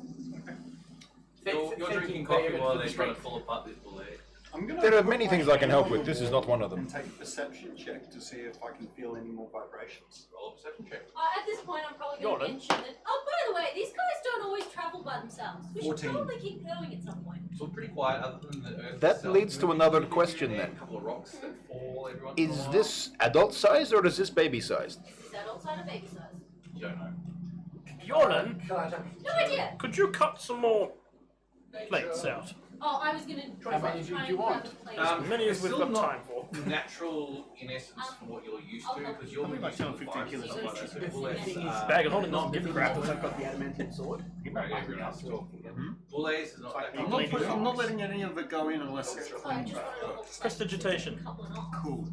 You're drinking coffee while they're trying to pull apart this bullet.
I'm gonna
There are
put
many
my
things I can
hand
help
on
with.
the
This is
wall
not one of them.
And take a perception check to see if I can feel any more vibrations.
Roll a perception check.
At this point, I'm probably going to mention that. Oh, by the way, these guys don't always travel by themselves. We
14.
should probably keep going at some point.
So pretty quiet, other than the earth.
That
itself.
leads to another question
A
then.
couple of rocks that fall every once in a
Is
while.
this adult sized or is this baby sized?
Is that outside of baby size?
You don't know.
Yolan,
No idea.
could you cut some more plates out?
Oh, I was going to try
many
and
do
grab
you
the
want?
plate.
As many as
it's
we've
still
got
not
time for.
Natural in essence from what you're used to, because you're
Probably
used
like
to
10 or 15 kilos
stuff like that. So
The
bullets,
thing is,
Bag of holding on,
the
give
thing
crap.
is I've got the adamantium sword.
everyone else is talking. Bullets is not that
I'm
complicated.
not letting any of it go in unless it's
So I
clean.
just wanted to look
Prestidigitation.
a couple of knots.
Cool.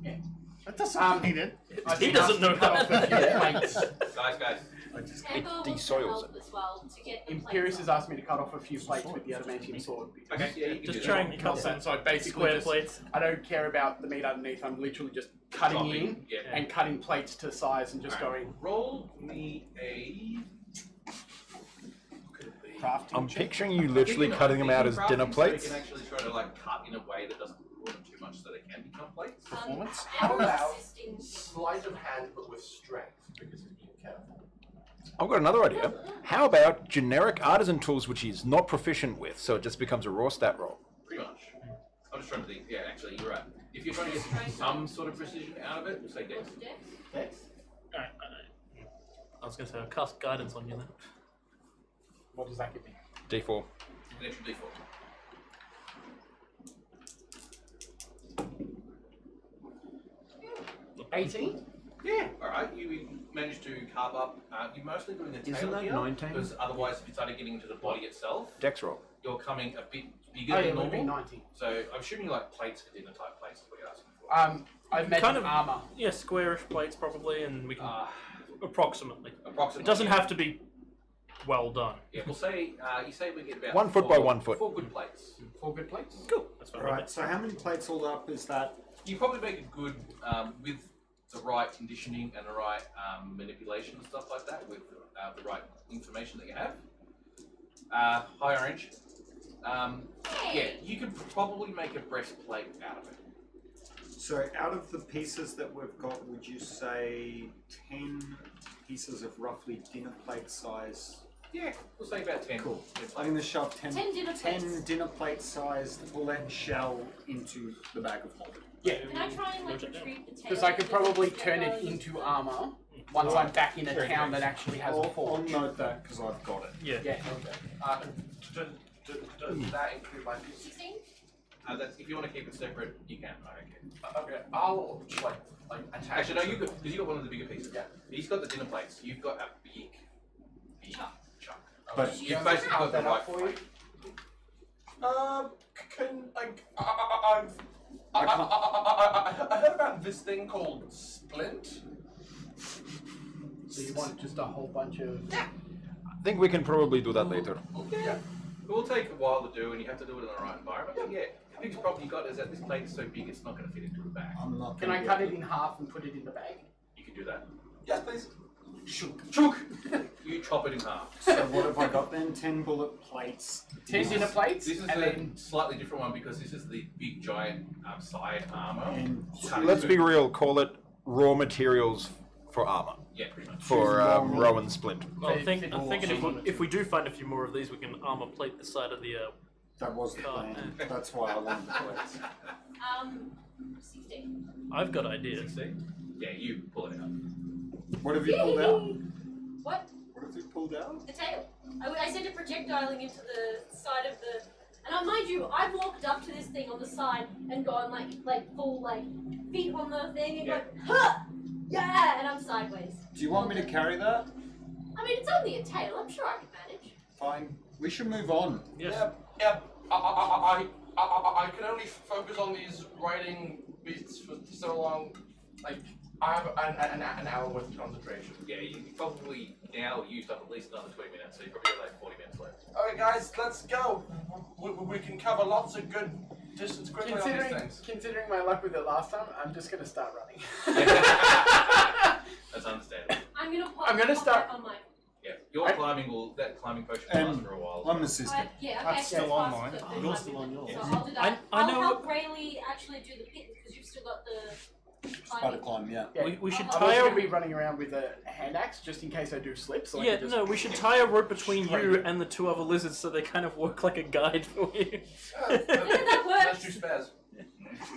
That doesn't mean it.
He doesn't know that.
Guys.
And go
It
look
desoils
for help
it.
as well to get the
Imperius
plates
has asked me to cut off a few plates with the adamantium sword. because
Okay, yeah, you can
Just
do
try
that.
and cut some
So basically,
square
just,
plates.
I don't care about the meat underneath. I'm literally just cutting
Chopping,
in
yeah.
and cutting plates to size and just going.
Roll me a. Could it be?
Crafting
I'm
check.
picturing you literally cutting them out as dinner plates.
So you can actually try to like cut in a way that doesn't ruin them too much, so they can become plates.
Performance?
How about
assisting.
Sleight of hand, but with strength, because he's being careful.
I've got another idea. How about generic artisan tools which he's not proficient with, so it just becomes a raw stat roll?
Pretty much. I'm just trying to think. Yeah, actually, you're right. If you're trying to get some sort of precision out of it, we'll say dex.
Dex.
Alright. I was going to say, I'll cast guidance on you then.
What does that give me?
D4.
An extra d4. Yeah, alright, you managed to carve up, you're mostly doing the tail
Isn't that
here,
19?
because otherwise if you started getting into the body itself,
Dex roll.
you're coming a bit bigger
Oh yeah,
than
it would be
normal.
90.
So I'm assuming you like plates for dinner type plates is what you're asking for.
I've made
Kind of-
armor.
Yeah, squarish plates probably, and we can.
Approximately.
It doesn't have to be well done.
Yeah, we'll say, you say we get about
1 foot by 1 foot.
4 good plates.
4 good plates.
Cool. That's fine.
Alright, so how many plates all up is that?
You probably make a good, with the right conditioning and the right manipulation and stuff like that, with the right information that you have. High orange. Yeah, you could probably make a breastplate out of it.
So out of the pieces that we've got, would you say 10 pieces of roughly dinner plate size?
Yeah, we'll say about 10.
Cool. I'm going to shove 10
dinner plates.
dinner plate sized bullet shell into the bag of holding.
Yeah.
Can I try and like retrieve the tail?
Because I could probably
Instead
turn it
of-
into armor once I'm back in a town that actually has a
I'll
forge.
note that because I've got it.
Yeah.
Yeah.
Does that include my piece?
16?
That's if you want to keep it separate, you can.
Okay, I'll like attack.
Actually, no, because you got one of the bigger pieces.
Yeah.
He's got the dinner plates. You've got a big chunk.
But
You've basically got the right
for you.
Can I heard about this thing called Splint.
So you want just a whole bunch of...
I think we can probably do that later.
Yeah. It will take a while to do, and you have to do it in the right environment. But yeah, the biggest problem you got is that this plate is so big it's not going to fit into a bag.
I'm not.
Can I cut it in half and put it in the bag?
You can do that.
Yes, please.
Chook! You chop it in half.
So what have I got then? 10 bullet plates.
10 dinner plates?
This is
and
a
then...
slightly different one because this is the big giant side armor.
And
Let's be real, call it raw materials for armor.
Yeah, pretty much.
For Rowan Splint.
Well, I'm thinking if we do find a few more of these, we can armor plate the side of the.
That was the plan. That's why I wanted the plates.
16.
I've got ideas.
16? Yeah, you pull it out.
What have you pulled out?
What?
What have you pulled out?
The tail. I sent it projectiling into the side of the... And mind you, I've walked up to this thing on the side and gone like full feet on the thing and gone, huh! Yeah! And I'm sideways.
Do you want me to carry that?
I mean, it's only a tail. I'm sure I can manage.
Fine. We should move on.
Yes.
Yep. I can only focus on these writing beats for so long. Like, I have an hour worth of concentration.
Yeah, you probably now used up at least another 20 minutes, so you probably got 40 minutes left.
Okay, guys, let's go. We can cover lots of good distance quickly on these things.
Considering my luck with it last time, I'm just going to start running.
That's understandable.
I'm gonna
start
back on my...
Yeah, your climbing that climbing potion will last for a while.
I'm assistant.
Yeah, okay.
That's still on mine.
So
Yours still on yours.
So I'll do that.
I know-
I'll help Rayleigh actually do the pit because you've still got the
Spider climb, yeah.
We should
I'm
tie
also
a...
going to be running around with a hand axe just in case I do slip. So I
Yeah,
can just...
no, we should tie a rope between you and the two other lizards so they kind of work like a guide for you.
that works.
Let's do spares.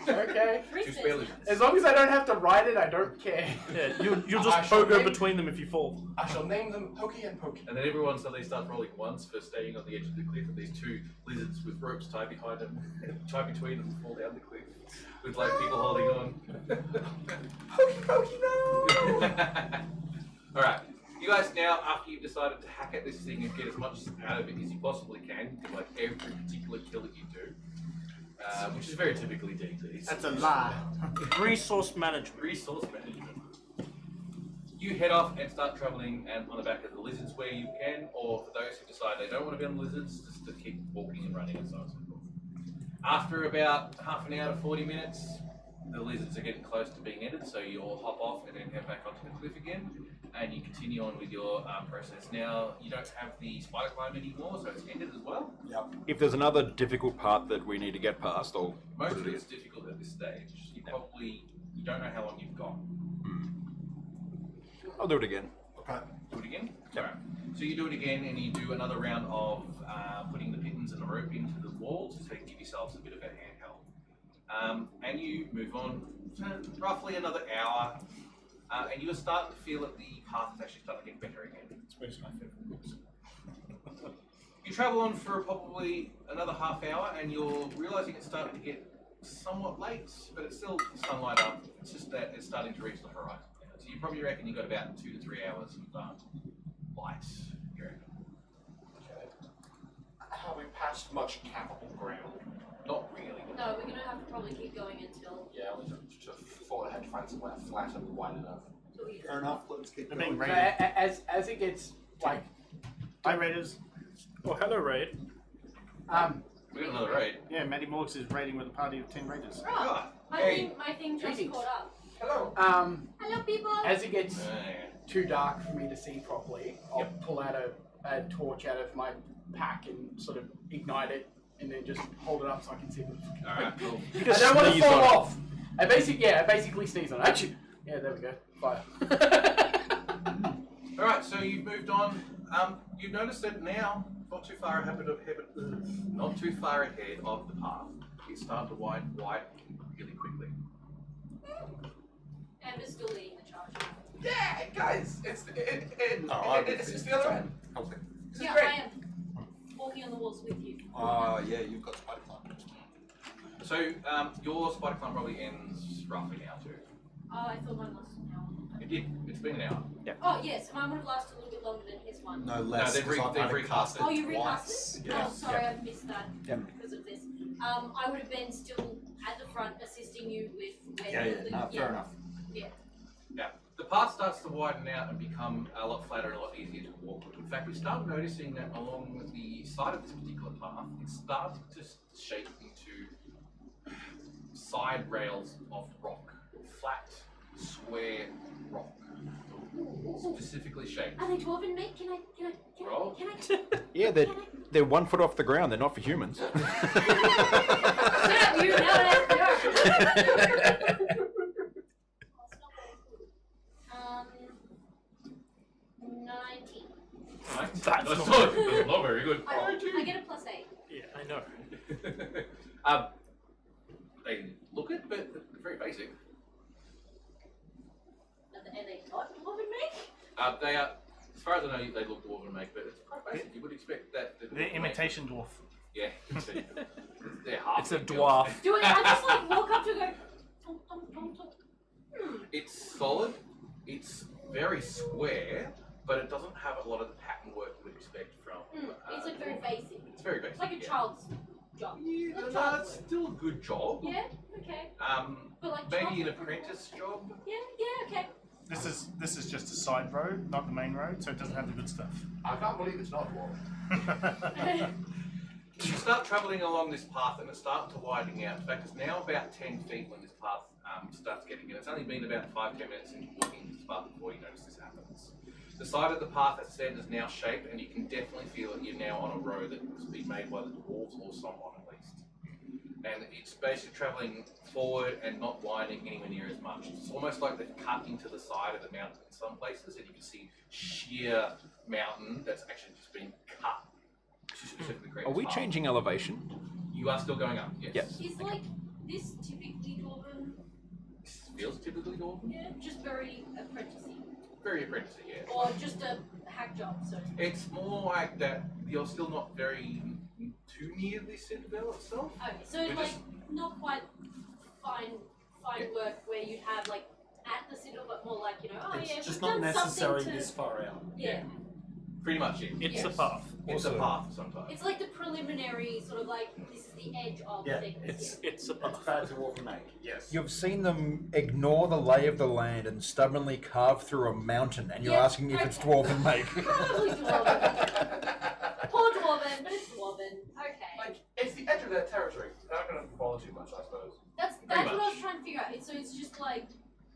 Okay.
Two spare lizards.
As long as I don't have to ride it, I don't care.
Yeah, you'll just
I shall
pogo
make-
between them if you fall.
I shall name them Pokey and Pokey.
And then everyone suddenly starts rolling once for staying on the edge of the cliff, and these two lizards with ropes tied behind them, tied between them, fall down the cliff with people holding on.
Pokey, Pokey, no!
All right, you guys now, after you've decided to hack at this thing and get as much out of it as you possibly can, to every particular kill that you do, which is very typically D&D.
That's a lie.
Resource management.
Resource management. You head off and start traveling and on the back of the lizards where you can, or for those who decide they don't want to be on the lizards, just to keep walking and running and so on and so forth. After about half an hour to 40 minutes, the lizards are getting close to being ended, so you all hop off and then head back onto the cliff again, and you continue on with your process. Now, you don't have the spider climb anymore, so it's ended as well.
Yep.
If there's another difficult part that we need to get past, I'll
Most
put
of
it in.
it's difficult at this stage. You don't know how long you've got.
I'll do it again.
Okay.
Do it again? Alright. So you do it again and you do another round of putting the pittons and the rope into the walls to give yourselves a bit of a handheld. And you move on to roughly another hour and you are starting to feel that the path is actually starting to get better again.
Especially my favorite books.
You travel on for probably another half hour and you're realising it's starting to get somewhat late, but it's still sunlight up. It's just that it's starting to reach the horizon. So you probably reckon you've got about 2 to 3 hours of light. You reckon?
Okay. Have we passed much capital ground?
Not really.
No, we're gonna have to probably keep going until...
Yeah, we just fall ahead to find somewhere flat and wide enough.
Fair enough. Let's keep
They're
going.
being
So,
raided.
as it gets
Hi, Raiders.
Oh, hello, Raid.
We got another raid.
Yeah, Matty Morgs is raiding with a party of 10 Raiders.
Right. My thing just
Greetings.
caught up.
Hello.
Hello, people!
as it gets
Yeah.
too dark for me to see properly, I'll pull out a torch out of my pack and sort of ignite it, and then just hold it up so I can see what it's
Alright, cool.
I don't want to
sneeze
fall
on it.
off. I basically sneeze on it. Actually, yeah, there we go. Fire.
Alright, so you've moved on. You've noticed that now, not too far ahead of the path, it's starting to widen really quickly.
Amber's still leading the charge.
Yeah, guys, it's the other end.
Okay.
This is
Yeah,
great.
I am walking on the walls with you.
Yeah, you've got spider climb.
So your spider climb probably ends roughly now too.
Oh, I thought mine lasted an hour.
It did. It's been an hour.
Oh, yes, mine would have lasted a little bit longer than his one.
No less.
they've
'cause I've had it
recast it.
Oh, you recast
twice.
it?
Yeah.
Oh, sorry, I missed that
Yeah.
because of this. I would have been still at the front assisting you with where
Fair enough.
Yeah.
Yeah. The path starts to widen out and become a lot flatter and a lot easier to walk. In fact, we start noticing that along the side of this particular path, it starts to shape into side rails of rock. Flat, square rock. Specifically shaped.
Are they dwarven meat? Can I
Roll.
Yeah, they're 1 foot off the ground. They're not for humans.
Shut up, you know that. 19.
That's not very good.
I get a +8.
Yeah, I know.
They look it, but they're very basic.
Are they not dwarven meat?
They are, as far as I know, they look dwarven make, but it's quite basic. You would expect that.
They're imitation dwarf.
Yeah, they're half.
It's a dwarf.
Do it. I just like walk up to go. Tom.
It's solid. It's very square, but it doesn't have a lot of the pattern work you would expect from.
It's like very basic.
It's very basic.
It's like a child's job.
Yeah,
Like
no,
child's
it's
work.
still a good job.
Yeah. Okay. But like
Maybe
child's
an
work.
apprentice job.
Yeah. Okay.
This is just a side road, not the main road, so it doesn't have the good stuff.
I can't believe it's not dwarf.
You start travelling along this path and it's starting to widen out. In fact, it's now about 10 feet when this path starts getting in. It's only been about 5-10 minutes into walking this path before you notice this happens. The side of the path, as I said, is now shaped, and you can definitely feel that you're now on a road that was being made by the dwarves or someone at least. And it's basically travelling forward and not winding anywhere near as much. It's almost like they've cut into the side of the mountain in some places, and you can see sheer mountain that's actually just been cut to specifically create.
Are we
path.
changing elevation?
You are still going up, yes.
Yes.
Is like this typically dwarven?
This feels typically dwarven.
Yeah. Just very apprenticey.
Very apprenticey, yeah.
Or just a hack job. So.
It's more like that you're still not very too near the Citadel itself.
Okay. So
We're
like
just-
not quite fine work where you have like at the citadel, but more like
It's
yeah.
just
we've
not
done
necessary
something to-
this far out.
Yeah.
Pretty much, yeah.
It's
Yes.
a path.
It's a path sometimes.
It's like the preliminary sort of like this is the edge of
Yeah,
things.
It's a
It's
path.
bad to walk and make. Yes.
You've seen them ignore the lay of the land and stubbornly carve through a mountain, and you're
Yeah,
asking if it's
okay.
dwarven make.
Probably dwarven. Poor dwarven, but it's dwarven. Okay.
Like, it's the edge of their territory. They're not going to bother too much, I suppose.
That's
Pretty
what I was
much.
trying to figure out. So it's just like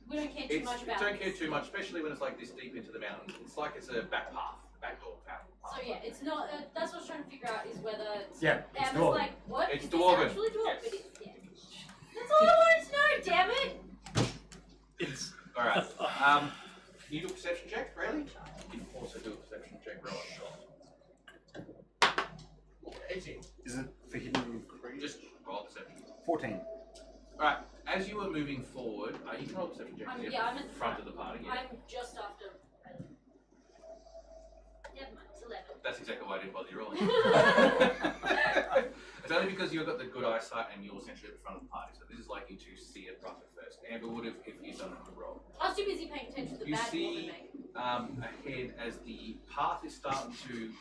we don't care too
It's,
much about.
don't care
this.
too much, especially when it's like this deep into the mountain. It's like it's a back path, back door path.
So yeah, it's not. That's what I was trying to figure out is whether it's.
Yeah, it's
Emma's
dwarven.
like, what?
It's
Is this
dwarven.
actually dwarven?
Yes.
It is, yeah. That's all I wanted to know. Damn it!
It's
All right. Can you do a perception check, really? You can also do a perception check, roll a shot.
18.
Is it for hidden creatures?
Just roll a perception.
14.
Alright, as you are moving forward, you can roll a perception check. 'cause you're
I'm at the
front of the party. Yeah.
I'm just after. Never mind. It's 11.
That's exactly why I didn't bother you rolling. It's only because you've got the good eyesight and you're essentially at the front of the party, so this is likely to see it rough at first. Amber would have if you'd done a good roll.
I was too busy paying attention to the
You
bad
see
dwarven make.
ahead as the path is starting to.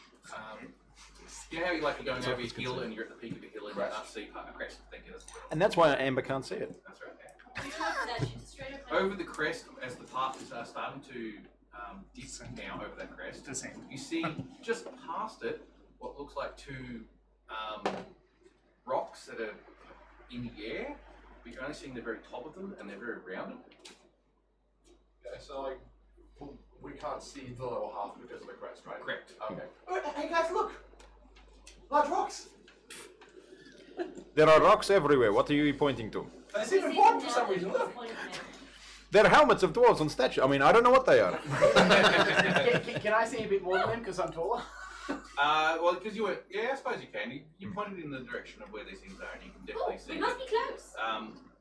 You know how you're like you're going over your hill and you're at the peak of the hill and you can't see a crest. Thank you.
And that's why Amber can't see it.
That's right.
It's not that shit. It's straight up.
Over the crest, as the path is starting to dip now over that crest,
Descent.
you see just past it what looks like two rocks that are in the air, but you're only seeing the very top of them and they're very rounded.
Okay, so like, we can't see the lower half because of the crest, right?
Correct.
Okay. Hey guys, look! Large rocks!
There are rocks everywhere. What are you pointing to?
They seem important for some reason, look!
They're helmets of dwarves on statue. I mean, I don't know what they are.
Can I see a bit more of them because I'm taller?
Well, because you were, yeah, I suppose you can. You pointed in the direction of where these things are, and you can definitely see.
We must be close.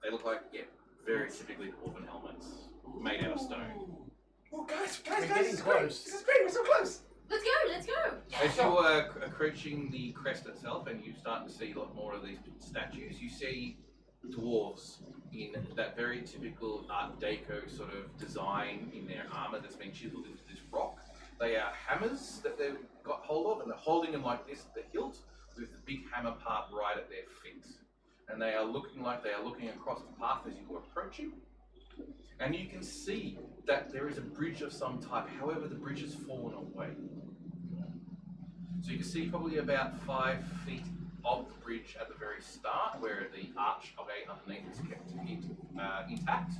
They look like, yeah, very typically dwarven helmets made out of stone.
Oh, guys,
We're getting
this is
close.
great! This is great, we're so close!
Let's go. Let's go.
As you are approaching the crest itself, and you start to see a lot more of these statues, you see dwarves in that very typical Art Deco sort of design in their armour that's been chiseled into this rock. They are hammers that they've got hold of, and they're holding them like this at the hilt, with the big hammer part right at their feet. And they are looking like they are looking across the path as you are approaching. And you can see that there is a bridge of some type, however the bridge has fallen away. So you can see probably about 5 feet of the bridge at the very start, where the arch of A underneath is kept intact.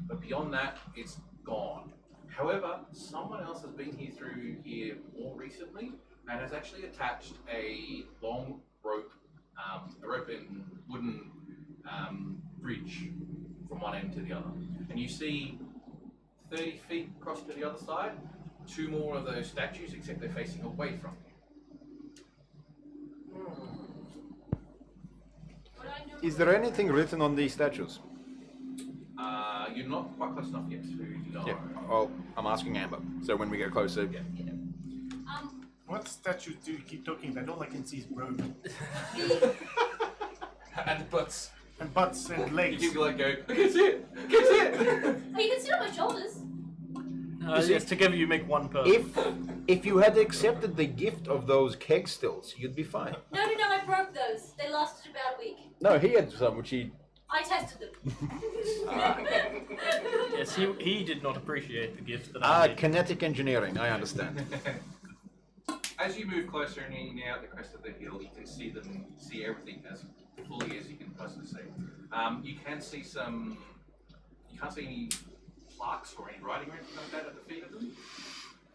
But beyond that, it's gone. However, someone else has been through here more recently and has actually attached a long rope, a rope and wooden bridge from one end to the other. And you see 30 feet across to the other side, 2 more of those statues, except they're facing away from you.
Is there anything written on these statues?
You're not quite close enough yet to know.
Yeah. Well, I'm asking Amber. So when we get closer, yeah.
What statues do you keep talking about? All I can see is road.
And butts.
And butts and legs.
You keep like go, I can see it! I can see it!
Oh, you can sit on my shoulders.
Yes, together you make one person.
If you had accepted the gift of those keg stills, you'd be fine.
No, I broke those. They lasted about a week.
No, he had some which he...
I tested them.
Yes, he did not appreciate the gift that I made.
Kinetic engineering, I understand.
As you move closer and in out the crest of the hill, you can see everything as fully as you can possibly see. You can see you can't see any plaques or any writing or anything like that at the feet of them.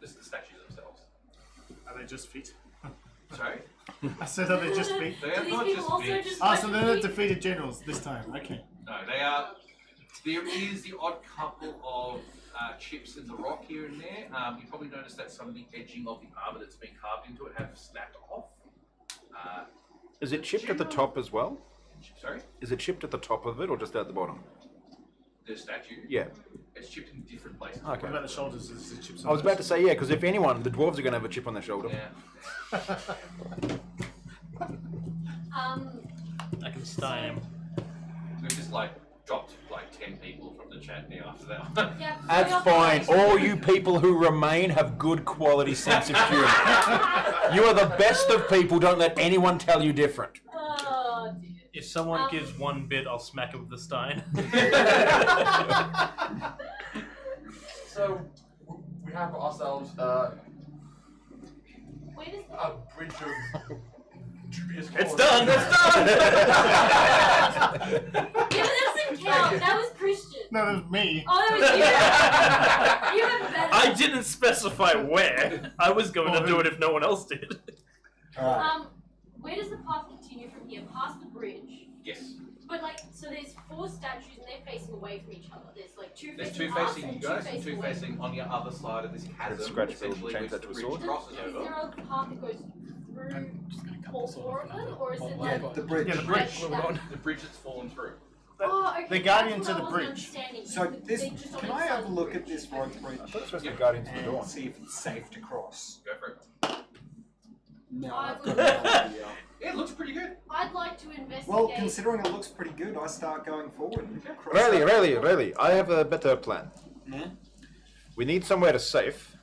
Just the statues themselves.
Are they just feet?
Sorry?
I said, are they just feet?
They are not just feet.
So they're not defeated generals this time. Okay.
No, they are. There is the odd couple of chips in the rock here and there. You probably noticed that some of the edging of the armor that's been carved into it have snapped off.
Is it chipped at the top as well?
Sorry?
Is it chipped at the top of it or just at the bottom?
The statue?
Yeah.
It's chipped in different places.
Okay.
What about the shoulders? Is the chips on
I was about to say, yeah, because if anyone, the dwarves are going to have a chip on their shoulder.
Yeah.
I can style him.
We've just dropped 10 people from the chat now after that.
Yeah,
That's fine. All you people who remain have good quality sense of humour. You are the best of people. Don't let anyone tell you different.
Oh, dear.
If someone gives 1 bit, I'll smack him with the stein.
So we have ourselves a bridge of dubious
It's
quality.
done! It's done!
Yeah, but that doesn't count. That was Christian.
No, that was me.
Oh, that was you. You have better.
I didn't specify where. I was going to do it if no one else did.
Where does the path continue from here? Past the bridge.
Yes.
But so there's 4 statues and they're facing away from each other. There's 2
There's
facing
2
us
facing
and
you guys
2
and 2
away.
facing on the other side of this chasm.
Scratch Bill,
essentially,
change
which
that to a
the
sword.
bridge crosses
Is
over.
there a path that goes through all 4 of them, or is it
The bridge.
Yeah, the bridge.
The bridge that's fallen through.
Oh, okay.
The guardians
that's
of
what
the
I wasn't
bridge.
understanding.
So
They just on
can
each
I
side
have
of
a
the
look at
bridge.
this rope bridge
I thought it was supposed to
Yep.
be Guardians of the
and
Dawn.
see if it's safe to cross?
Go for it.
No,
I
I've
would-
got no idea.
It looks pretty good.
I'd like to investigate.
Well, considering it looks pretty good, I start going forward. And cross
Really, I have a better plan.
Yeah?
We need somewhere to safe.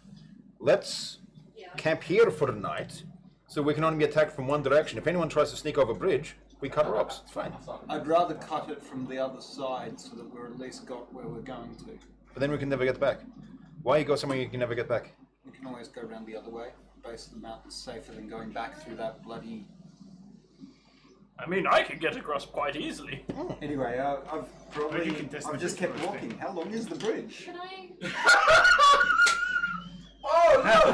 Let's
Yeah.
camp here for the night, so we can only be attacked from one direction. If anyone tries to sneak over a bridge, we cut ropes. It's fine.
I'd rather cut it from the other side so that we're at least got where we're going to.
But then we can never get back. Why you go somewhere you can never get back?
We can always go around the other way. Base of the mountain's safer than going back through that bloody...
I mean, I could get across quite easily.
Anyway, I've probably...
You can test
I've
the
just
bridge
kept
first,
walking.
then.
How long is the bridge?
Can I?
Oh no!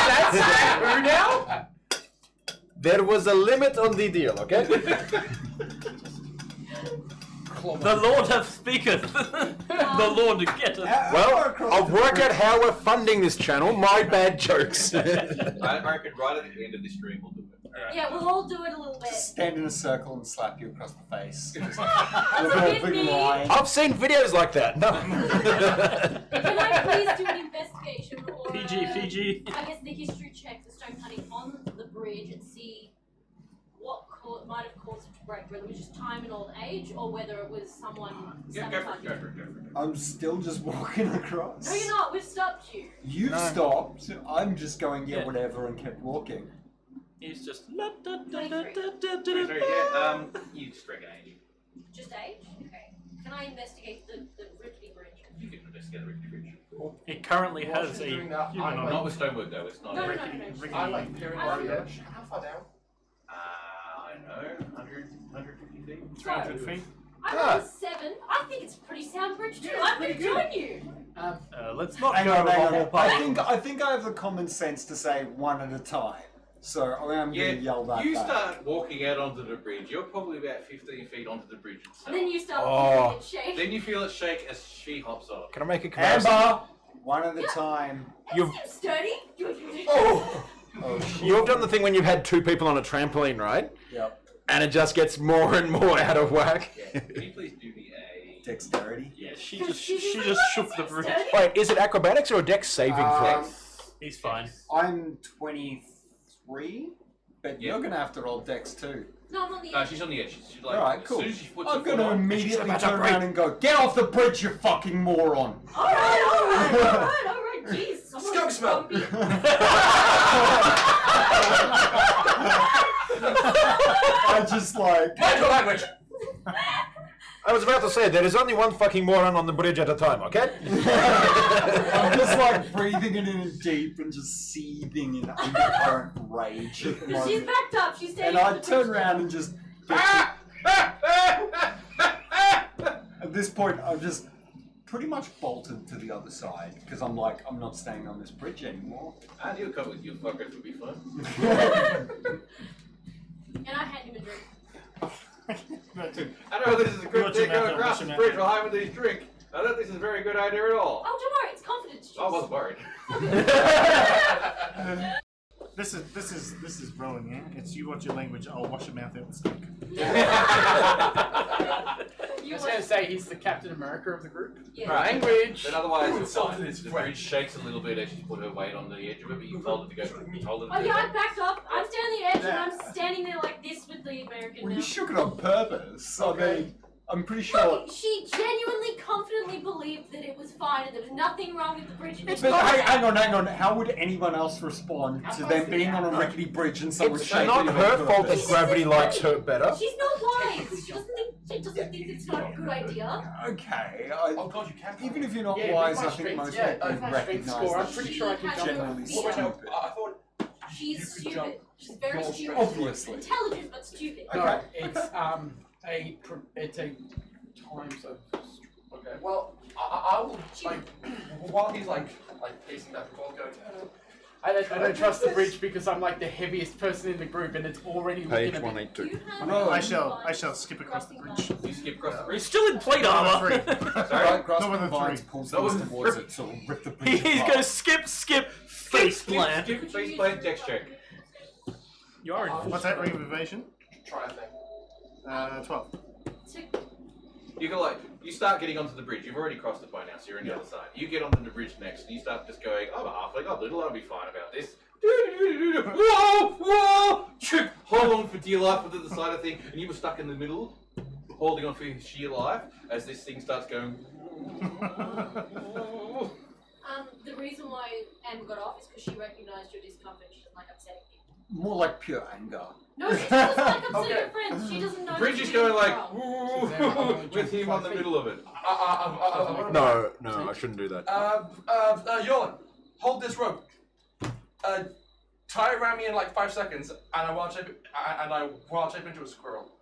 That's who now?
There was a limit on the deal, okay?
The Lord hath speaketh. The Lord getteth.
Well, I'll work out how we're funding this channel. My bad jokes.
I reckon right at the end of this stream we'll do it. Alright.
Yeah, we'll all do it a little bit.
Just stand in a circle and slap you across the face. Just
That's
look
a
at a
bit
big
mean.
line.
I've seen videos like that. No.
Can I please do an investigation or
PG.
I guess the history check, the stone cutting on the bridge, and see what might time and old age, or whether it was someone
Yeah, go for
sabotaging.
it, go for it.
I'm still just walking across.
No, you're not. We've stopped you.
You've stopped. I'm just going, yeah, whatever, and kept walking.
He's just.
Sorry, you just reckon age.
Just age? Okay. Can I investigate the rickety bridge?
You can investigate the rickety bridge.
It currently
While
has
she's
a.
doing that,
human
I'm
on
Not with stonework though, it's not.
No, no,
rickety.
no, no.
I like peering around the edge. How far down?
I don't know, 150 feet?
300 feet.
I rolled a 7. I think it's a pretty sound bridge too. I'm going to join you.
Let's not
Hang
go
on,
to the
hang
whole
on.
party.
I think I have the common sense to say one at a time. So I'm going to yell that
you
back.
start walking out onto the bridge. You're probably about 15 feet onto the bridge itself.
And then you start
Oh.
feeling it shake.
Then you feel it shake as she hops off.
Can I make a comparison?
Amber! One at a time.
You've
Seems sturdy.
Oh shit.
you've done the thing when you've had two people on a trampoline, right?
Yep.
And it just gets more and more out of whack.
Yeah. Can you please do me a...
Dexterity.
Yes.
She
Because
just
she's
she
like,
just
"Oh,
shook
it's
the bridge.
sturdy."
Wait, is it acrobatics or a dex saving throw?
He's fine.
I'm 23, but
Yeah.
you're going to have to roll Dex too.
No, I'm on the
No,
edge.
she's on the edge. She's like,
Alright, cool.
As soon as she puts
I'm
her
going
foot
to
on,
immediately
about to
turn
break.
around and go, get off the bridge, you fucking moron!
Alright, jeez.
Skunk smell.
I just like...
Mind your language!
I was about to say, there is only one fucking moron on the bridge at a time, okay?
I'm just like breathing it in deep and just seething in undercurrent rage at the
She's
moment.
backed up. She's
And
standing.
I turn around and just... At this point, I've just pretty much bolted to the other side because I'm like, I'm not staying on this bridge anymore.
and you'll come with you fuckers will be fun.
And I hand him a drink.
I know this is a good
Watch
thing
your mouth,
going across
watch
this
your
bridge
mouth.
while having these drink. I don't think this is a very good idea at all.
Oh, don't worry. It's confidence juice.
I wasn't worried.
This is Rowan, yeah? It's you watch your language, I'll wash your mouth out with skunk.
You
I was going to say he's the Captain America of the group.
Yeah.
Language.
But otherwise, it's
Insulted
fine.
his
The
friend.
bridge shakes a little bit as she put her weight on the edge of it, but you told it to go. You told it to
Oh
do
yeah,
that.
I'm backed up. I'm standing on the edge, and I'm standing there like this with the American.
Well,
now.
you shook it on purpose. I mean, I'm pretty sure...
Look, she genuinely, confidently believed that it was fine and there was nothing wrong with the bridge. And
But hey, hang on. How would anyone else respond to them being on a rickety bridge and someone
It's
shaking
not
it on
her fault that
purpose?
gravity likes her better.
She's not wise. She doesn't think it's not a good idea.
Okay,
Oh god, you can't.
even if you're not
Yeah,
wise,
with my
I think
strength,
most
yeah,
people
with my strength
recognise
score, I'm
that
pretty
she's
sure I can jump.
generally
Yeah.
Wait, no,
stupid.
I thought
She's
you could
stupid.
jump
She's very
your
stupid.
strength.
Obviously.
Intelligent but stupid.
No,
Okay.
it's it's a times of.
Okay, well, I will, like, while he's like pacing back and forth, going,
I don't trust the bridge because I'm like the heaviest person in the group, and it's already
Page
looking at me.
182.
You have
No,
I
advice
shall skip across the
crossing
bridge.
lines.
You skip across the
You're
bridge.
still in plate armor.
Right, grasping
No,
vines
three.
pulls
No,
things
with
towards
three.
it, so it'll rip the bridge
He's
apart.
gonna skip, face plant.
Skip face plant dex check.
You are in full
What's that, ring of evasion?
try a thing.
12.
You go like, you start getting onto the bridge. You've already crossed it by now, so you're on the other side. You get onto the bridge next, and you start just going, I'm a halfling, I'm little, I'll be fine about this. Whoa, whoa! Hold on for dear life onto the side of the thing, and you were stuck in the middle, holding on for sheer life, as this thing starts going.
The reason why Amber got off is because she recognised your discomfort. She doesn't like upsetting people.
More like pure anger.
No, she doesn't like upsetting
Okay.
her friends. She doesn't know.
Bridge
that
is
she
going
is
like,
wrong.
with him on the middle of it.
No, I shouldn't do that.
Yolan, hold this rope. Tie it around me in like 5 seconds, and I wild shape into a squirrel.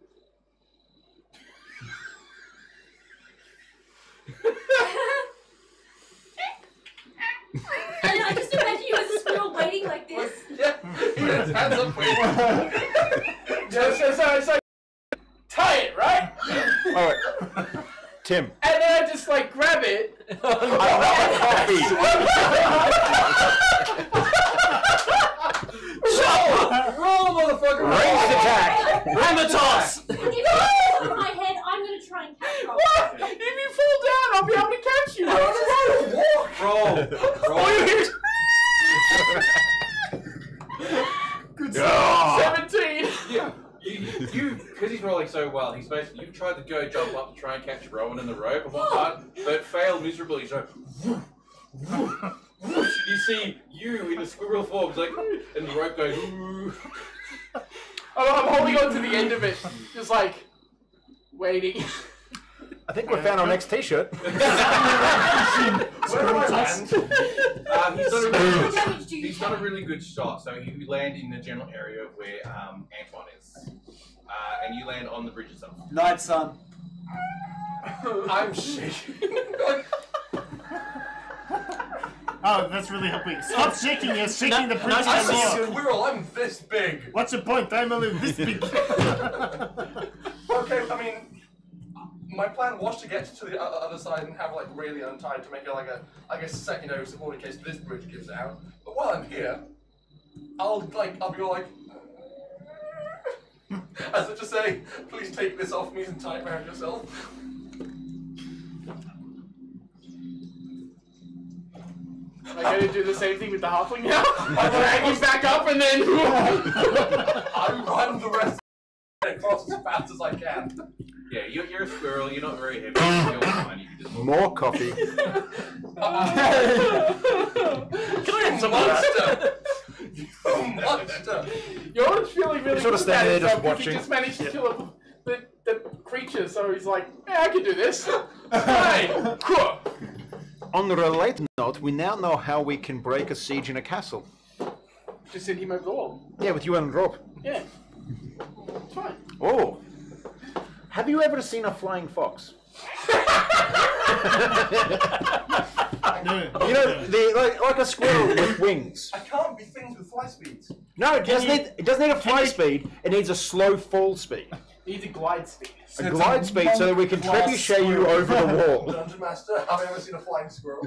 And I just imagine you as a squirrel waiting like this.
Yeah, he has hands up waiting.
So tie it, right?
Alright. Tim.
And then I just like grab it.
I want coffee.
Roll, motherfucker!
Ranged attack.
Hammer toss.
If you fall on my head, I'm going to try and catch you.
What? If you fall down, I'll be able to catch you.
Roll!
All you hear is
Good
Yeah.
17.
You You, because he's rolling so well, he's basically, you've tried to go jump up to try and catch Rowan in the rope and whatnot, but failed miserably. So, you see you in a squirrel form, it's like, and the rope goes.
I'm holding on to the end of it, just like waiting.
I think we found our next T-shirt.
He's done a really good shot, so you land in the general area where Antoine is. And you land on the bridge itself.
Night, son.
I'm shaking.
Oh, that's really helping. Stop shaking, you're shaking the bridge.
I'm a squirrel, I'm this big.
What's the point? I'm only this big.
Okay, I mean, my plan was to get to the other side and have like Rayleigh untied to make it like a secondary support in case this bridge gives out. But while I'm here, I'll be all like, as if to say, please take this off me and tie it around yourself.
Am I going to do the same thing with the halfling now? I'm dragging back up and then...
I run the rest across as fast as I can.
Yeah, you're a squirrel, you're not very heavy, you're fine, you can just...
More coffee.
Can I have some monster?
Monster!
You're feeling really
sort of
good
standing
at
there just
it, because
watching.
he just managed to kill the creature, so he's like, yeah, I can do this.
Hey!
On the related note, we now know how we can break a siege in a castle.
Just send him over the wall.
Yeah, with you and Rob.
Yeah. It's fine.
Oh. Have you ever seen a flying fox?
No.
You know, like a squirrel with wings.
I can't be things with fly speeds.
No, it doesn't need a fly speed. It needs a slow fall speed.
It needs a glide speed.
A glide speed so that we can trebuchet you over the wall.
Dungeon Master, have I ever seen a flying squirrel?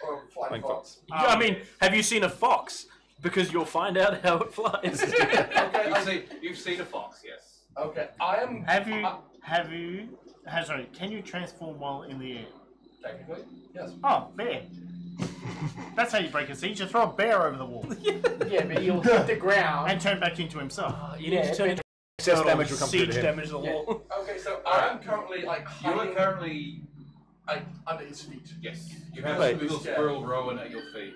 Or a flying fox?
I mean, have you seen a fox? Because you'll find out how it flies.
Okay, you've seen a fox, yes.
Okay, I am...
Sorry, can you transform while in the air?
Technically, yes.
Oh, bear. That's how you break a siege. You throw a bear over the wall.
Yeah, but he'll hit the ground.
And turn back into himself.
You need to turn into
Excess damage will come through
siege
to him.
damage to the wall.
Okay, so I am currently like
You are
hiding
currently...
under his feet.
Yes. You have
Wait.
a little squirrel Rowan at your feet.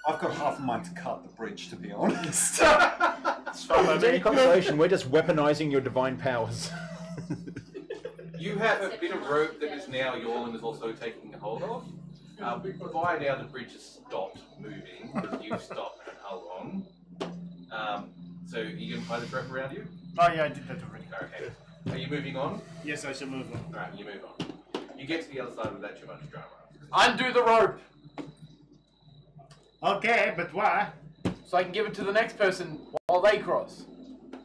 I've got half a mind to cut the bridge, to be honest.
It's fine by
Is there any
me.
consolation? We're just weaponizing your divine powers.
You have a bit of rope that is now Yorlin is also taking hold of. By now the bridge has stopped moving, because you've stopped and held on. So you going to tie this rope around you?
Oh yeah, I did that already.
Okay. Are you moving on?
Yes, I shall move on.
Alright, you move on. You get to the other side without too much drama.
Undo the rope,
Okay, but why?
so I can give it to the next person while they cross.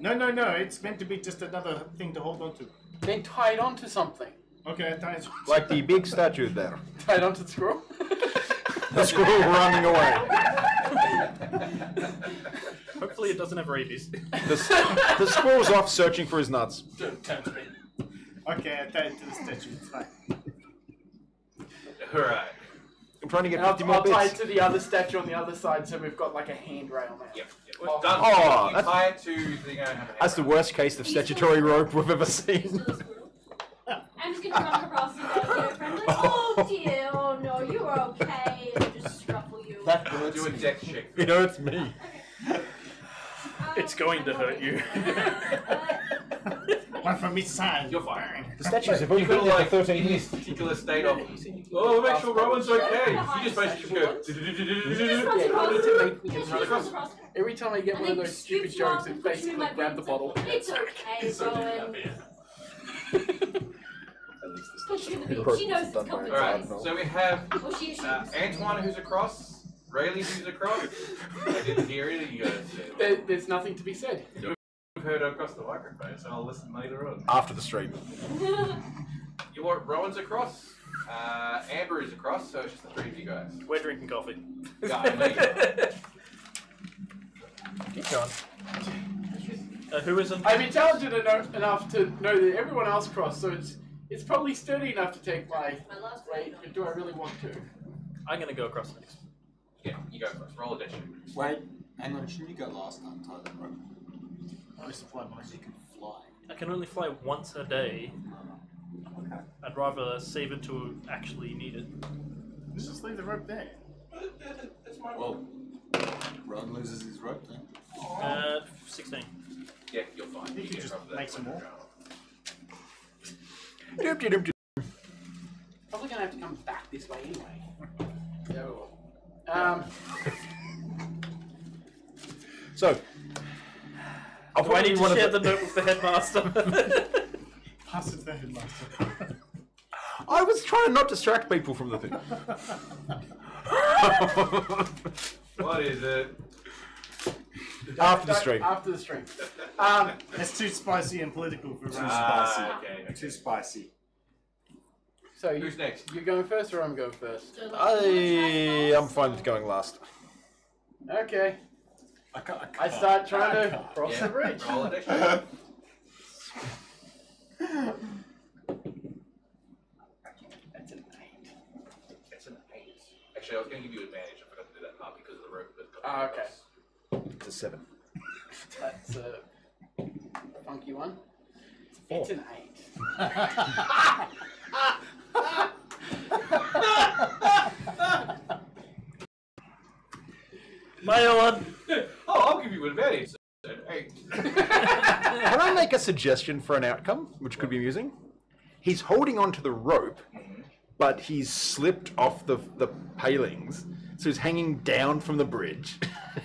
No, it's meant to be just another thing to hold on to.
Then tie it onto something.
Okay, I tie it.
Like the big statue there.
Tie it onto the squirrel.
The squirrel running away.
Hopefully it doesn't have rabies.
The squirrel's off searching for his nuts.
Don't tempt me.
Okay, I tie it to the statue. It's fine.
Alright.
I'm trying to get
And
50 more
I'll tie it
bits.
to the other statue on the other side, so we've got like a handrail now.
Yep. Done.
Oh,
you
that's-
tie it to the have
That's the worst case of statutory rope we've ever seen.
I'm just gonna run across and go, friendly. Oh dear, oh no, you're okay. And just scruffle you.
That
Do
hurts
a
me.
dex check.
You know, it's me.
It's going to hurt you.
One from each side.
You're fine.
The statues have only
You
been
feel
there
like
for 13
in this
years.
particular state of, oh, make sure Rowan's okay. You just basically go.
Just runs
Yeah, you
across.
need to make me
Just
run
runs
across.
across.
Every time I get
And
one of
then
those stupid
scoops you up
jokes,
and
it's
puts you in
basically
my
grab the
boots.
bottle.
It's okay, Rowan. Put you in the beach. She knows it's coming.
Alright, so we have
Well, she assumes.
Antoine who's across, Rayleigh who's across. I didn't hear it, you guys said.
There's nothing to be said.
I've heard across the microphone, so I'll listen later on.
After the stream.
You want Rowan's across, Amber is across, so it's just the three of you guys.
We're drinking coffee.
Yeah, I know you are.
Keep going.
Who isn't?
I'm intelligent enough to know that everyone else crossed, so it's probably sturdy enough to take my
My last
weight, but do I really want to?
I'm gonna go across next.
Yeah, you go first. Roll a dish.
Wait, hang on, shouldn't you go last time, Tyler?
Nice to fly, nice.
You can fly.
I can only fly once a day.
Okay.
I'd rather save it to actually need it.
Let's just leave the rope there.
That's my
Well, Ron loses his rope then.
16.
Yeah, you're fine.
You could just make some more.
Probably gonna have to come back this way anyway. Yeah, we will.
So,
Do I need to share the note with the headmaster?
Pass it to the headmaster.
I was trying to not distract people from the thing.
What is it?
After the stream.
After the stream.
It's too spicy and political for
Too
Ron.
spicy.
Okay.
Too spicy.
So
Who's next?
You going first or I'm going first?
So,
I'm fine with going last.
Okay.
I
I start trying to cross
Yeah.
the bridge.
Roll it extra.
That's an 8.
It's an 8. Actually, I was going to give you advantage. I forgot to do that part because of the rope.
Okay.
It's a 7.
That's a funky one.
4.
It's an 8.
My one.
Oh, I'll give you advantage. An 8.
Can I make a suggestion for an outcome, which could be amusing? He's holding onto the rope, but he's slipped off the palings, so he's hanging down from the bridge.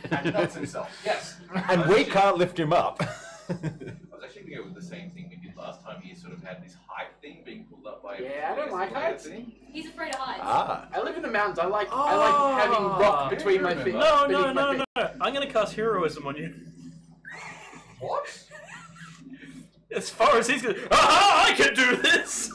And that's himself. Yes.
And we can't lift him up.
I was actually thinking of the same thing we did last time. He sort of had this height thing being pulled up by.
Yeah, I don't like heights.
He's afraid of heights.
I live in the mountains. I like having rock between my feet.
No,
beneath
no,
my
no,
feet.
no. I'm going to cast heroism on you.
What?
As far as he's going, aha, I can do this!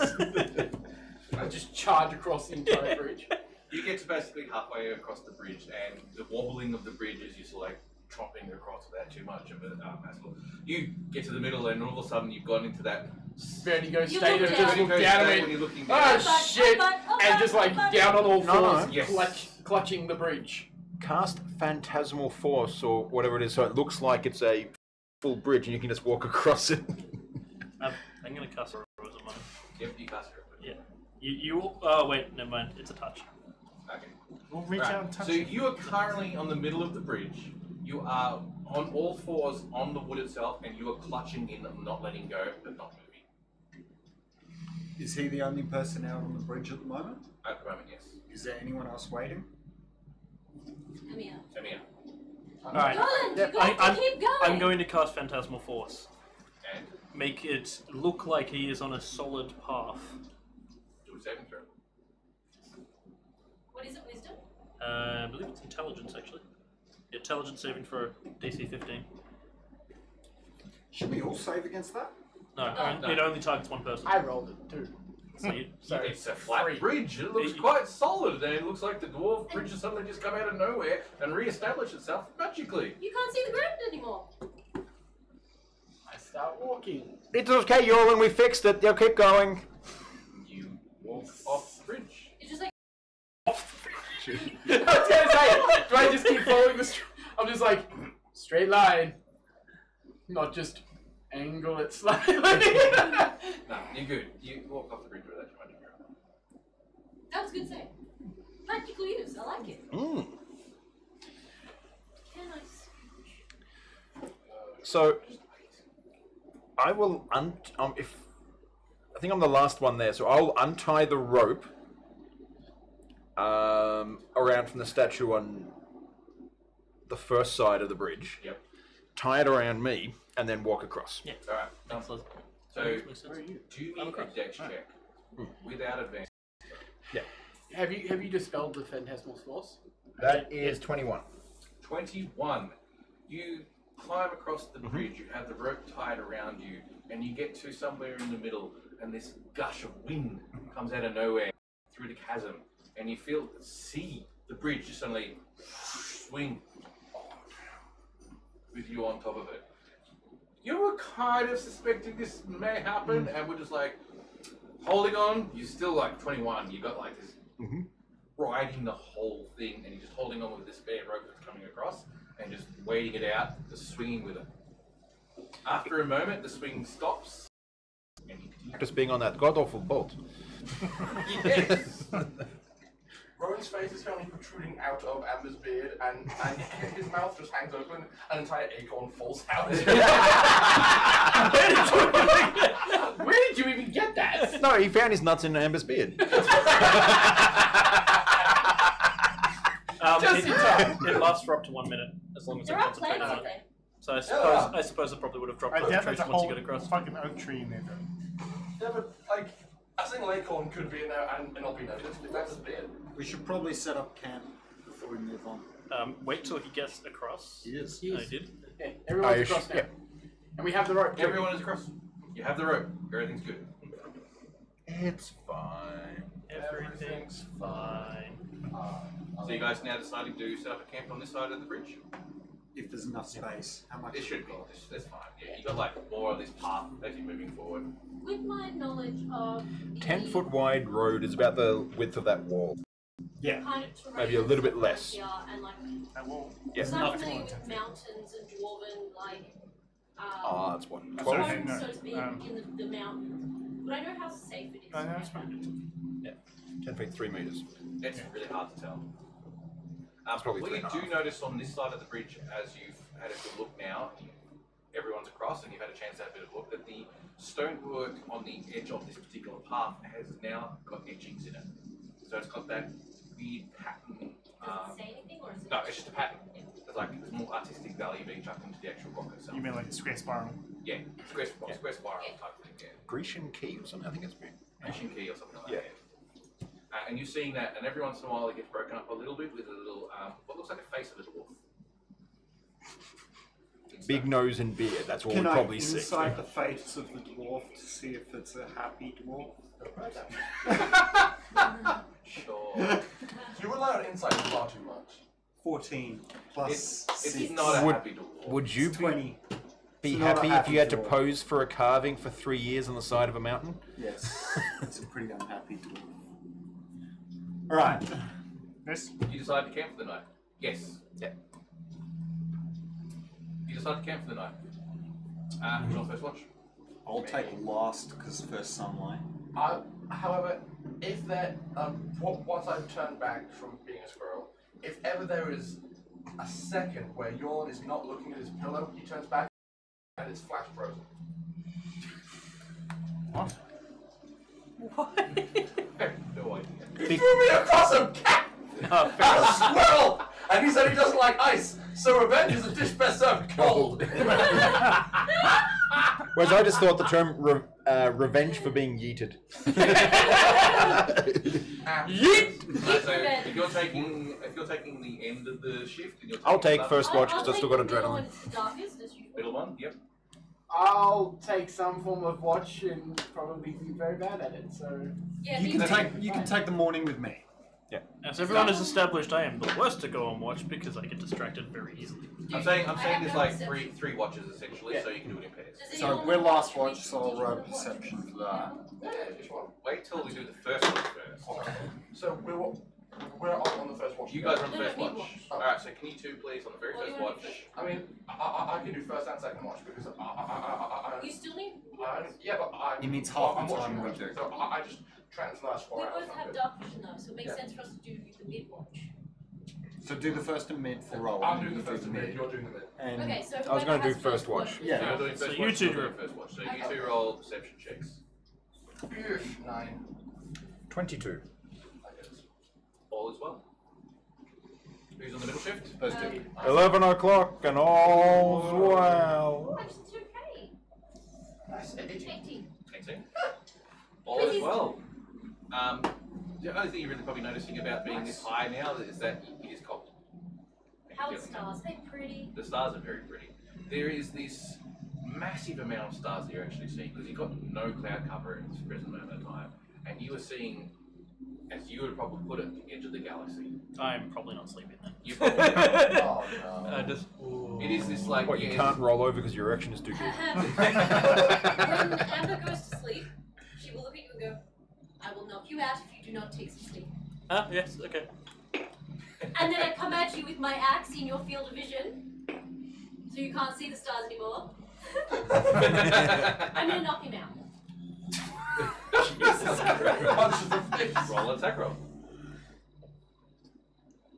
I just charge across the entire bridge.
You get to basically halfway across the bridge, and the wobbling of the bridge is just like tromping across without too much of a hassle. You get to the middle, and all of a sudden you've gone into that
Vertigo
You
state
look
of
down.
just look
Vertigo
down
state
at
when
me.
you're looking
Oh
down.
shit! And just like down on all fours,
Yes.
clutching the bridge.
Cast Phantasmal Force or whatever it is, so it looks like it's a full bridge and you can just walk across it.
I'm going to cast heroism on him.
Yep, you cast it.
Yeah. Oh, wait, never mind. It's a touch.
Okay.
We'll reach out and touch
So
it.
you are currently on the middle of the bridge. You are on all fours on the wood itself, and you are clutching in, not letting go, but not moving.
Is he the only person out on the bridge at the moment?
At the moment, yes.
Is there anyone else waiting?
Come here.
Come here.
Alright.
Roland, you got to keep going.
I'm going to cast Phantasmal Force.
And
Make it look like he is on a solid path.
do a saving throw.
What is it, wisdom?
I believe it's intelligence, actually. Intelligence saving for DC 15.
Should we all save against that?
No,
No.
it only targets one person.
I rolled it too.
So you,
Sorry.
It's a flat
3.
bridge. It looks
It-
quite solid, and it looks like the dwarf bridge has suddenly just come out of nowhere and re-established itself magically.
You can't see the ground anymore.
I start walking.
It's okay, Yorlin, we fixed it. You'll keep going.
You walk off the bridge.
It's just like,
I was gonna say, do I just keep following the I'm just like, straight line. Not just angle it slightly.
No, you're good. You walk off the bridge without too much of your own.
that was good save. Practical use, I like it.
Mm.
Yeah, nice.
So, I will I think I'm the last one there, so I'll untie the rope around from the statue on the first side of the bridge.
Yep.
Tie it around me, and then walk across.
yeah.
Alright.
Excellent.
So,
Makes sense.
do you
I'm
need a
across.
dex check without advantage?
Have you dispelled the Phantasmal Force?
That is 21.
21. You climb across the bridge, you have the rope tied around you, and you get to somewhere in the middle, and this gush of wind comes out of nowhere through the chasm, and you see the bridge just suddenly swing with you on top of it. You were kind of suspecting this may happen, and we're just like holding on. You're still like 21. You got like this riding the whole thing, and you're just holding on with this bare rope that's coming across, and just waiting it out, just swinging with it. After a moment, the swing stops.
Just being on that god awful bolt.
Yes. Rowan's face is currently protruding out of Amber's beard, and his mouth just hangs open. An entire acorn falls out.
Where did you even get that?
No, he found his nuts in Amber's beard.
It lasts for up to 1 minute, as long as
There
they're
are plants
concentrated on
in
it.
there.
So I suppose it probably would have dropped
I doubt there's a
concentration once you
whole
get across.
fucking oak tree in there, though.
Yeah, but like a single acorn could be in there and not be noticed. If that's his beard.
We should probably set up camp before we move on.
Wait till he gets across.
He is.
I did.
Yeah, everyone's across now.
Yeah.
And we have the rope.
Everyone is across. You have the rope. Everything's good.
It's fine.
Everything's fine.
So you guys now deciding to set up a camp on this side of the bridge?
If there's enough space, how much?
It should be. That's fine. Yeah, you got like more of this path as you're moving forward.
With my knowledge of the
10-foot wide road is about the width of that wall.
Yeah.
kind of terrain
Maybe a little bit
around
less.
here and like,
That wall.
Yes.
I'm not
Enough.
familiar with mountains and dwarven like
Ah, that's what.
That's
12?
okay.
homes,
no,
so to speak, in the mountains. But I know how safe it is.
No, that's fine.
10 feet, 3 meters.
It's really hard to tell.
probably
What you
3.5.
do notice on this side of the bridge, as you've had a good look now, everyone's across and you've had a chance to have a bit of a look, that the stonework on the edge of this particular path has now got etchings in it. So it's got that weird pattern.
Does it say anything or is it?
No, it's just a pattern. There's more artistic value being chucked into the actual rock itself.
You mean like a square spiral?
Yeah, square spiral type thing, yeah.
Grecian key or something, I think it's been.
Ancient key or something like
Yeah.
that. And you're seeing that, and every once in a while it gets broken up a little bit with a little, what looks like a face of a dwarf.
Big nose and beard, that's what
Can
we'll
I
probably see.
insight the face of the dwarf to see if it's a happy dwarf?
Sure.
You rely on insight far too much.
14 plus
It's
6.
not a
Would-
happy dwarf.
Would you be
20.
be
It's not a
happy if
happy
you had to
dwarf.
pose for a carving for 3 years on the side of a mountain?
Yes. It's a pretty unhappy dwarf. Alright.
This?
You decide to camp for the night? Yes.
Yeah.
You decide to camp for the night? Who's on first watch?
I'll take last because first sunlight.
However, if there, once I've turned back from being a squirrel, if ever there is a second where Yorn is not looking at his pillow, he turns back and it's flash frozen.
What?
No idea.
He threw me across a cat! A squirrel! And he said he doesn't like ice, so revenge is a dish best served cold.
Whereas I just thought the term revenge for being yeeted.
Yeet!
So if you're taking the end of the shift, and you're
I'll take
the
first watch because I've still got
the middle
adrenaline.
one, it's the darkest, as usual.
middle one. Yep.
I'll take some form of watch and probably be very bad at it, so...
Yeah,
You
me
can
too.
take the morning with me.
As everyone has established, I am the worst to go on watch because I get distracted very easily.
I'm saying
I have
there's
no
like
perception.
three watches essentially,
Yeah.
so you can do it in pairs.
Does
So
anyone
we're
want
last
to
watch, so I'll
did you
roll
want to watch?
perception for that.
Yeah, just one.
Wait till we do the first one first.
So we're on the first watch.
You guys are on the
No,
first
me
watch.
watch.
Alright, so can you two please on the very
What do
first
you want
watch?
to do?
I mean, I can do first and second watch because
You still need.
yeah, but I'm.
It means half
I'm
the
watching
time we
first,
do.
So I just transfer last
We
4 hours.
both have dark vision though, so it makes sense for us to do the mid watch.
So do the first and mid for roll.
I'm
and
doing
you
the first
do
and mid. You're doing the mid.
And
Okay, so
I was gonna
whoever
do
has
first watch.
watch.
Yeah.
So you're doing
So
first
you
watch,
two
you're doing
do-
first watch. So
Okay.
you two roll perception checks.
9.
22.
All is well. Who's on the middle shift?
those two.
11 o'clock and all's well.
Actually, it's okay.
Nice.
18.
18. All is well. The only thing you're really probably noticing about being this high now is that it is cold.
How are the stars? They're pretty.
The stars are very pretty. There is this massive amount of stars that you're actually seeing because you've got no cloud cover at this present moment of time, and you are seeing, as you would probably put it, the edge of the galaxy.
I'm probably not sleeping then.
You probably,
Oh no.
Just.
it is this like
What, you
yeah,
can't roll over because your erection is too good?
When Amber goes to sleep, she will look at you and go, I will knock you out if you do not take some sleep.
Ah, yes, okay.
And then I come at you with my axe in your field of vision, so you can't see the stars anymore. I'm gonna knock him out.
Punches the face. Roll an attack roll.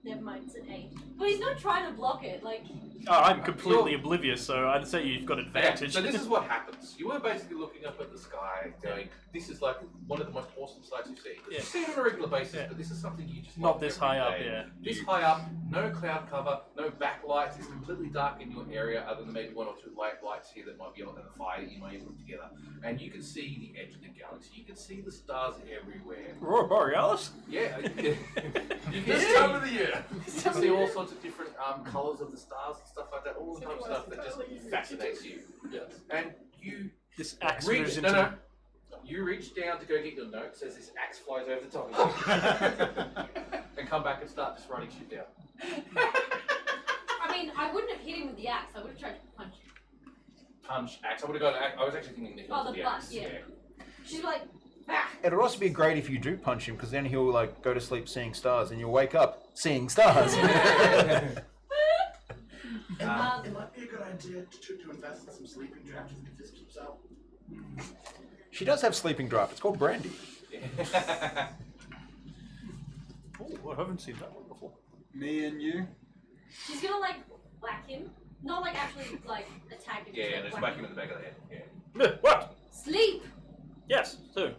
Never mind, it's an 8. But he's not trying to block it, like...
Oh, I'm completely oblivious, so I'd say you've got advantage.
So this is what happens. You were basically looking up at the sky, going, "This is like one of the most awesome sights you see." You see it on a regular basis, but this is something you just
not
love
this
every
high up,
day.
yeah.
This high up, no cloud cover, no backlights. It's completely dark in your area, other than maybe 1 or 2 lights here that might be on the fire that you might put together. And you can see the edge of the galaxy. You can see the stars everywhere.
Aurora Borealis?
Yeah, you can
This
see,
time of the year.
you can see all sorts of different colours of the stars and stuff like that. All the type of stuff that just fascinates you.
Yes.
And you
This axe
reach,
moves into...
no. You reach down to go get your notes as this axe flies over the top of you. And come back and start just writing shit down.
I mean, I wouldn't have hit him with the axe, I would have tried to punch him.
Punch, axe. I would have gone, I was actually thinking that
Oh, the
the
butt,
axe.
yeah. She's like, ah!
It'd also be great if you do punch him, because then he'll like go to sleep seeing stars, and you'll wake up seeing stars.
It might be a good idea to invest in some sleeping traps and fist himself.
She does have sleeping draft. It's called brandy.
Oh, I haven't seen that one before.
Me and you.
She's gonna like whack him. Not like actually like attack him.
Yeah,
like,
just whack him in the back of the head. Yeah.
What?
Sleep!
Yes, so.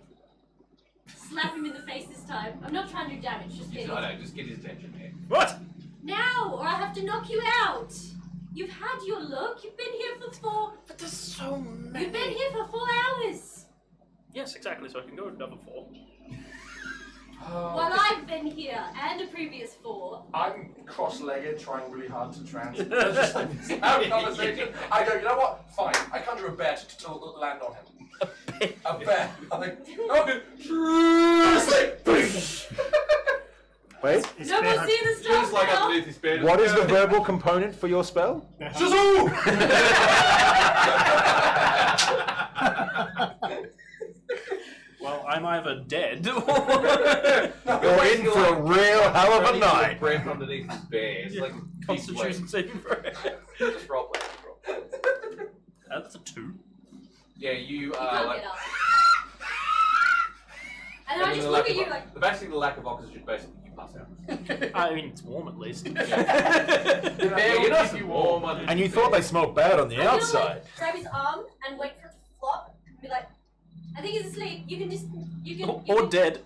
Slap him in the face this time. I'm not trying to do damage, just get
I know, just get his attention there.
What?
Now, or I have to knock you out! You've had your look, you've been here for 4...
But there's so many.
You've been here for 4 hours!
Yes, exactly, so I can go another 4.
While I've been here, and a previous 4.
I'm cross-legged, trying really hard to translate. Just like this conversation. I go, you know what? Fine. I conjure a bear to land on him. A bear. I'm like, okay. Sleep.
Wait,
No more seeing the stars
Just like
now!
underneath his bed.
what is the verbal component for your spell?
Shazoo!
Well, I'm either dead or...
You're in for a real hell of a night.
Breath underneath his bed. It's like
Constitution saving throw.
Just roleplay.
That's a 2.
Yeah, you
You
are
can't
like.
get up. And I just look at you like...
Basically, the lack of oxygen, basically, you pass out.
I mean, it's warm at least.
The bear will keep you warm.
And you thought they smelled bad on the
I'm gonna,
outside.
like, grab his arm and wait for it to flop and be like, I think he's asleep. You can just... You can...
Or dead.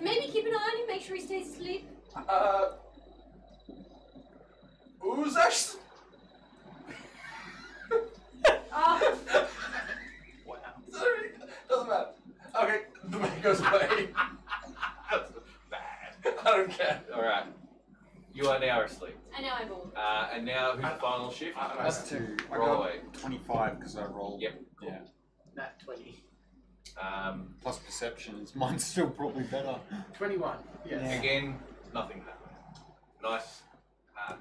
Maybe keep an eye on him, make sure he stays asleep.
Who's actually...
Wow.
Sorry. Doesn't matter. Okay, the man goes away.
That's bad.
I don't care.
Alright. You are now asleep.
And now I'm bored.
And now, who's the final shift?
That's 2. I
Roll
got
away.
25 because I rolled.
Yep. Cool.
Yeah.
Nat 20.
Plus perceptions. Mine's still probably better.
21. Yes.
Yeah.
Again, nothing happened. Nice,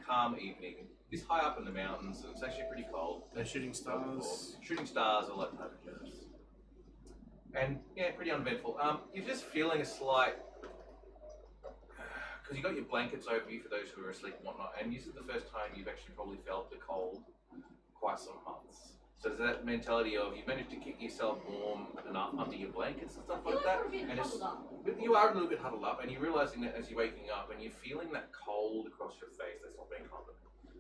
calm evening. This high up in the mountains, and it's actually pretty cold.
They're shooting stars.
Shooting stars, all that type of jazz. And yeah, pretty uneventful. You're just feeling a slight, because you got your blankets over you for those who are asleep and whatnot, and this is the first time you've actually probably felt the cold quite some months. So there's that mentality of you managed to keep yourself warm enough under your blankets and stuff
I feel
like
like
that.
we're a bit
And it's,
huddled up.
but you are a little bit huddled up, and you're realizing that as you're waking up, and you're feeling that cold across your face that's not being covered.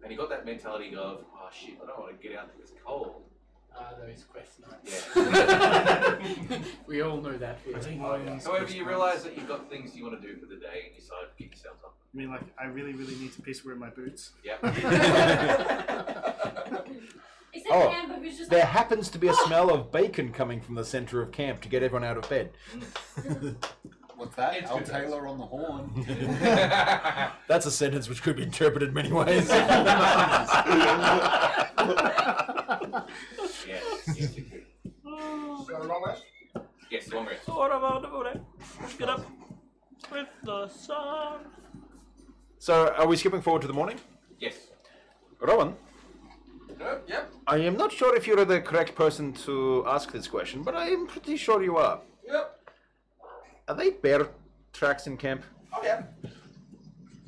And you got that mentality of, oh shit, I don't want to get out because it's cold.
Those quest nights.
Yeah.
We all know that feeling.
However, you realise that you've got things you want to do for the day, and you decide to get yourself up.
I mean, like, I really, really need to piss. Wear my boots.
Yep.
Except
Oh,
for Amber, who's just
There
like,
happens to be a smell of bacon coming from the center of camp to get everyone out of bed.
What's that?
It's
Al
good
Taylor on the horn.
That's a sentence which could be interpreted many ways.
Yes, yes, it could.
Got a long rest?
Yes, long rest.
What about the morning? Get up with the sun.
So, are we skipping forward to the morning?
Yes.
Rowan,
Yep.
I am not sure if you're the correct person to ask this question, but I am pretty sure you are.
Yep.
Are they bear tracks in camp?
Oh, yeah.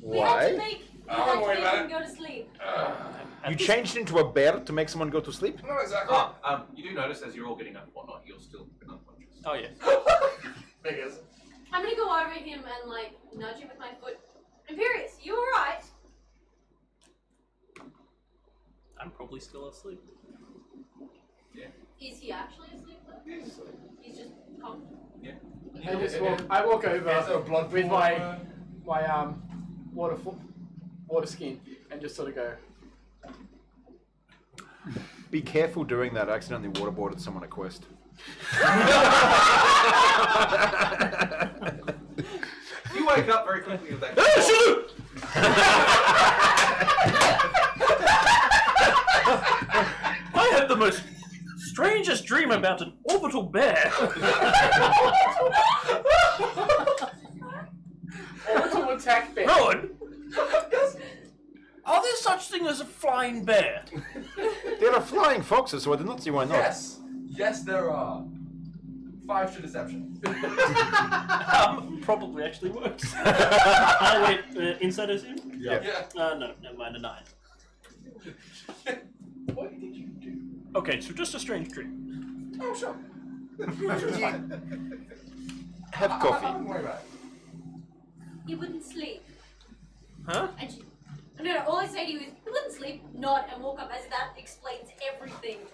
we had to
Why?
make
I don't worry
him
about it.
go to sleep.
You changed into a bear to make someone go to sleep?
No, exactly.
You do notice as you're all getting up and whatnot, you're still unconscious.
Oh yeah.
Figures.
I'm gonna go over him and like nudge him with my foot. Imperius, you alright?
I'm probably still asleep.
Yeah.
Is he actually asleep though? He's just calm.
Yeah.
I walk over
blood
with
pool
my water skin and just sort of go.
Be careful doing that. I accidentally waterboarded someone at Quest.
You wake up very quickly with that.
I had the most strangest dream about an orbital bear.
Orbital attack bear.
Rowan, are there such thing as a flying bear?
There are flying foxes, so I did not see why not.
Yes, there are. 5 to deception.
Probably actually works. Wait, insight is in?
Yeah.
No, never mind, a 9.
What did you do?
Okay, so just a strange dream.
Oh, sure.
Have
I
coffee.
don't worry about it.
He wouldn't sleep.
Huh?
And no, all I say to you is, he wouldn't sleep, nod, and walk up as if that explains everything.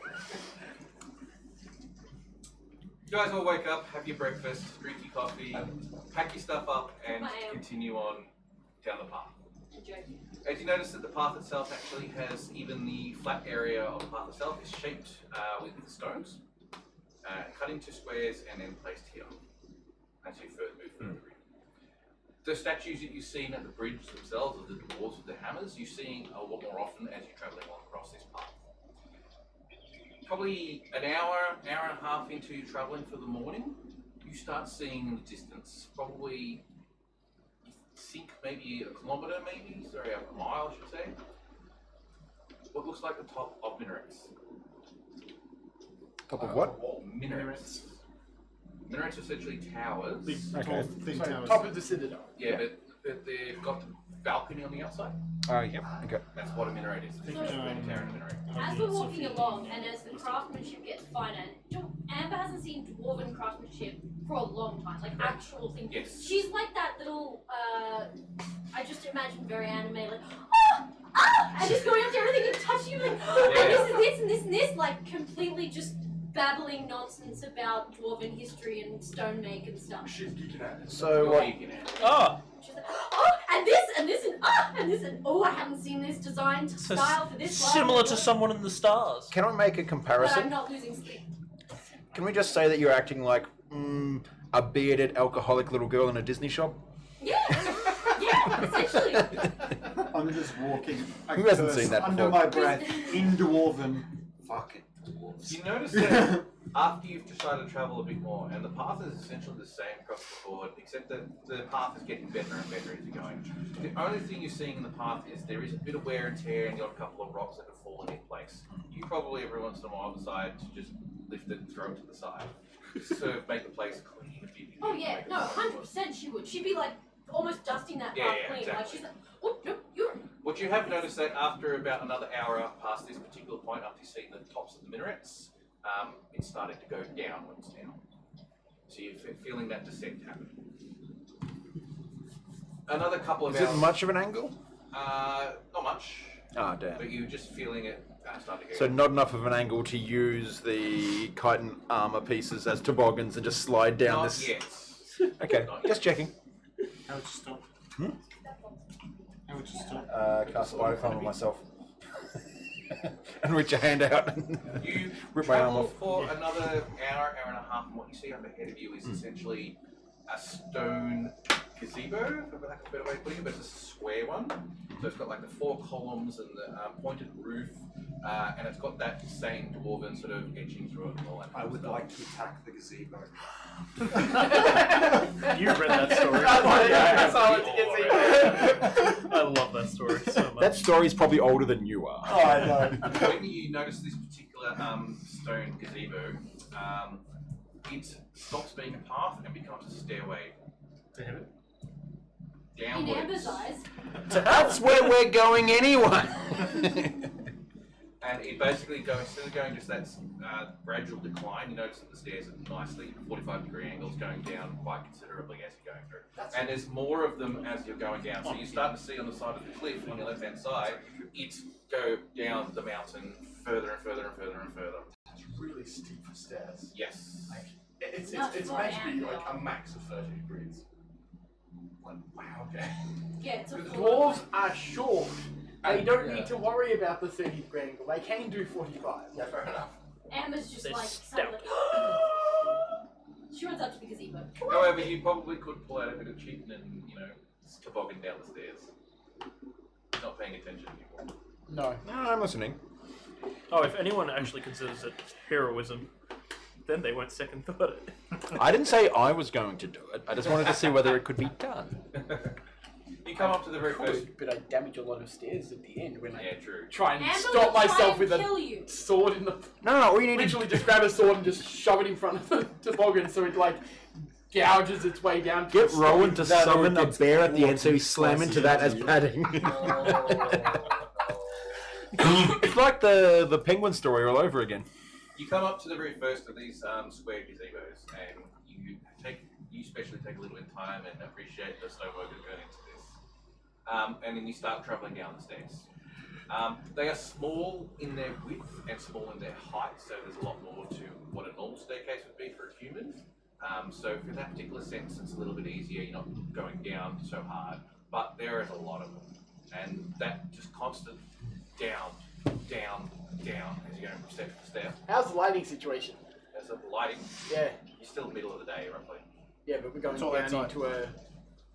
You guys all wake up, have your breakfast, drink your coffee, pack your stuff up, and continue on down the path. As you notice that the path itself actually has, even the flat area of the path itself is shaped with stones, cut into squares and then placed here as you move further in. The statues that you've seen at the bridge themselves, of the dwarves with the hammers, you're seeing a lot more often as you're travelling along across this path. Probably an hour and a half into your travelling for the morning, you start seeing in the distance, probably, you think maybe a kilometre, a mile I should say, what looks like the top of minarets.
Top of what?
Minarets. Minarets are essentially towers.
Okay.
Top of the citadel.
Yeah, but they've got the balcony on the outside.
Yeah. Okay.
That's what a minaret is. It's a minaret.
As we're walking along, and as the craftsmanship gets finer, Amber hasn't seen dwarven craftsmanship for a long time, like actual thing.
Yes.
She's like that little, I just imagine very anime, like, and just going up to everything and touching, like, and this is this and this and this, like completely just babbling nonsense about dwarven history and stone make and stuff.
She's geeking out.
So
You're geeking out.
She's like, and this and this and this and I haven't seen this design style for this long.
Similar to someone in the stars.
Can I make a
But
comparison?
I'm not losing sleep.
Can we just say that you're acting like a bearded alcoholic little girl in a Disney shop?
Yeah, essentially.
I'm just walking.
Who hasn't seen that
under
before?
my breath in Dwarven. Fucking dwarves.
You notice that after you've decided to travel a bit more, and the path is essentially the same across the board, except that the path is getting better and better as you're going. The only thing you're seeing in the path is there is a bit of wear and tear, and you've got a couple of rocks that have fallen in place. You probably every once in a while decide to just lift it and throw it to the side, just to sort of make the place clean.
Oh yeah, no, 100% she would. She'd be like almost dusting that path clean.
Exactly.
Like she's like, oh no, you're.
What you have noticed that after about another hour past this particular point, after you've seen the tops of the minarets, it's starting to go downwards now. So you're feeling that descent happen. Another couple of
Is
hours.
it much of an angle?
Not much.
Ah, damn.
But you're just feeling it starting to go.
So not enough of an angle to use the chitin armor pieces as toboggans and just slide down
Not
this.
yet.
Okay, just checking.
How would you stop? How would you stop?
Cast Bioclimb on myself. And reach a hand out and
You
rip my arm
travel
off.
for another hour and a half, and what you see up ahead of you is essentially a stone gazebo, for lack of a better way of putting it, but it's a square one. So it's got like the 4 columns and the pointed roof, and it's got that same dwarven sort of etching through it and all that.
I would like to attack the gazebo.
You've read that story. I love that story so much.
That story's probably older than you are.
Oh, I know.
When you notice this particular stone gazebo, it stops being a path and becomes a stairway.
In Amber's eyes.
That's where we're going anyway.
And it basically goes, instead of going just that gradual decline, you notice that the stairs are nicely 45-degree angles going down quite considerably as you're going through. And there's more of them as you're going down. So you start to see on the side of the cliff on your left-hand side, it's go down the mountain further and further and further and further.
That's really steep for stairs.
Yes.
Like, it's meant to be like a max of 30 degrees. Like, wow, okay.
Yeah, it's a
Dwarves are short. They don't need to worry about the 30-degree angle. They can do 45.
Yeah, fair enough.
Emma's just
They're
like,
stout.
she runs up to the gazebo.
However, you probably could pull out a bit of cheating and, toboggan down the stairs. Not paying attention anymore.
No.
No, I'm listening.
Oh, if anyone actually considers it heroism, then they won't second thought it.
I didn't say I was going to do it. I just wanted to see whether it could be done.
You come up to the very first.
But I damage a lot of stairs at the end when I
true.
try and
Amber
stop
will try
myself
and
with
kill
a
you.
sword in the.
No, all you need
Literally just grab a sword and just shove it in front of the toboggan so it like gouges its way down. To
Get
the
Rowan to
That
summon
or
a
gets
bear at the
caught
end so you slam into that as padding. It's like the penguin story all over again.
You come up to the very first of these square gazebos, and you especially take a little bit of time and appreciate the slow work that's going into this. And then you start travelling down the stairs. They are small in their width and small in their height, so there's a lot more to what a normal staircase would be for a human. So for that particular sense, it's a little bit easier. You're not going down so hard, but there is a lot of them, and that just constant down, down, down as you go from step to step.
How's the lighting situation?
As the lighting,
Yeah.
you're still in the middle of the day roughly.
Yeah, but we're going
It's all
down
outside.
into a.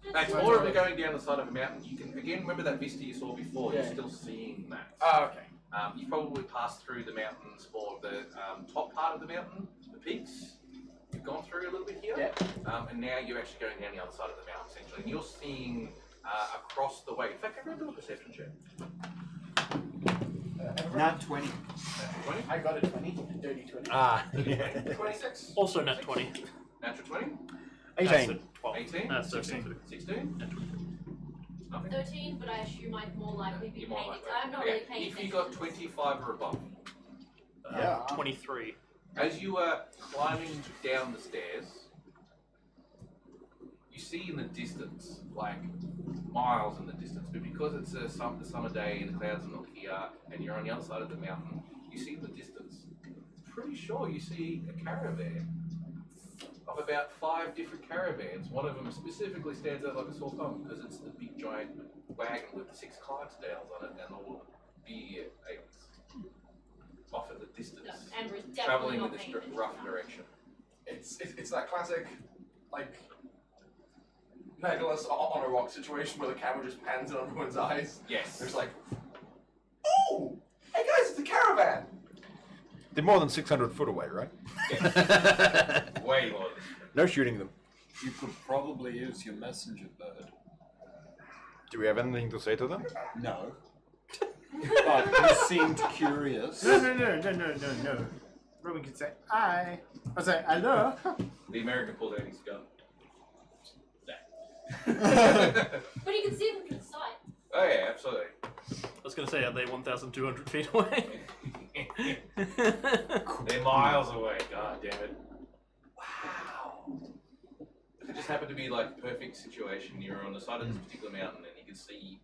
It's more of it going down the side of a mountain. You can again remember that vista you saw before.
Yeah.
You're still seeing that.
Oh, okay.
You probably passed through the mountains, more of the top part of the mountain, the peaks. You've gone through a little bit here, and now you're actually going down the other side of the mountain essentially. And you're seeing across the way. In fact, everyone do a perception check.
Nat 20.
20?
I got a 20, a dirty 20.
Ah.
26.
Also nat 20.
Natural 20.
18.
12.
18.
16.
16. Nothing.
13, but I assume I'd more likely be
You're more
paying
likely.
attention. I'm not
Okay,
really paying
if
attention.
you got 25 or above.
Yeah.
23.
As you are climbing down the stairs, you see in the distance, like miles in the distance, but because it's the summer day and the clouds are not here, and you're on the other side of the mountain, you see in the distance, pretty sure you see a caravan of about 5 different caravans. One of them specifically stands out like a sore thumb because it's the big giant wagon with the 6 Clydesdales on it and all the beer eggs off in the distance,
No, Amber is definitely
traveling
not
in this
paying attention.
rough direction.
It's that classic, like, Legolas on a rock situation where the camera just pans in on everyone's eyes.
Yes.
There's like, oh, hey guys, it's a caravan.
They're more than 600 foot away, right?
Way more.
No shooting them.
You could probably use your messenger bird.
Do we have anything to say to them?
No. But you seemed curious.
No. Rowan can say, hi. I say, hello.
The American pulled out his gun.
But you can see them from the side.
Oh yeah, absolutely.
I was going to say, are they 1,200 feet away?
They're miles away. God damn it. Wow. It just happened to be like perfect situation. You're on the side of this particular mountain and you can see.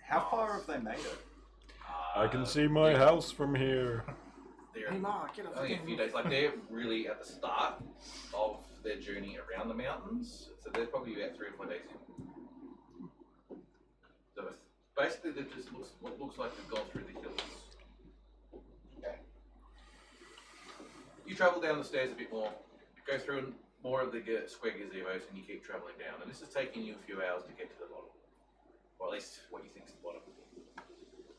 How far have they made it?
I can see my house from here.
They're
Hey, Ma, get up.
only a few days. Like they're really at the start of their journey around the mountains. So they're probably about 3 or 4 days in. So basically, they just what looks like they've gone through the hills. Okay. You travel down the stairs a bit more, go through more of the square gazebos, and you keep traveling down. And this is taking you a few hours to get to the bottom, or at least what you think is the bottom.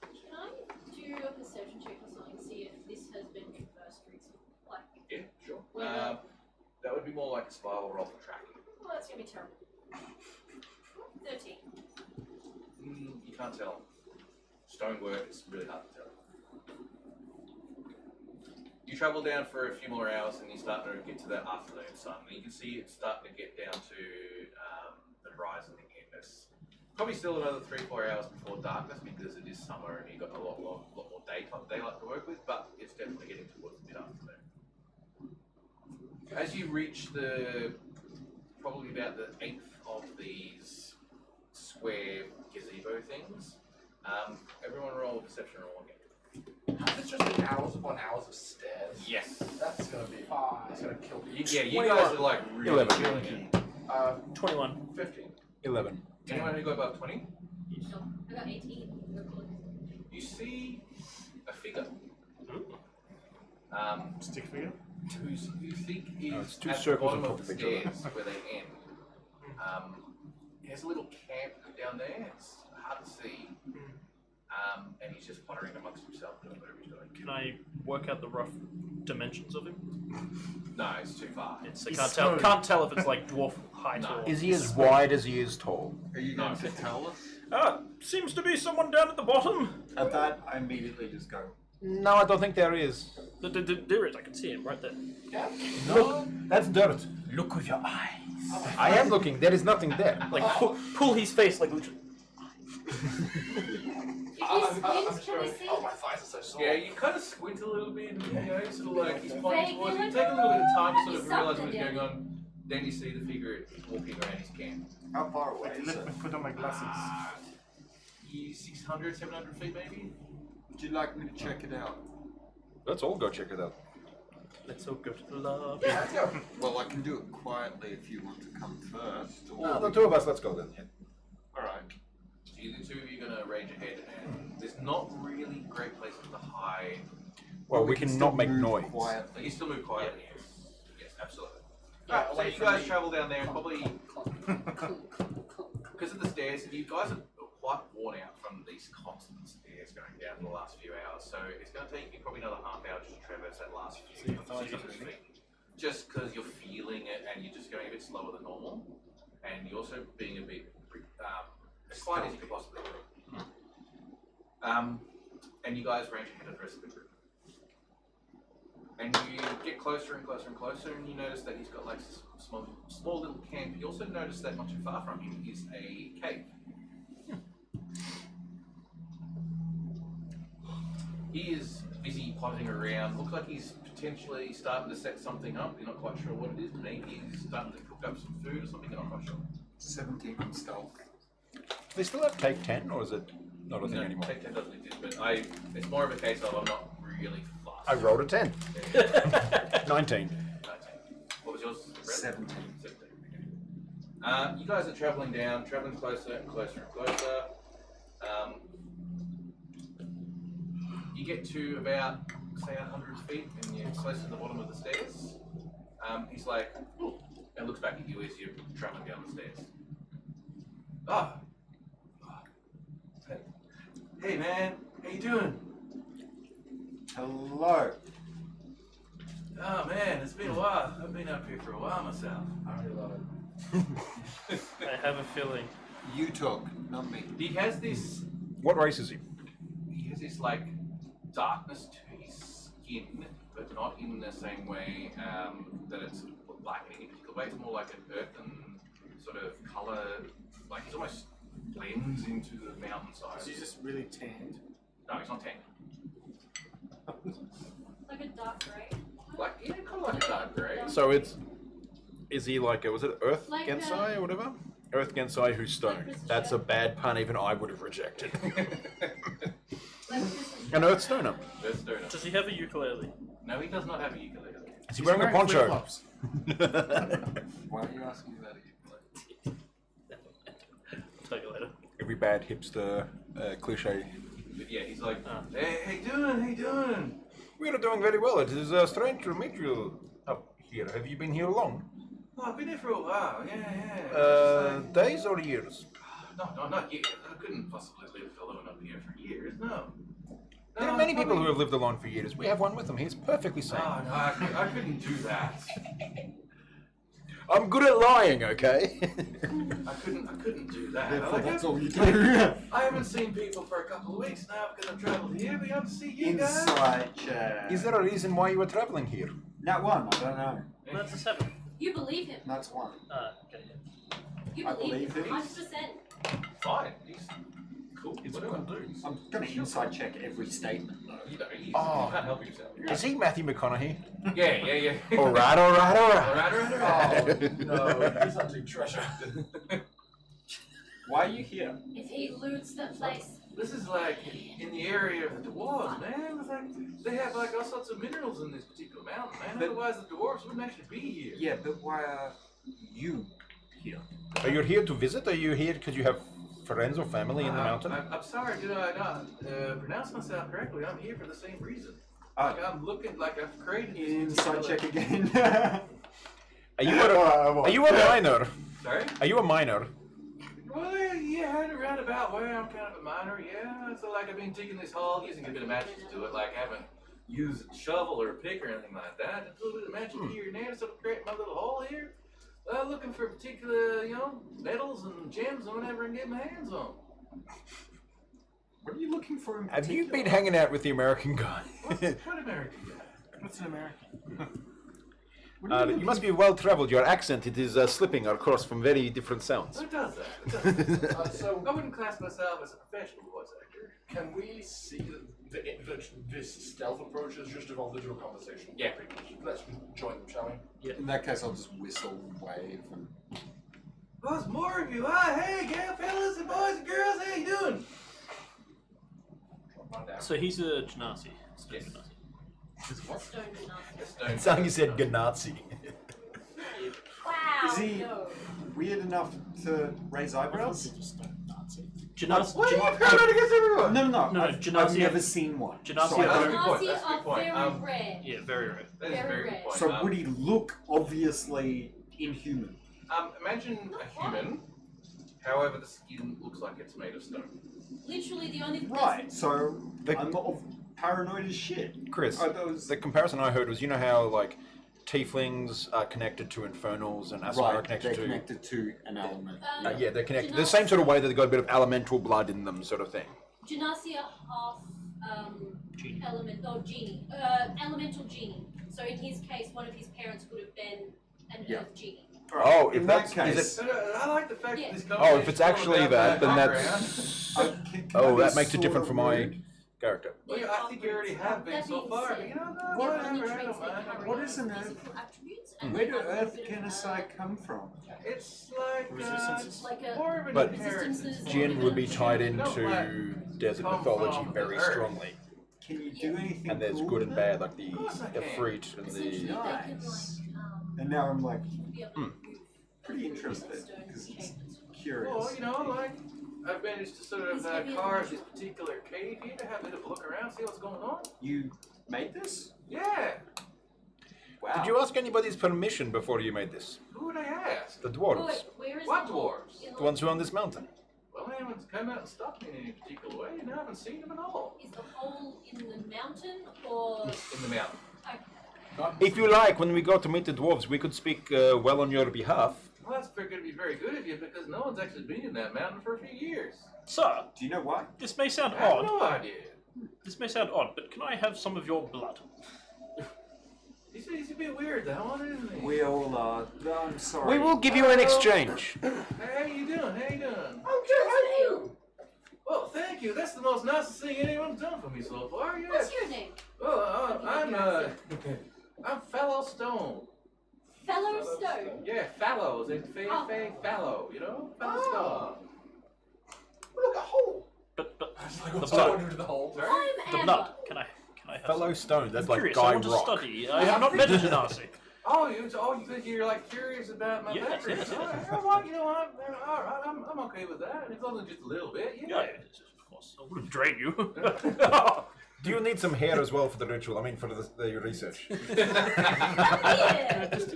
Can I do a perception check or something to see if this has been traversed recently? Like,
Yeah, sure.
Whether-
That would be more like a spiral roll for tracking.
well, that's gonna be terrible. 13.
You can't tell. Stonework is really hard to tell. You travel down for a few more hours and you start to get to that afternoon sun. And you can see it starting to get down to the horizon again. There's probably still another 3 or 4 hours before darkness because it is summer and you've got a lot more daylight to work with, but it's definitely getting towards the mid-afternoon. As you reach probably about the 8th of these square gazebo things, everyone roll a perception roll again.
Is it just an hours upon hours of stairs?
Yes.
That's gonna be. That's gonna kill me.
Yeah, you guys are like really
11.
feeling it.
21.
15.
11.
Anyone who got above 20?
No, I got 18.
You see a figure.
Stick figure?
Who you think is
No, it's two
at the
circles
bottom
on
of
top
the
of each other.
stairs where they end. There's a little camp down there. It's hard to see. And he's just pottering amongst himself doing whatever he's doing.
Can I work out the rough dimensions of him?
No, it's too far.
Yes, I can't tell if it's like dwarf height
No.
or...
Is he as wide as he is tall?
Are you going to tell us?
Seems to be someone down at the bottom.
At that, I immediately just go,
No, I don't think there is.
There is, I can see him right there.
Yeah.
Look, that's dirt.
Look with your eyes.
I am looking. There is nothing there.
Like, pull his face, like, literally.
If he squints, can we see?
Oh, my thighs are so sore.
Yeah, you kind of squint a little bit, you know, sort of like he's
Vaguely
pointing towards you.
like,
Take a little bit of time to sort of
he's
realise
something
what's going
down.
on. Then you see the figure walking around his camp.
how far away is
Let
it?
me put on my glasses.
600, 700 feet maybe?
Would you like me to check it out?
Let's all go check it out.
Let's all go to the lobby.
Yeah, let's go.
Well, I can do it quietly if you want to come first.
No, the two of us, let's go then. Yeah.
Alright. So the two of you are going to range ahead, and there's not really great places to hide.
Well, we can not make noise.
But you still move quietly, yes. Yes, absolutely.
Yeah,
Alright, so
away
you
from
guys
me.
travel down there and probably, because of the stairs, you guys are quite worn out from these constant stairs going down for the last few hours, so it's going to take you probably another half hour just to traverse that last few feet. Just because you're feeling it and you're just going a bit slower than normal, and you're also being a bit as quiet as you could possibly be. And you guys range ahead of the rest of the group. And you get closer and closer and closer, and you notice that he's got like this small little camp. You also notice that not too far from him is a cave. He is busy potting around. Looks like he's potentially starting to set something up. You're not quite sure what it is. Maybe he's starting to cook up some food or something. You're not quite sure.
17 on stealth.
They still have take 10, or is it not a thing
No,
anymore?
Take 10 doesn't exist, but it's more of a case of I'm not really fussed.
I rolled a 10. 19.
What was yours?
17.
17. You guys are traveling down, traveling closer and closer and closer. You get to about, say, 100 feet, and you're close to the bottom of the stairs. He's like, and looks back at you as you're traveling down the stairs. Hey man, how you doing?
Hello.
Oh man, it's been a while. I've been up here for a while myself.
I really love it.
I have a feeling.
You talk, not me.
He has this,
What race is he?
like darkness to his skin, but not in the same way that it's black in any particular way. It's more like an earthen sort of color, like he's almost blends into the mountainside.
So he's just really tanned.
No, he's not tan.
Like a dark grey.
Like, yeah, kind of like a dark grey.
So is he like was it Earth
Like
Gensai or whatever? Earth Gensai who's stoned. That's a bad pun even I would have rejected. An Earth Stoner.
Earth stoner.
Does he have a ukulele?
No, he does not have a ukulele.
Is he wearing a poncho?
flip-flops.
Why are you asking me that again?
I'll tell you later.
Every bad hipster cliche.
But yeah, he's like, hey, how you doing? How you doing?
We are doing very well. It is strange to meet you up here. Have you been here long?
Oh, I've been here for a while. Yeah.
Days or years?
No, not years. I couldn't possibly live alone up here for years. No.
There are many people who have lived alone for years. We have one with him. He's perfectly sane.
Oh, no, I couldn't do that.
I'm good at lying, okay?
I couldn't do that.
Therefore, that's all you do.
I haven't seen people for a couple of weeks now because I've traveled here. We have to see you guys.
Inside check.
Is there a reason why you were traveling here?
Not one, I don't know.
That's a 7.
You believe him.
That's one.
Okay.
You
I
believe
believe
him.
him.
100%.
Fine. He's cool.
It's
Whatever.
cool dude.
I'm going to inside check every statement, though.
You
Oh.
can't help yourself.
Is he Matthew McConaughey?
Yeah.
All right.
Alright.
No, he's hunting treasure.
Why are you here?
If he loots the place.
This is like in the area of the dwarves, man. It's like, they have like all sorts of minerals in this particular mountain, man.
But-
Otherwise, the dwarves wouldn't actually be here.
Yeah, but why are you here?
Are you here to visit? Or are you here because you have friends or family in the mountain?
I'm sorry, did I not pronounce myself correctly? I'm here for the same reason.
Ah.
Like I'm looking, like I've created this
Inside check
particular-
again.
Are you a minor?
Sorry?
Are you a minor?
Well, yeah, in a roundabout way, I'm kind of a minor, yeah. So, like, I've been digging this hole, using a bit of magic to do it. Like, I haven't used a shovel or a pick or anything like that. Just a little bit of magic here and there to sort of create my little hole here. Looking for particular, metals and gems and whatever I can get my hands on.
What are you looking for in
Have you
particular?
been hanging out with the American guy?
What American guy?
What's an American?
You must be well traveled. Your accent it is slipping across from very different sounds.
Who does that? Who does that?
So,
I wouldn't class myself as a professional voice actor.
can we see that this stealth approach has just evolved into a conversation?
Yeah.
Let's join them, shall we?
In that case, I'll just whistle and wave and...
Oh, there's more of you. Hi, hey, gal, fellas and boys and girls, how you doing?
So he's a Genasi.
Yes.
A stone genasi.
It sounded you said Ganazi.
Wow.
Is he
No.
weird enough to raise eyebrows?
Genasi.
What are you proud against everyone?
No,
No,
I've
Genasi
never
have-
seen one.
Genasi
So I
have-
don't-
Good point,
Genasi
that's a good
are
point.
very rare.
Yeah, very rare.
That is a very good point.
So would he look obviously inhuman?
Imagine a human, however the skin looks like it's made of stone.
Literally the only
Right, so
The-
I'm not paranoid as shit.
Chris,
Oh, that was-
the comparison I heard was, you know how like tieflings are connected to infernals and Asmar are
Right,
connected
they're
to.
connected to an element.
Yeah, they're connected. The same sort of way that they've got a bit of elemental blood in them, sort of thing.
Genasi are half elemental genie. So in his case, one of his parents would have been an
Yeah.
earth genie.
Oh, if
in
that's
that
is
case,
it,
I like the fact
Yeah.
that this
oh, if it's actually that, then
background.
that's
can I
oh,
be
that makes it
sort
different
of
from my
rude?
character.
Well, yeah, I think you already have been
That
so
being
far,
said,
but you know,
the
whatever,
only
I
traits
don't
they
mind.
carry
What
are
is an earth-
physical attributes, and
Where
they
do
have a
Earth
bit of,
Genocide come from?
It's like,
Resistances.
like a
more of an
But
inheritance.
resistances.
Jinn would be tied
We don't like
into desert
come
mythology
from
very
the earth.
strongly.
Can you do anything
And there's
cool
good
with
and
it?
bad, like the
Of course I can.
Efreet and
Essentially,
the.
they can like
Nice. And now I'm like
be able to move
pretty
from
interested
stone
because it's
shape.
curious.
Well, you know, like, I've managed to sort of
Please give me a
carve
moment.
this particular cave here to have a bit of a look around, see what's going on.
You made this?
Yeah.
Wow.
Did you ask anybody's permission before you made this?
Who would I ask?
The
Wait,
dwarves,
where is
What
the
dwarves?
In
the ones who own this mountain.
Well, they haven't come out and stopped me in any particular way, and I haven't seen them at all.
Is the hole in the mountain or
In the mountain.
If you like, when we go to meet the dwarves, we could speak well on your behalf.
Well, that's going to be very good of you because no one's actually been in that mountain for a few years.
Sir,
Do you know why?
this may sound
I have
odd.
no idea.
This may sound odd, but can I have some of your blood?
He's a bit weird, that one, isn't he?
We all are. I'm sorry.
We will give you an exchange.
Hey, how you doing? How you doing?
I'm good, how are you?
Well, thank you. That's the most nicest thing anyone's done for me so far. Yeah.
what's your name?
Well, I'm Fallow Stone.
Fellow Stone.
Yeah, Fallows. It's
Oh.
Fallow, you know? Fallow
Oh.
Stone.
Look, a hole.
But
It's like,
the
what's
blood.
going into the hole?
Sorry?
I'm
The
Amber.
blood. Can I have
Fellow
some?
stone, that's
I'm
like
curious.
Guy
I want to
Rock.
study. I have not met a Genasi.
Oh, you're like curious about my
Yes,
background.
yes, yes.
All right, well, you know what? All right, I'm okay with that. It's only just a little bit.
Yeah, of course. I wouldn't drain you.
Do you need some hair as well for the ritual? I mean, for the research.
Yeah.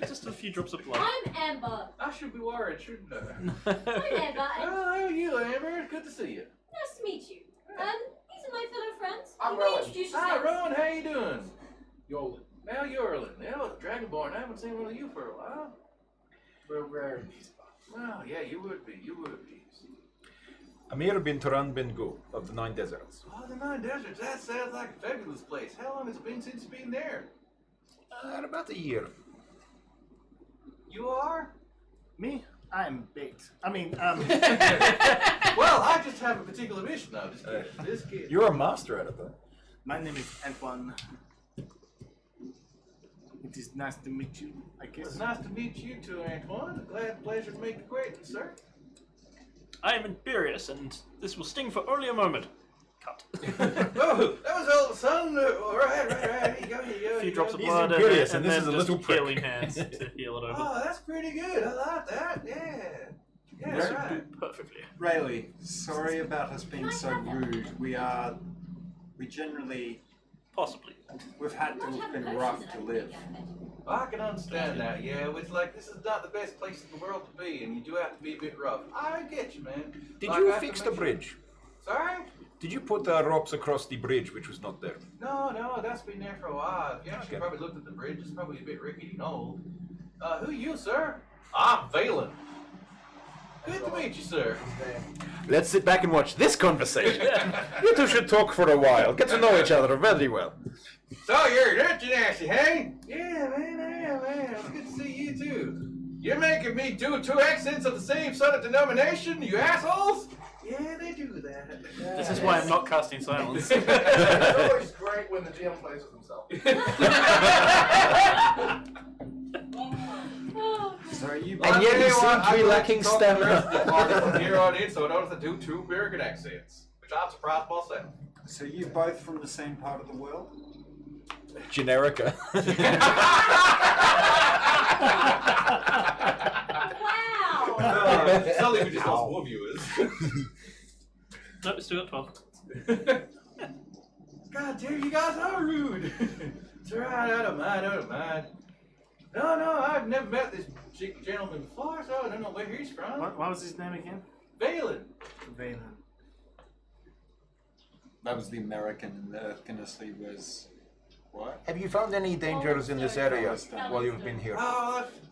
just a few drops of blood.
I'm Amber.
I should be worried, shouldn't I?
I'm Amber, and
Oh, how are you, Amber? Good to see you.
nice to meet you. These are my fellow friends.
I'm
You may
Rowan.
introduce
Hi,
yourselves.
Rowan. How you doing?
Yo,
Now Yorlin. Yeah, well, Dragonborn. I haven't seen one of you for a while.
we're rare in these parts.
Well, yeah, you would be. You would be.
Amir bin Turan bin Gu of the Nine Deserts.
Oh, the Nine Deserts. That sounds like a fabulous place. How long has it been since you've been there?
About a year.
You are?
Me?
I'm baked. I mean,
Well, I just have a particular mission now. This kid.
You're a master at it, though.
my name is Antoine. It is nice to meet you, I guess.
It's nice to meet you too, Antoine. Pleasure to make your acquaintance, sir.
I am Imperius, and this will sting for only a moment. Cut.
Oh, that was old son. Right. Here you go.
A few drops of
He's
blood,
Imperius,
and
and this
then
is a
just
little prick.
healing hands to heal it over.
Oh, that's pretty good. I like that. Yeah. Yeah,
This
right.
would do perfectly.
Rayleigh, sorry about us being so rude. We generally,
Possibly.
we've had to have been rough to live.
I can understand that. Yeah, it's like this is not the best place in the world to be, and you do have to be a bit rough. I get you, man.
Did
Like, I
you
have to
fix
make
the
sure-
bridge?
Sorry?
Did you put ropes across the bridge, which was not there?
No, that's been there for a while. If you actually
Okay.
probably looked at the bridge, it's probably a bit rickety and old. Who are you, sir? I'm Valen. Good to meet you, sir.
Let's sit back and watch this conversation. You two should talk for a while. Get to know each other very well.
So you're Dutch Nancy, hey? Yeah, man. It's good to see you too. You're making me do two accents of the same sort of denomination, you assholes? Yeah, they do that.
This is why I'm not casting silence.
It's always great when the GM plays with himself.
So you
And yet he seemed to be lacking stamina.
From here on in, so I don't have to do two American accents, which I'm surprised myself.
So you both from the same part of the world?
Generica.
Wow!
Suddenly we just lost more viewers.
Nope, it's still got 12.
God damn, you guys are rude. It's alright, I don't mind. No, I've never met this gentleman before, so I don't know where he's from.
What was his name again?
Valen.
Valen.
That was the American, and the Kinnesley was what?
Have you found any dangers in this area while you've been here?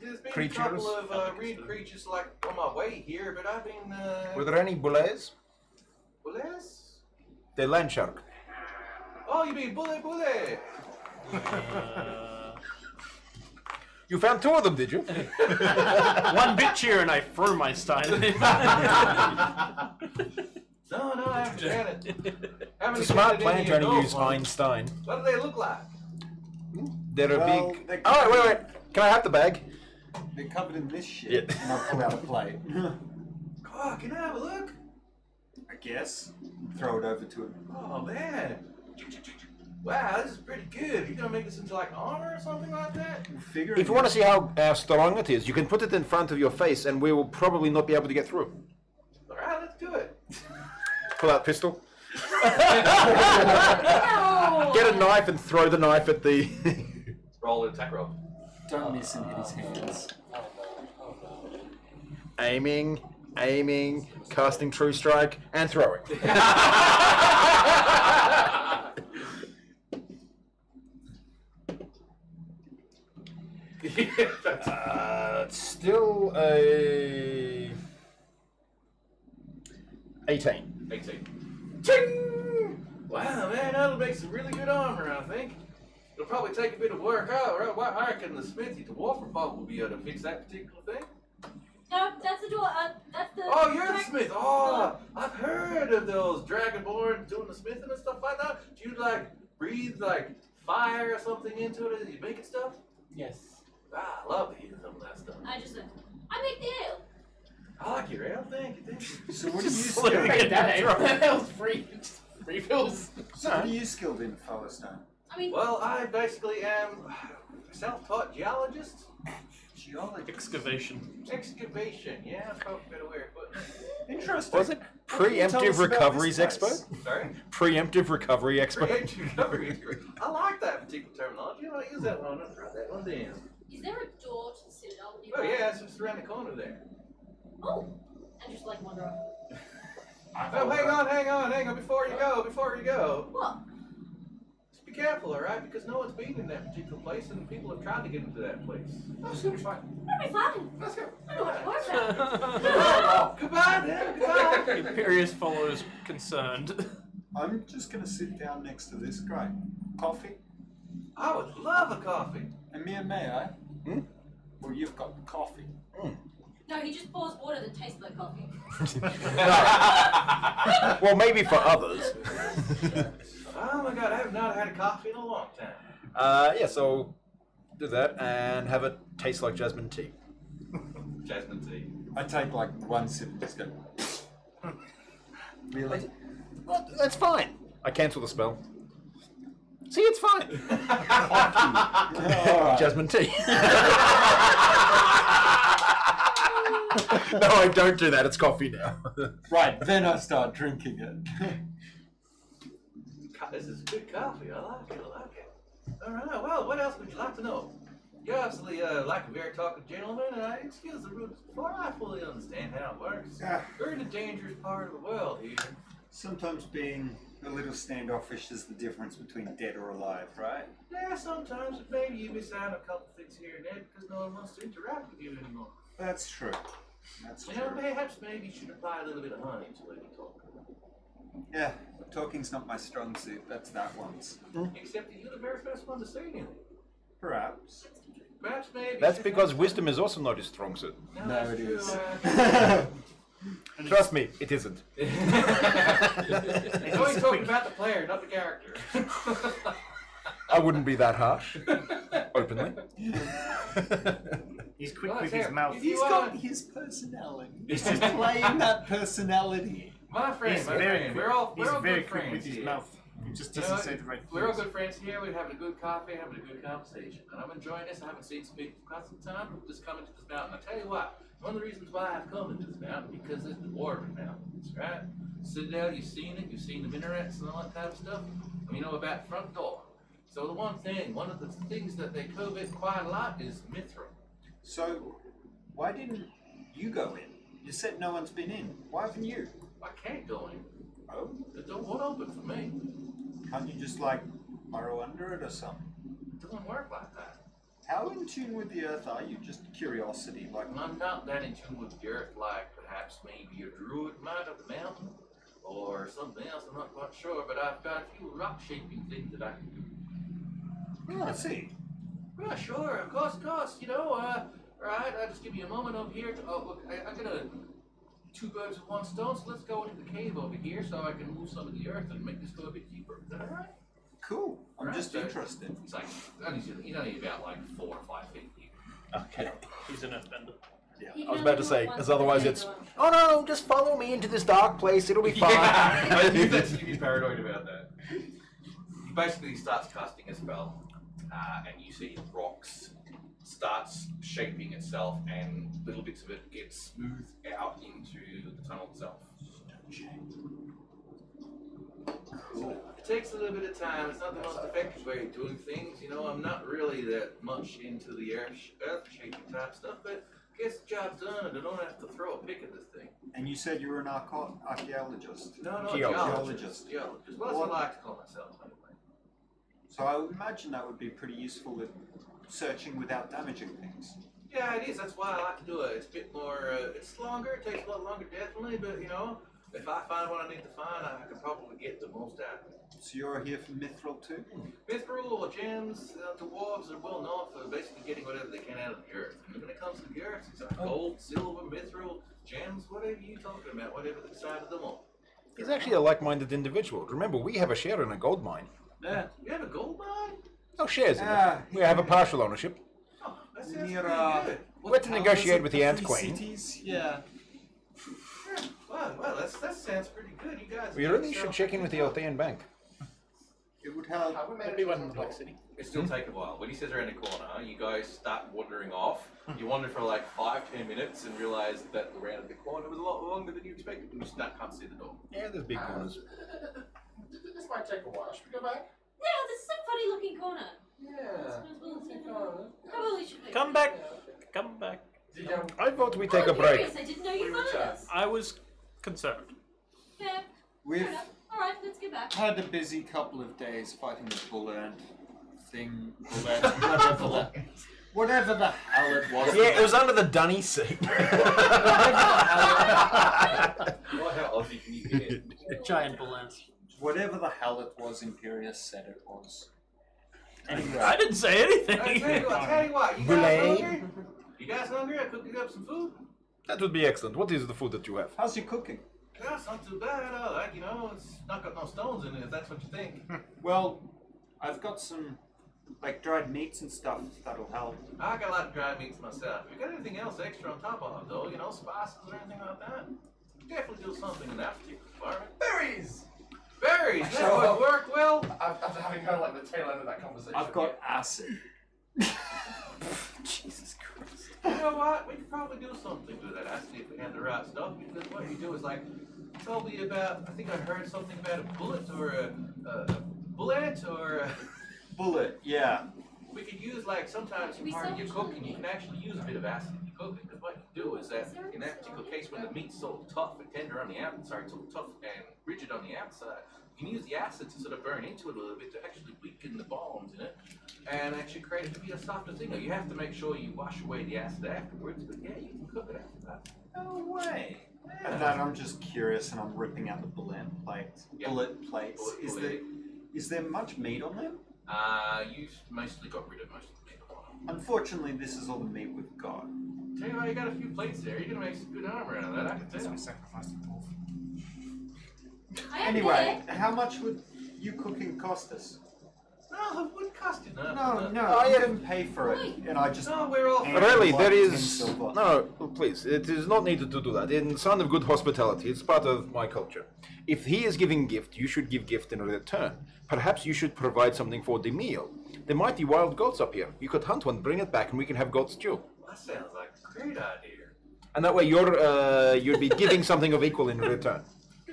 There's been
Creatures?
a couple of weird creatures like on my way here, but I've been
Were there any bullets?
bullets?
The land shark.
Oh, you mean bullet?
You found two of them, did you?
One bit cheer and I throw my stein.
No, I haven't had it.
It's a smart plan trying to use Einstein.
What do they look like?
They're a
Well,
big...
they're-
Oh, wait. Can I have the bag?
They're covered in this shit.
Yeah.
And I'll pull out a plate.
Oh, can I have a look?
I guess. Throw it over to him.
Oh man. Wow, this is pretty good. You gonna make this into like armor or something like that?
We'll figure
If you want to see how strong it is, you can put it in front of your face and we will probably not be able to get through.
Alright, let's do it.
Pull out pistol. Get a knife and throw the knife at the...
Roll an attack roll.
Don't miss and hit his hands.
Aiming, casting true strike, and throwing. Still a 18.
18. Ching! Wow, man, that'll make some really good armor, I think. It'll probably take a bit of work out, right? Well, I reckon the smithy, the Dwarfen folk will be able to fix that particular thing.
No, that's the door. That's the.
Oh, you're the smith. Oh, I've heard of those dragonborn doing the smithing and stuff like that. Do you like breathe like fire or something into it as you making stuff?
Yes.
Ah, I love to hear some of that stuff.
I make the ale.
I like your ale. Thank you.
So what are you
Wait,
skilled in?
that was free. Refills.
So what are you skilled in, Firestone?
I mean,
Well, I basically am a self-taught geologist.
Geology.
Excavation.
Excavation. Yeah, that's probably a better way of putting it.
Interesting.
Was it
What can you tell
preemptive
us about
recoveries
this place?
expo?
Sorry?
Preemptive recovery expo.
Create recovery. I like that particular terminology. I use that one. I'll write that one down.
is there a door to the citadel?
Oh yeah, it's just around the corner there.
Oh, and just like wander off.
Oh, hang on. Before you go.
What?
Just be careful, alright? Because no one's been in that particular place and people have tried to get into that place.
Oh, it's gonna be fine.
It'll be fine.
Let's go.
I don't know what to worry about.
Goodbye, then. Goodbye.
Imperius follows concerned.
I'm just going to sit down next to this guy. Coffee?
I would love a coffee.
And me and may I?
Hmm?
Well, you've got the coffee.
No, he just pours water that tastes like coffee.
Well, maybe for others.
Oh my god, I have not had a coffee in a long time.
Yeah, so do that and have it taste like jasmine tea.
Jasmine tea.
I take like one sip and just go. Really?
Well, that's fine. I cancel the spell. See, it's fine. Jasmine tea. No, I don't do that. It's coffee now.
Right, then I start drinking it.
This is good coffee. I like it. Alright, well, what else would you like to know? You obviously like a very talkative gentleman, and I excuse the rudeness before I fully understand how it works. We're in a dangerous part of the world here.
Sometimes being a little standoffish is the difference between dead or alive, right?
Yeah, sometimes maybe you miss out on a couple things here and there because no one wants to interact with you anymore.
That's true. That's true.
You know, perhaps maybe you should apply a little bit of honey to when you talk.
Yeah, talking's not my strong suit. That's that one's.
Except that you're the very first one to say anything.
Perhaps.
Perhaps maybe.
That's because wisdom is also not his strong suit.
No, it is.
Trust me, it isn't.
He's always talking about the player, not the character.
I wouldn't be that harsh. Openly.
He's quick with his mouth.
He's got his personality. He's just playing that personality.
My friend,
He's
my
very
friend.
quick.
We're all
He's
good
very
friends
quick with his
here.
mouth. He just
You know,
doesn't say the right
we're all
things.
good friends here. We're having a good coffee, having a good conversation. And I'm enjoying this. I haven't seen some people for quite some time. I'm just coming to this mountain. I tell you what, one of the reasons why I've come into this mountain because it's the Dwarven Mountains, right? Citadel, you've seen it. You've seen the minarets and all that type of stuff. And you know about the front door. So the one of the things that they covet quite a lot is Mithril.
So, why didn't you go in? You said no one's been in. Why haven't you?
I can't go in.
Oh?
The door won't open for me.
Can't you just, like, burrow under it or something?
It doesn't work like that.
How in tune with the earth are you? Just curiosity, like...
I'm not that in tune with the earth like perhaps maybe a druid might of the mountain or something else, I'm not quite sure, but I've got a few rock shaping things that I can do.
Oh, I see.
Yeah, sure, of course, you know, right, I'll just give you a moment over here to, oh, look, I got two birds with one stone, so let's go into the cave over here so I can move some of the earth and make this go a bit deeper. Is that alright?
Cool. I'm just
so
interested.
He's like, he's only about like 4 or 5 feet deep.
Okay.
He's an earthbender.
Yeah. I was about to say, because otherwise it's, oh no, just follow me into this dark place, it'll be fine.
I knew that you'd be paranoid about that. He basically starts casting a spell, and you see rocks starts shaping itself, and little bits of it get smoothed out into the tunnel itself. It takes a little bit of time. It's not the most effective way of doing things. You know, I'm not really that much into the earth-shaping type stuff, but I guess the job's done, and I don't have to throw a pick at this thing.
And you said you were an archaeologist?
No,
Geologist.
Geologist. Well, that's what I like to call myself, anyway.
So I would imagine that would be pretty useful with searching without damaging things.
Yeah, it is. That's why I like to do it. It's a bit more, it's longer, it takes a lot longer, definitely, but, you know, if I find what I need to find, I can probably get the most out of it.
So you're here for Mithril too?
Mithril or gems, dwarves are well known for basically getting whatever they can out of the earth. And when it comes to the earth, it's like gold, silver, mithril, gems, whatever you're talking about, whatever the side of them all.
He's actually a like-minded individual. Remember, we have a share in a gold mine.
Yeah. You have a gold mine?
No shares in it. We have a partial ownership.
Oh, that sounds pretty good.
We're to negotiate with the Ant Queen.
Cities? Yeah.
Well, that sounds pretty good. You guys.
We really should check in with the Althean Bank.
It would help.
Everyone in the Black City.
It still take a while. When he says around the corner, you guys start wandering off. You wander for like 5-10 minutes and realize that the round of the corner was a lot longer than you expected. You just can't see the door.
Yeah, there's big corners.
This might take a while. Should we go back?
Yeah, this is a funny looking corner.
Yeah.
Probably should be.
Come back. Come back.
I vote we take a
I'm
break.
curious, I didn't know you followed us.
I was concerned.
Yeah.
We've
Fair enough. Alright, let's get back.
had a busy couple of days fighting the bull ant thing. Whatever the hell it was.
Yeah, it was under the dunny seat.
Oh, how Aussie can you get?
Giant bull ants.
Whatever the hell it was, Imperius said it was. Anyway.
I didn't say anything.
I tell you what, you guys hungry? You guys hungry? I cooked you up some food.
That would be excellent. What is the food that you have?
How's your cooking?
Yeah, it's not too bad. Like, you know, it's not got no stones in it, if that's what you think.
Well, I've got some, like, dried meats and stuff that'll help.
I got a lot of dried meats myself. If you got anything else extra on top of it, though, you know, spices or anything like that, definitely do something in that particular environment.
Berries!
Berries! That would work well.
After having kind of like the tail end of that conversation.
I've got acid.
Jesus Christ.
You know what? We could probably do something with that acid if we had the right stuff. Because what you do is like, tell me about. I think I heard something about a bullet or a bullet or.
Bullet, yeah.
We could use like sometimes in part of your cooking, you can actually use a bit of acid in your cooking. Because what you do is that in that particular case, when the meat's so tough and tender on the outside, so tough and rigid on the outside, you can use the acid to sort of burn into it a little bit to actually weaken the bones in it and actually create it to be a softer thing. Now, you have to make sure you wash away the acid afterwards, but yeah, you can cook it after that.
No way. And then I'm just curious, and I'm ripping out the bullet plates.
Yeah.
Bullet plates.
Bullet.
Is there much meat on them?
You mostly got rid of most of the meat on them.
Unfortunately, this is all the meat we've got.
Tell you what, you got a few plates there. You're gonna make some good armor out of that. I can tell.
Sacrifice the dwarf.
Anyway, how much would you cooking cost us?
No, it wouldn't cost you nothing.
No, I didn't pay for it, and I just.
No, we're all.
Really,
like
there
10
is...
silver.
No, please, it is not needed to do that. In sign of good hospitality, it's part of my culture. If he is giving gift, you should give gift in return. Perhaps you should provide something for the meal. The mighty wild goats up here. You could hunt one, bring it back, and we can have goat stew.
That sounds like a great idea.
And that way you'd be giving something of equal in return.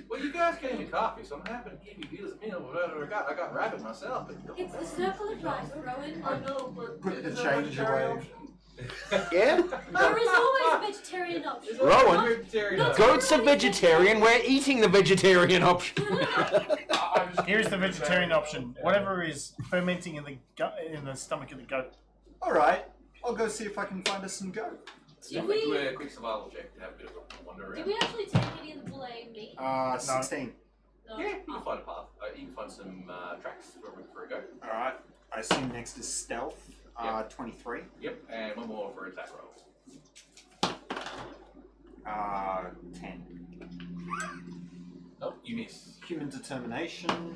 Well, you guys gave me coffee, so I'm happy to give you this meal. Whatever I got rabbit myself. But
It's the circle of life, Rowan.
I know, but
Put the
is there a
change
vegetarian
away.
option?
Yeah?
There is always a vegetarian option.
Rowan,
Vegetarian
Not-
option.
Goat's a vegetarian, we're eating the vegetarian option.
I'm just
Here's the vegetarian option. Whatever is fermenting in the stomach of the goat.
Alright, I'll go see if I can find us some goat.
Did
Do
we,
a quick survival check to have a bit of a wander
did
around.
we actually take any of the bullet meat?
16.
No.
Yeah, you can find a path. You can find some tracks for a goat.
Alright, I assume next is stealth.
Yep.
23.
Yep, and one more for attack roll.
10.
Nope, you miss.
Human determination.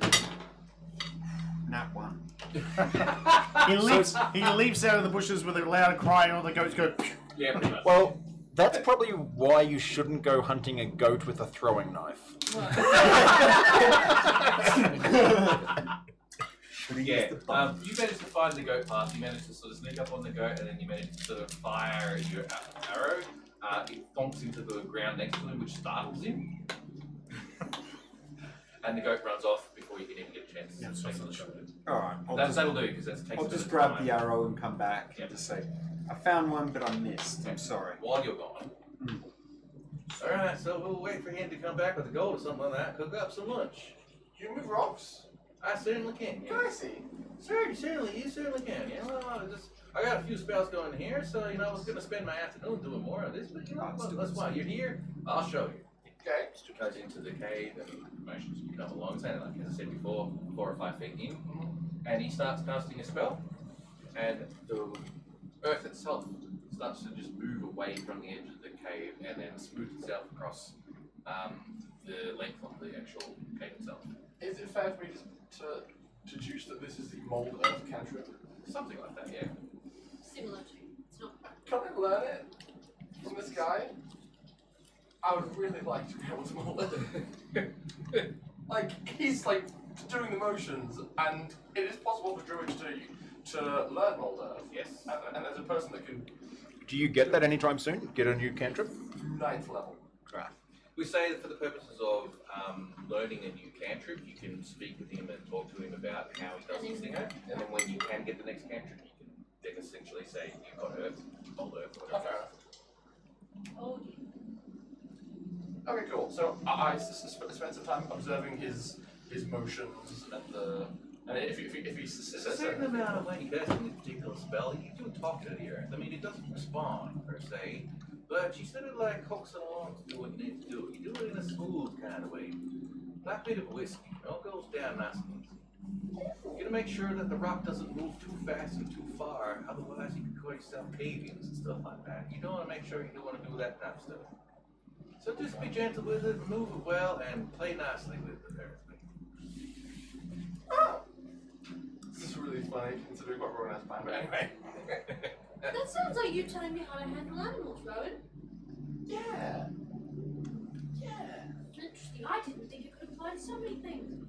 Nat 1.
He leaps out of the bushes with a loud cry, and all the goats go.
Yeah, pretty much.
Well, that's probably why you shouldn't go hunting a goat with a throwing knife.
Yeah, you managed to find the goat path, you managed to sort of sneak up on the goat, and then you managed to sort of fire your arrow. It thonks into the ground next to him, which startles him. And the goat runs off before you can even get a chance to make another shot.
Alright,
That'll do, because that takes
I'll
a bit
just
of
grab
time.
the arrow and come back and just say, I found one, but I missed. I'm sorry.
While you're gone. Alright, so we'll wait for him to come back with the gold or something like that, cook up some lunch.
You move rocks?
I certainly can, yeah.
Can I see?
Certainly, you certainly can. You know, I got a few spells going here, so you know I was gonna spend my afternoon doing more of this, but you know, that's why you're here. I'll show you.
Okay.
Goes into the cave and motions you come along, saying like as I said before, 4 or 5 feet in, and he starts casting a spell, and the earth itself starts to just move away from the edge of the cave and then smooth itself across the length of the actual cave itself.
Is it fair for me to deduce that this is the mold earth cantrip?
Something like that, yeah.
Similar to. It's not.
Can I learn it from this guy? I would really like to be able to mold it. Like, he's like doing the motions, and it is possible for druids to learn mold earth.
Yes.
And there's a person that can
Do you get that anytime soon? Get a new cantrip?
9th level.
Right.
We say that for the purposes of learning a new cantrip, you can speak with him and talk to him about how he does his thing, and then when you can get the next cantrip, you can then essentially say you've got earth, mold earth, or whatever.
Oh dear.
Okay, cool. So I spent some time observing his motions and if he
There's a
says
certain amount of when you casting this particular spell, you do talk to the earth. I mean, it doesn't respond per se, but you sort of like coax it along to do what you need to do. You do it in a smooth kind of way, like a bit of whiskey. It all goes down nice and easy. You gotta make sure that the rock doesn't move too fast and too far, otherwise you could quite yourself cave-ins and stuff like that. You don't want to make sure you don't want to do that type of stuff. So just be gentle with it, move it well, and play nicely with it, everything.
Oh. This is really funny considering what Rowan has planned, but anyway.
That sounds like you telling me how to handle animals, Rowan.
Yeah.
Interesting. I didn't think you could apply to so many things.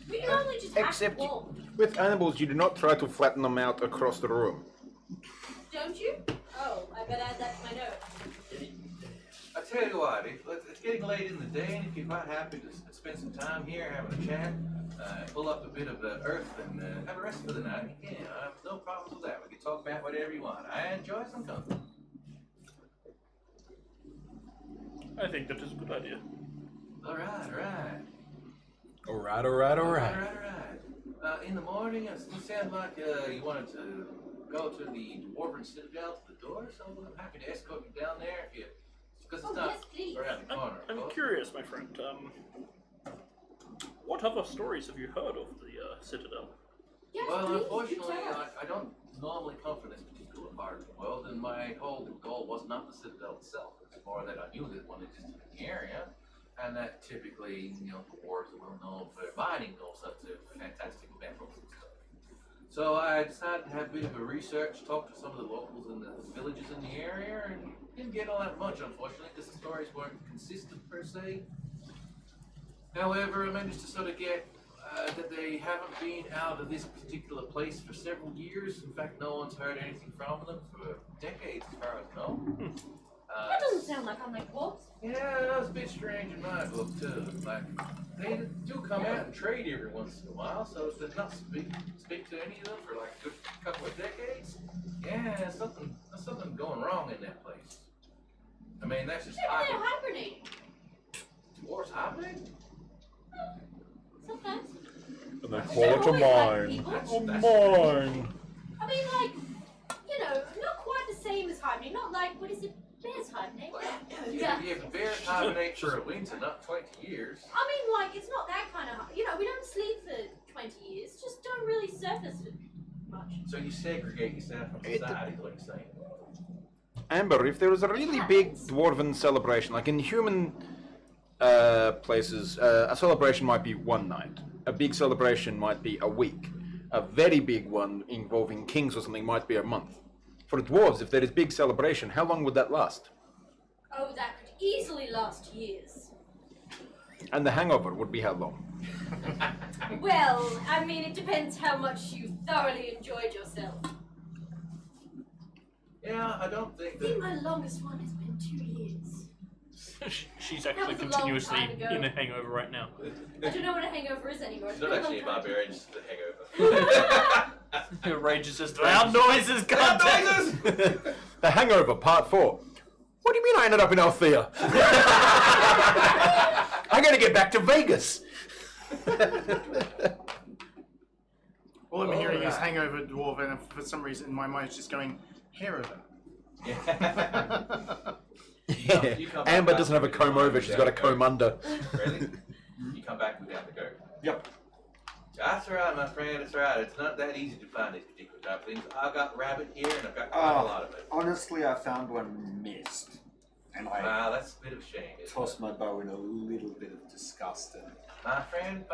We can only just act
Except
warm.
with animals, you do not try to flatten them out across the room.
Don't you? Oh, I better add that to my note.
I tell you what, it's getting late in the day, and if you're quite happy to spend some time here having a chat, pull up a bit of the earth and have a rest for the night, you can. I have no problems with that. We can talk about whatever you want. I enjoy some company.
I think that is a good idea.
All right. In the morning, it sounds like you wanted to go to the Dwarven Citadel to the door, so I'm happy to escort you down there if you. Because it's not around the corner.
I'm curious, my friend. What other stories have you heard of the Citadel?
Yes,
Well,
please,
unfortunately,
do tell.
I don't normally come from this particular part of the world, and my whole goal was not the Citadel itself. It's more that I knew that one existed in the area, and that typically, the dwarves are well known for mining all sorts of fantastic metals and stuff. So I decided to have a bit of a research, talk to some of the locals in the villages in the area, and didn't get all that much, unfortunately, because the stories weren't consistent per se. However, I managed to sort of get that they haven't been out of this particular place for several years. In fact, no one's heard anything from them for decades, as far as I know.
That doesn't sound like unlike dwarves.
Yeah, that was a bit strange in my book too. Like, they do come out and trade every once in a while, so to not speak to any of them for like a good couple of decades. Yeah, there's something going wrong in that place. I mean, that's just
Maybe they're hibernating.
Dwarves hibernate?
Sometimes.
And they
call it a mine.
Mine.
I mean, like, not quite the same as hibernating. Not like, what is it? Bears hibernate.
Yeah, the bears hibernate for a winter, not 20 years.
I mean, like, it's not that kind of. We don't sleep for 20 years. Just don't really surface much.
So you segregate yourself from society, is what you're saying.
Amber, if there was a really big dwarven celebration, like in human places, a celebration might be one night. A big celebration might be a week. A very big one involving kings or something might be a month. For dwarves, if there is big celebration, how long would that last?
Oh, that could easily last years.
And the hangover would be how long?
Well, I mean, it depends how much you thoroughly enjoyed yourself.
Yeah, I don't think
I think my longest one has been 2 years.
She's actually
was a long
continuously
time ago.
in a hangover right now.
I don't know what a hangover is anymore.
It's not actually a barbarian, it's just a hangover.
It rages as loud noises, goddamn!
The Hangover, Part 4. What do you mean I ended up in Althea? I gotta get back to Vegas.
All I'm hearing is hangover dwarf, and for some reason my mind's just going herover.
Yeah. Amber doesn't have a comb over, she's got a comb under.
Really? You come back without the go.
Yep.
That's alright, my friend, it's alright. It's not that easy to find these particular type of things. I've got rabbit here and I've got quite a lot of it.
Honestly, I found one missed. And I
that's a bit of a shame.
tossed my bow in a little bit of disgust. And
My friend,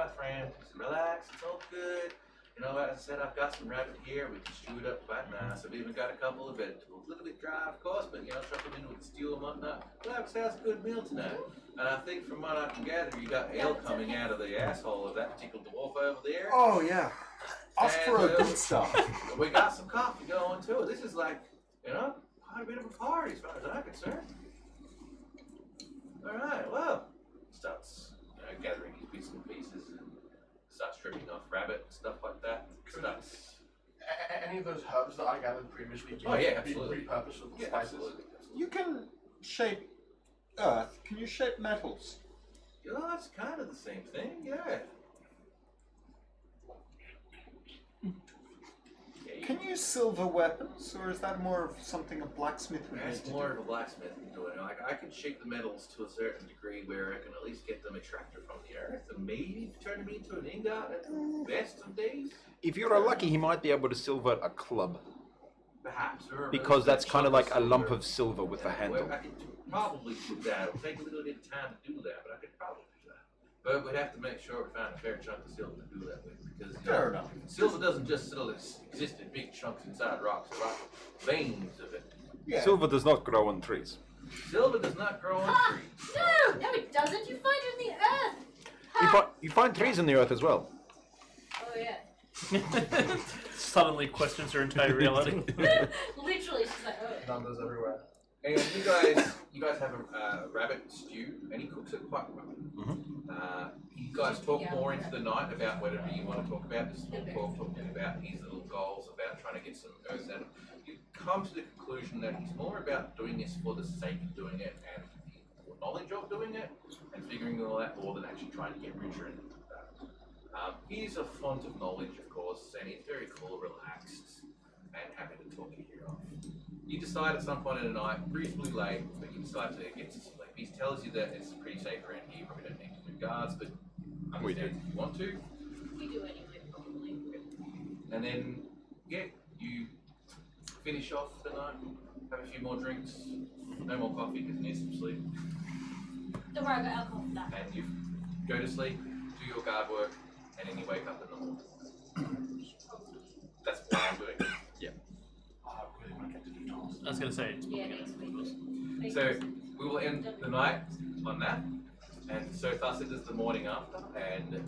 just relax, it's all good. You know, as I said, I've got some rabbit here. We can stew it up quite nice. I've even got a couple of vegetables. A little bit dry, of course, but, chuck them in with the stew and whatnot. We'll have ourselves a good meal tonight. And I think from what I can gather, you got ale coming out of the asshole of that particular dwarf over there.
oh, yeah. Ask for a
And,
good stuff.
We got some coffee going, too. This is like, quite a bit of a party as far as I'm concerned. All right, well, starts gathering these bits and pieces and starts stripping off rabbit and stuff like that. Starts.
Any of those herbs that I gathered previously
Oh, yeah,
be
absolutely.
repurposed for the
Yeah,
spices?
absolutely.
You can shape earth. Can you shape metals?
It's kind of the same thing, yeah.
Can you silver weapons, or is that more of something a blacksmith would need
That's
to
more
do?
of a blacksmith than doing it. Like, I can shape the metals to a certain degree where I can at least get them extracted from the earth and maybe turn them into an ingot at the best of days.
If you're lucky, he might be able to silver a club.
Perhaps.
Because that's kind of like a lump of silver with a handle.
Well, I could probably do that. It would take a little bit of time to do that, but I could probably do that. But we'd have to make sure we find a fair chunk of silver to do that with, because
Fair enough.
silver doesn't just exist in big chunks inside rocks. There are veins of it.
Yeah.
Silver does not grow on trees.
Silver does not grow on trees.
No, it doesn't. You find it in the earth.
You find trees in the earth as well.
Oh yeah.
Suddenly questions her entire reality.
Literally, she's like, oh.
Numbers everywhere.
And you guys have a rabbit stew, and he cooks it quite well. You guys talk more into the night about whatever you want to talk about. This is Paul talking about his little goals, about trying to get some earth out of. You come to the conclusion that he's more about doing this for the sake of doing it and the knowledge of doing it and figuring all that more than actually trying to get richer and that. He's a font of knowledge, of course, and he's very cool, relaxed, and happy to talk your ear off. You decide at some point in the night, reasonably late, but you decide to get to sleep. He tells you that it's pretty safe around here, you probably don't need to do guards, but understand if you want to.
We do anyway, probably.
And then, yeah, you finish off the night, have a few more drinks, no more coffee because you need some sleep,
Don't worry about alcohol for that.
and you go to sleep, do your guard work, and then you wake up in the morning. That's what I'm doing.
I was going to say.
Yeah, next week.
So we will end the night on that, and so thus it is the morning after, and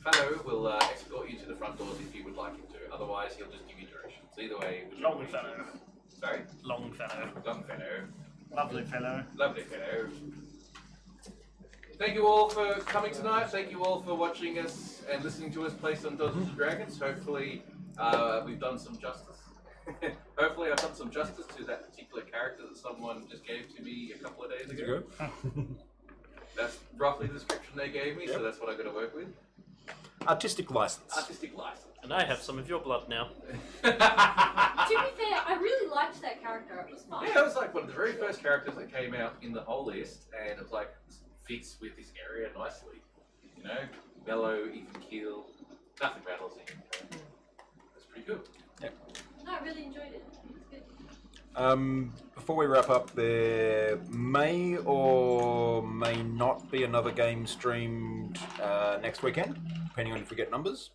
Fellow will escort you to the front doors if you would like him to. Otherwise, he'll just give you directions. Either way,
Long fellow.
Sorry.
Long fellow.
Long fellow.
Lovely fellow.
Lovely fellow. Thank you all for coming tonight. Thank you all for watching us and listening to us play some Dungeons and Dragons. Hopefully, we've done some justice. Hopefully, I've done some justice to that particular character that someone just gave to me a couple of days ago. That's roughly the description they gave me, so that's what I've got to work with.
Artistic license.
Artistic license.
And I have some of your blood now.
To be fair, I really liked that character. It was fun.
Yeah, it was like one of the very first characters that came out in the whole list, and it was like fits with this area nicely. You know, mellow, even keel, nothing rattles him. That's pretty good.
Yeah.
No, I really enjoyed it. It was good.
Before we wrap up, there may or may not be another game streamed next weekend, depending on if we get numbers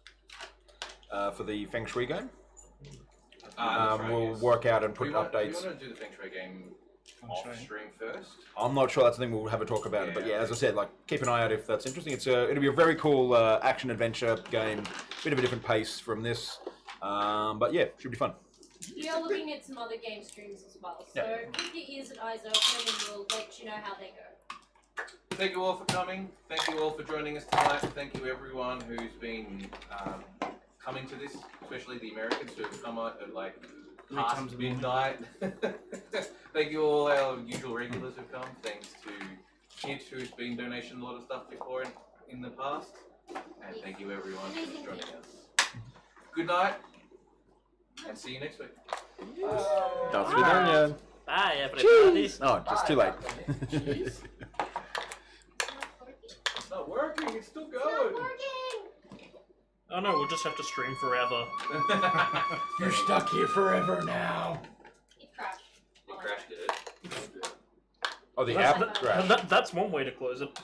for the Feng Shui game. We'll work out and put updates.
Do you want to do the Feng Shui game off stream first?
I'm not sure that's the thing. We'll have a talk about it, but yeah, as I said, like keep an eye out if that's interesting. It'll be a very cool action adventure game, bit of a different pace from this, but yeah, should be fun.
We are looking at some other game streams as well, so keep your ears and eyes open and we'll let you know how they go.
Thank you all for coming. Thank you all for joining us tonight. Thank you everyone who's been coming to this, especially the Americans who have come out at like past midnight. Thank you all our usual regulars who've come. Thanks to Kit who's been donating a lot of stuff before in the past. And thank you everyone for joining us. Good night. And see you next week.
That's Vidania.
Bye, everybody.
Cheese. Oh, just too late.
Cheese.
It's not working. It's still going.
It's not working.
Oh no, we'll just have to stream forever.
You're stuck here forever now.
It crashed.
It crashed it.
Oh, the app crashed.
That's one way to close it.